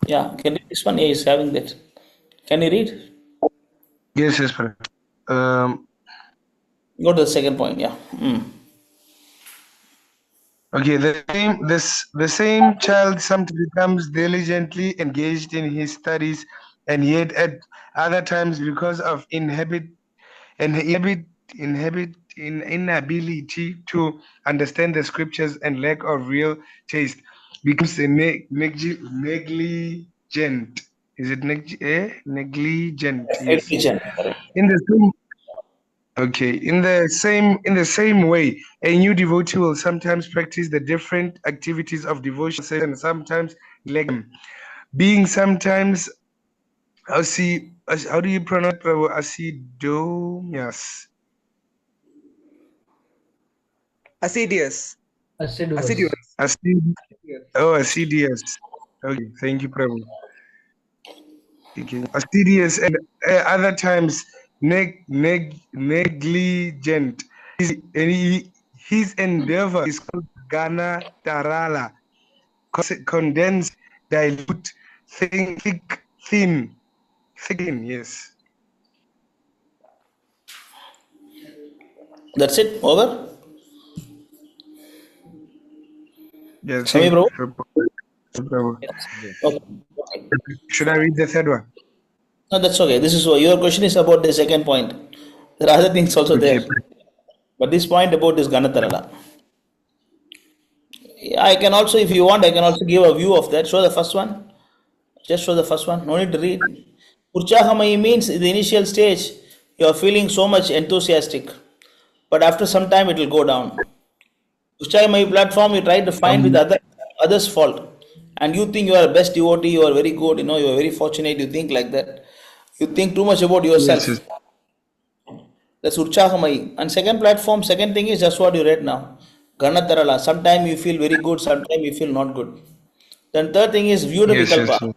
Yeah, can you read this one? Yeah, he's having that. Can you read? Yes, Go to the second point, yeah. Okay, the same child sometimes becomes diligently engaged in his studies, and yet at other times, because of inability to understand the scriptures and lack of real taste, becomes a negligent. Is it negligent? Yes. Negligent, correct. In the same Okay, in the same way, a new devotee will sometimes practice the different activities of devotion and sometimes neglect them. Being sometimes how do you pronounce Prabhu? Assiduous. Assiduous. Assiduous. Assiduous. Okay, thank you, Prabhu. Okay. Assiduous and other times negligent. His endeavor is called Gana Tarala. Condensed, dilute, thick, thin. Yes. That's it. Over. Yes. Sami bro. Okay. Should I read the third one? No, that's okay. This is your question is about the second point. There are other things also Okay. there, but this point about this Ganatarala. I can also, if you want, I can also give a view of that. Show the first one. Just show the first one. No need to read. Urchahamai means in the initial stage, you are feeling so much enthusiastic, but after some time it will go down. Urchahamai platform, you try to find with others' fault, and you think you are a best devotee, you are very good, you are very fortunate. You think like that. You think too much about yourself. Yes. That's Urchahamai. And second platform, second thing is just what you read now. Ganatarala. Sometimes you feel very good, sometimes you feel not good. Then third thing is Vyuda Yes. Vikalpa.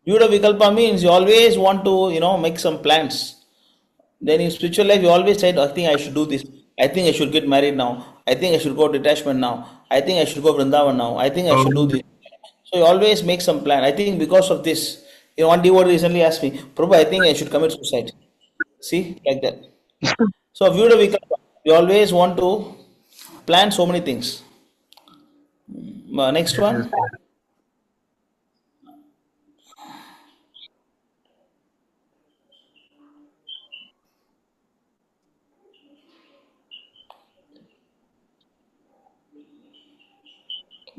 Vyuda Vikalpa means you always want to, make some plans. Then in spiritual life, you always say, I think I should do this. I think I should get married now. I think I should go detachment now. I think I should go Vrindavan now. I think I should do this. So you always make some plan. I think because of this, one devotee recently asked me, Prabhu, I think I should commit suicide. See, like that. So Vyuda Vikalpa, you always want to plan so many things. Next one.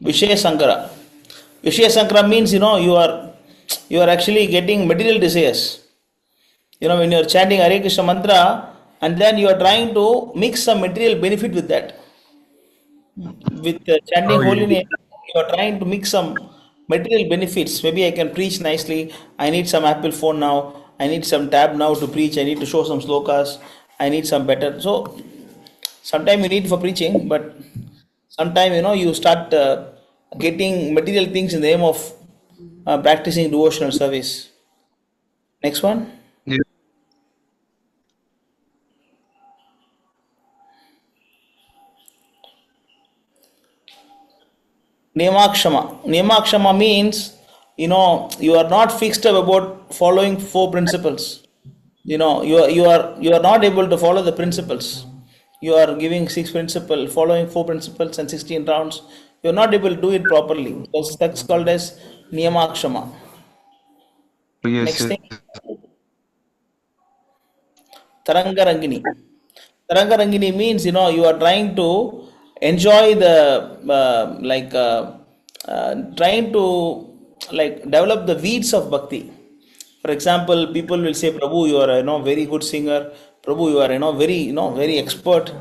Vishaya Sankara. Vishaya Sankara means you are actually getting material desires. When you are chanting Hare Krishna mantra and then you are trying to mix some material benefit with that. With chanting holy name, you are trying to mix some material benefits. Maybe I can preach nicely. I need some Apple phone now. I need some tab now to preach. I need to show some slokas. I need some better. So sometimes you need for preaching, but sometimes you start getting material things in the name of practicing devotional service. Next one. Yes. Nemakshama. Nemakshama means, you are not fixed up about following four principles. You are not able to follow the principles. You are giving six principles, following four principles and 16 rounds. You are not able to do it properly. That's called as Niyamakshama. Next thing, Tarangarangini. Tarangarangini means, you are trying to enjoy trying to develop the weeds of bhakti. For example, people will say, Prabhu, you are a very good singer. Prabhu, you are very expert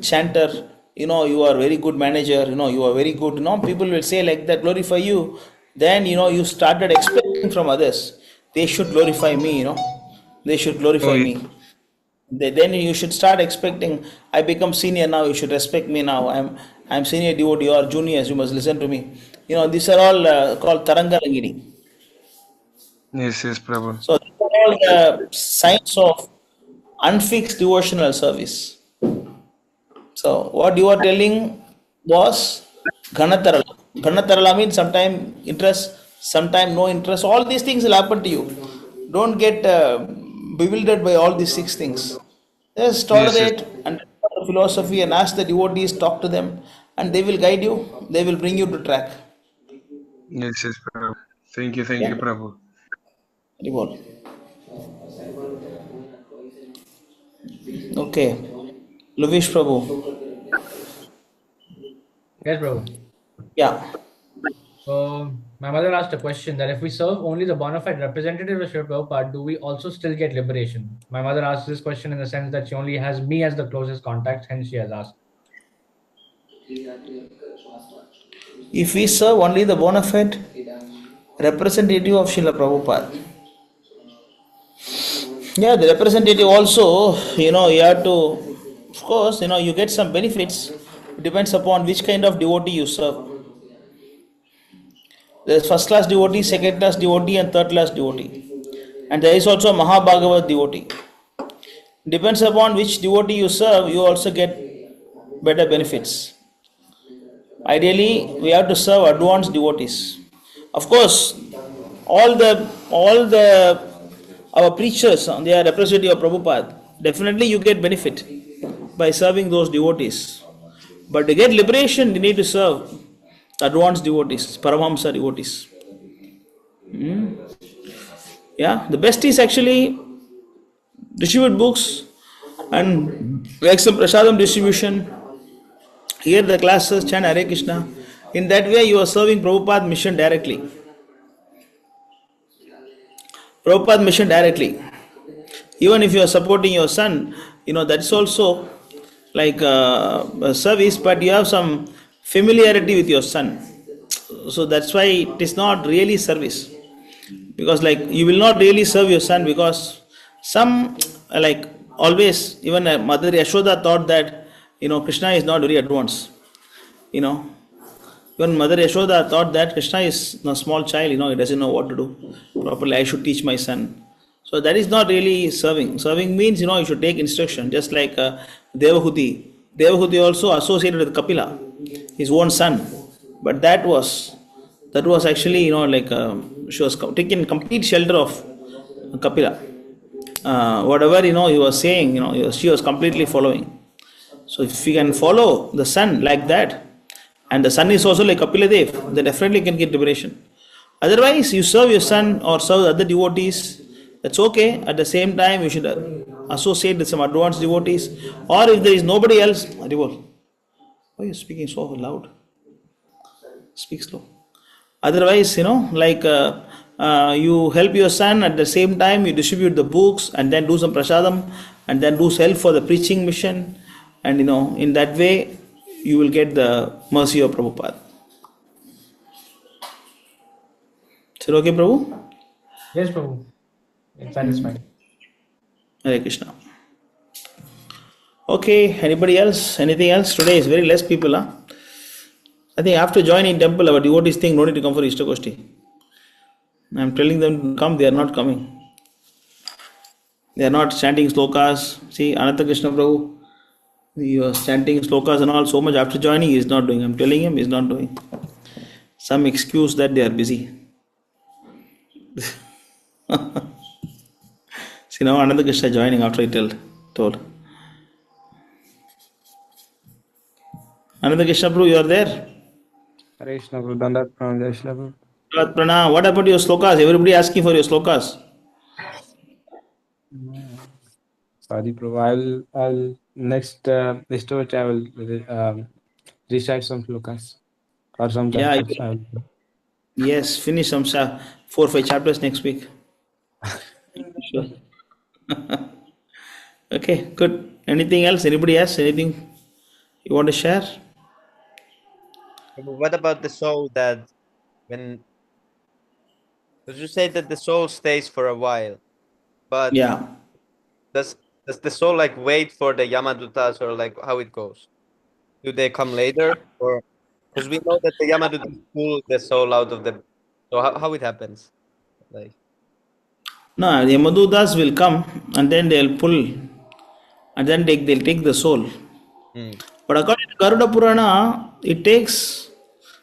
chanter. You are very good manager. You are very good. People will say like that, glorify you. Then you started expecting from others. They should glorify me. They should glorify me. Then you should start expecting. I become senior now. You should respect me now. I'm senior devotee. You are juniors. You must listen to me. These are all called Tarangarangini. Yes, Prabhu. So these are all the signs of unfixed devotional service. So what you are telling was Ganatarala. Ganatarala means sometime interest, sometime no interest. All these things will happen to you. Don't get bewildered by all these six things. Just tolerate and the philosophy and ask the devotees, talk to them, and they will guide you. They will bring you to track. Yes, Prabhu. Thank you, Prabhu. Okay. Luvish Prabhu. Yes, bro. Yeah. So my mother asked a question that if we serve only the bona fide representative of Srila Prabhupada, do we also still get liberation? My mother asked this question in the sense that she only has me as the closest contact, hence she has asked. If we serve only the bona fide representative of Srila Prabhupada, yeah, the representative also, you have to, of course, you get some benefits. It depends upon which kind of devotee you serve. There is first class devotee, second class devotee, and third class devotee. And there is also a Mahabhagavat devotee. Depends upon which devotee you serve, you also get better benefits. Ideally, we have to serve advanced devotees. Of course, all the our preachers, they are representative of Prabhupada. Definitely, you get benefit by serving those devotees. But to get liberation, you need to serve advanced devotees, Paramahamsa devotees. Yeah, the best is actually distribute books and make some prasadam distribution. Hear the classes, chant Hare Krishna. In that way, you are serving Prabhupada mission directly. Prabhupada mission directly. Even if you are supporting your son, that's also like a service, but you have some familiarity with your son. So that's why it is not really service. Because like you will not really serve your son because some like always even Mother Yashoda thought that Krishna is not very advanced. You know, Even Mother Yashoda thought that Krishna is a small child, he doesn't know what to do properly. I should teach my son. So that is not really serving. Serving means, you should take instruction, just like Devahuti. Devahuti also associated with Kapila, his own son. But that was actually, she was taking complete shelter of Kapila. Whatever, he was saying, she was completely following. So if we can follow the son like that, and the son is also like Kapila Dev, they definitely can get liberation. Otherwise, you serve your son or serve other devotees, that's okay. At the same time, you should associate with some advanced devotees. Or if there is nobody else, Haribol, why are you speaking so loud? Speak slow. Otherwise, you help your son, at the same time you distribute the books and then do some prasadam and then do help for the preaching mission, and in that way you will get the mercy of Prabhupada. Is it okay, Prabhu? Yes, Prabhu. It's satisfying. Hare Krishna. Okay, anybody else? Anything else? Today is very less people, huh? I think after joining temple, our devotees think no need to come for Istagoshti. I am telling them to come, they are not coming. They are not chanting slokas. See, Ananta Krishna Prabhu, he was chanting slokas and all so much. After joining, he is not doing. I am telling him, he is not doing. Some excuse that they are busy. See, now Ananta Krishna joining after I told. Ananta Krishna Prabhu, you are there? Hare Krishna Prabhu, Dandat Pranam, Jai Shri Prabhu. Pranam, what about your slokas? Everybody asking for your slokas. Sorry, Prabhu. I'll next Istagoshti I will recite some slokas or some Yeah, chapters. yes, finish some 4 or 5 chapters next week. Sure. Okay, good. Anything else? Anybody else? Anything you want to share? What about the soul that when you say that the soul stays for a while, but Yeah. does the soul like wait for the Yamadutas, or like how it goes? Do they come later, or because we know that the Yamadutas pull the soul out of the, so how it happens? Like, No, the Yamadutas will come and then they'll pull and then they'll take the soul. But according to Garuda Purana, it takes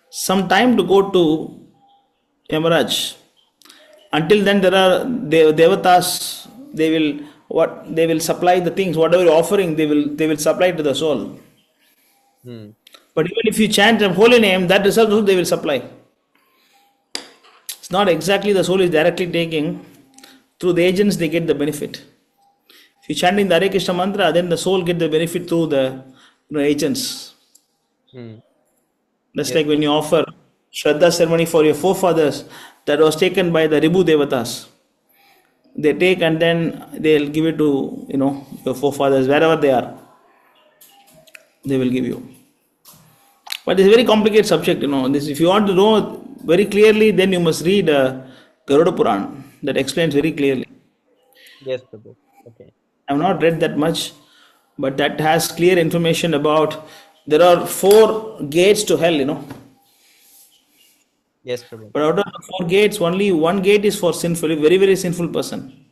some time to go to Yamaraj. Until then, there are devatas. They will supply the things, whatever you're offering. They will supply to the soul. But even if you chant a holy name, that result also they will supply. It's not exactly the soul is directly taking. Through the agents, they get the benefit. If you chant in the Hare Krishna mantra, then the soul get the benefit through the agents. That's like when you offer Shraddha ceremony for your forefathers, that was taken by the Ribu Devatas. They take and then they'll give it to your forefathers, wherever they are. They will give you. But it's a very complicated subject, This, if you want to know very clearly, then you must read Garuda Puran. That explains very clearly. yes, Prabhu. Okay. I have not read that much, but that has clear information about there are 4 gates to hell, Yes, Prabhu. But out of the 4 gates, only one gate is for sinful, very, very sinful person.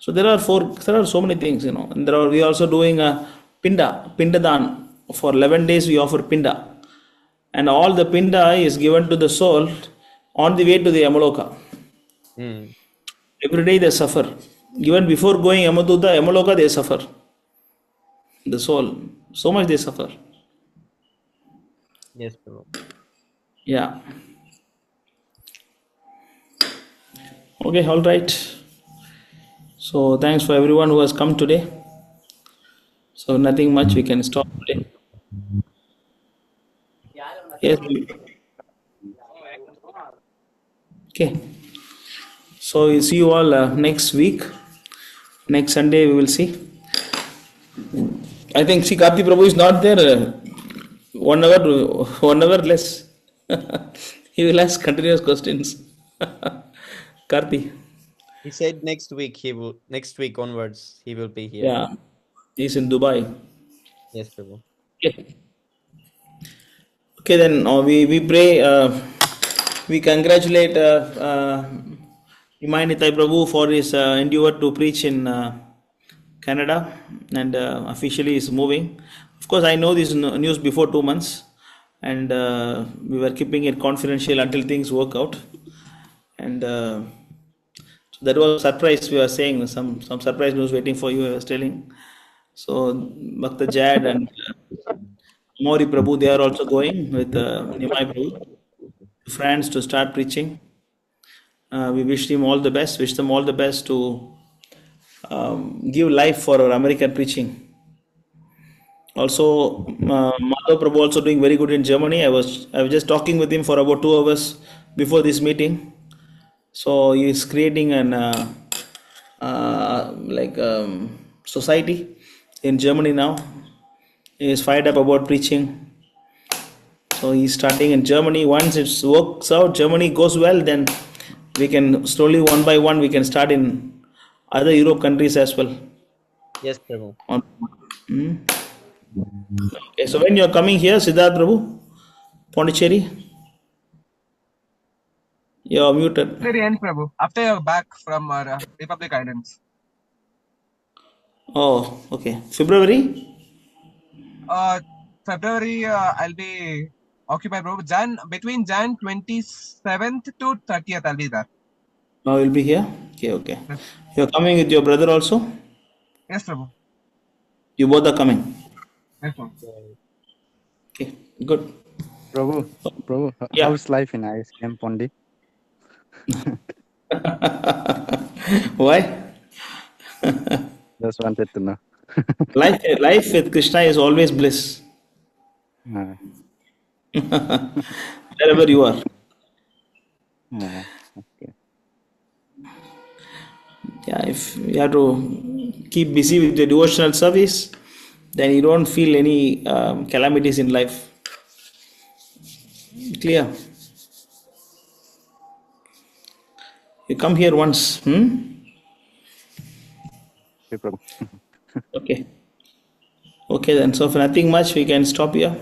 So there are so many things, and we are also doing a pindadan. For 11 days we offer pinda, and all the pinda is given to the soul on the way to the Yamaloka. Mm. Every day they suffer. Even before going Yamaloka, they suffer. The soul, so much they suffer. Yes, Prabhu. Yeah. Okay, all right. So thanks for everyone who has come today. So nothing much, we can stop today. Yes. Okay. So we'll see you all next week. Next Sunday we will see. I think Karthi Prabhu is not there. 1 hour less. He will ask continuous questions. Karthi. He said next week onwards he will be here. Yeah. He's in Dubai. Yes, Prabhu. Okay. Okay, then we pray. We congratulate Imanitai Prabhu for his endeavor to preach in Canada, and officially is moving. Of course, I know this news before 2 months, and we were keeping it confidential until things work out. And so that was a surprise. We were saying some surprise news waiting for you. I was telling. So Bhakta Jad and Mori Prabhu, they are also going with Nimai Prabhu to France to start preaching. We wish them all the best. Wish them all the best to give life for our American preaching. Also, Madhav Prabhu also doing very good in Germany. I was just talking with him for about 2 hours before this meeting. So he is creating an society in Germany now. He is fired up about preaching. So he's starting in Germany. Once it works out, Germany goes well, then we can slowly, one by one, we can start in other Europe countries as well. Yes, Prabhu. Okay, so when you're coming here, Siddharth Prabhu, Pondicherry, you're muted. Very end, Prabhu. After you're back from our Republic Islands. Oh, okay. February? February, I'll be occupied, Prabhu. Between Jan 27th to 30th, I'll be there. Oh, you'll be here? Okay. You're coming with your brother also? Yes, Prabhu. You both are coming? Yes, Prabhu. Okay, good. Prabhu, Yeah. how's life in ISKM Pondi? Why? Just wanted to know. Life with Krishna is always bliss. Wherever you are. Okay. Yeah, if you have to keep busy with your devotional service, then you don't feel any calamities in life. Clear? You come here once. Okay, Prabhu. Okay. Okay then. So if nothing much, we can stop here.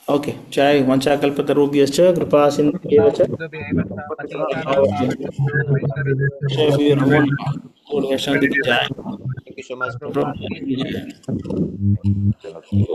Okay. Jai Vancha Kalpatarubhyascha Kripa Sindhuveva cha. Share for your own good Vaishnava Jai. Thank you so much, Prabhu. Prabhu.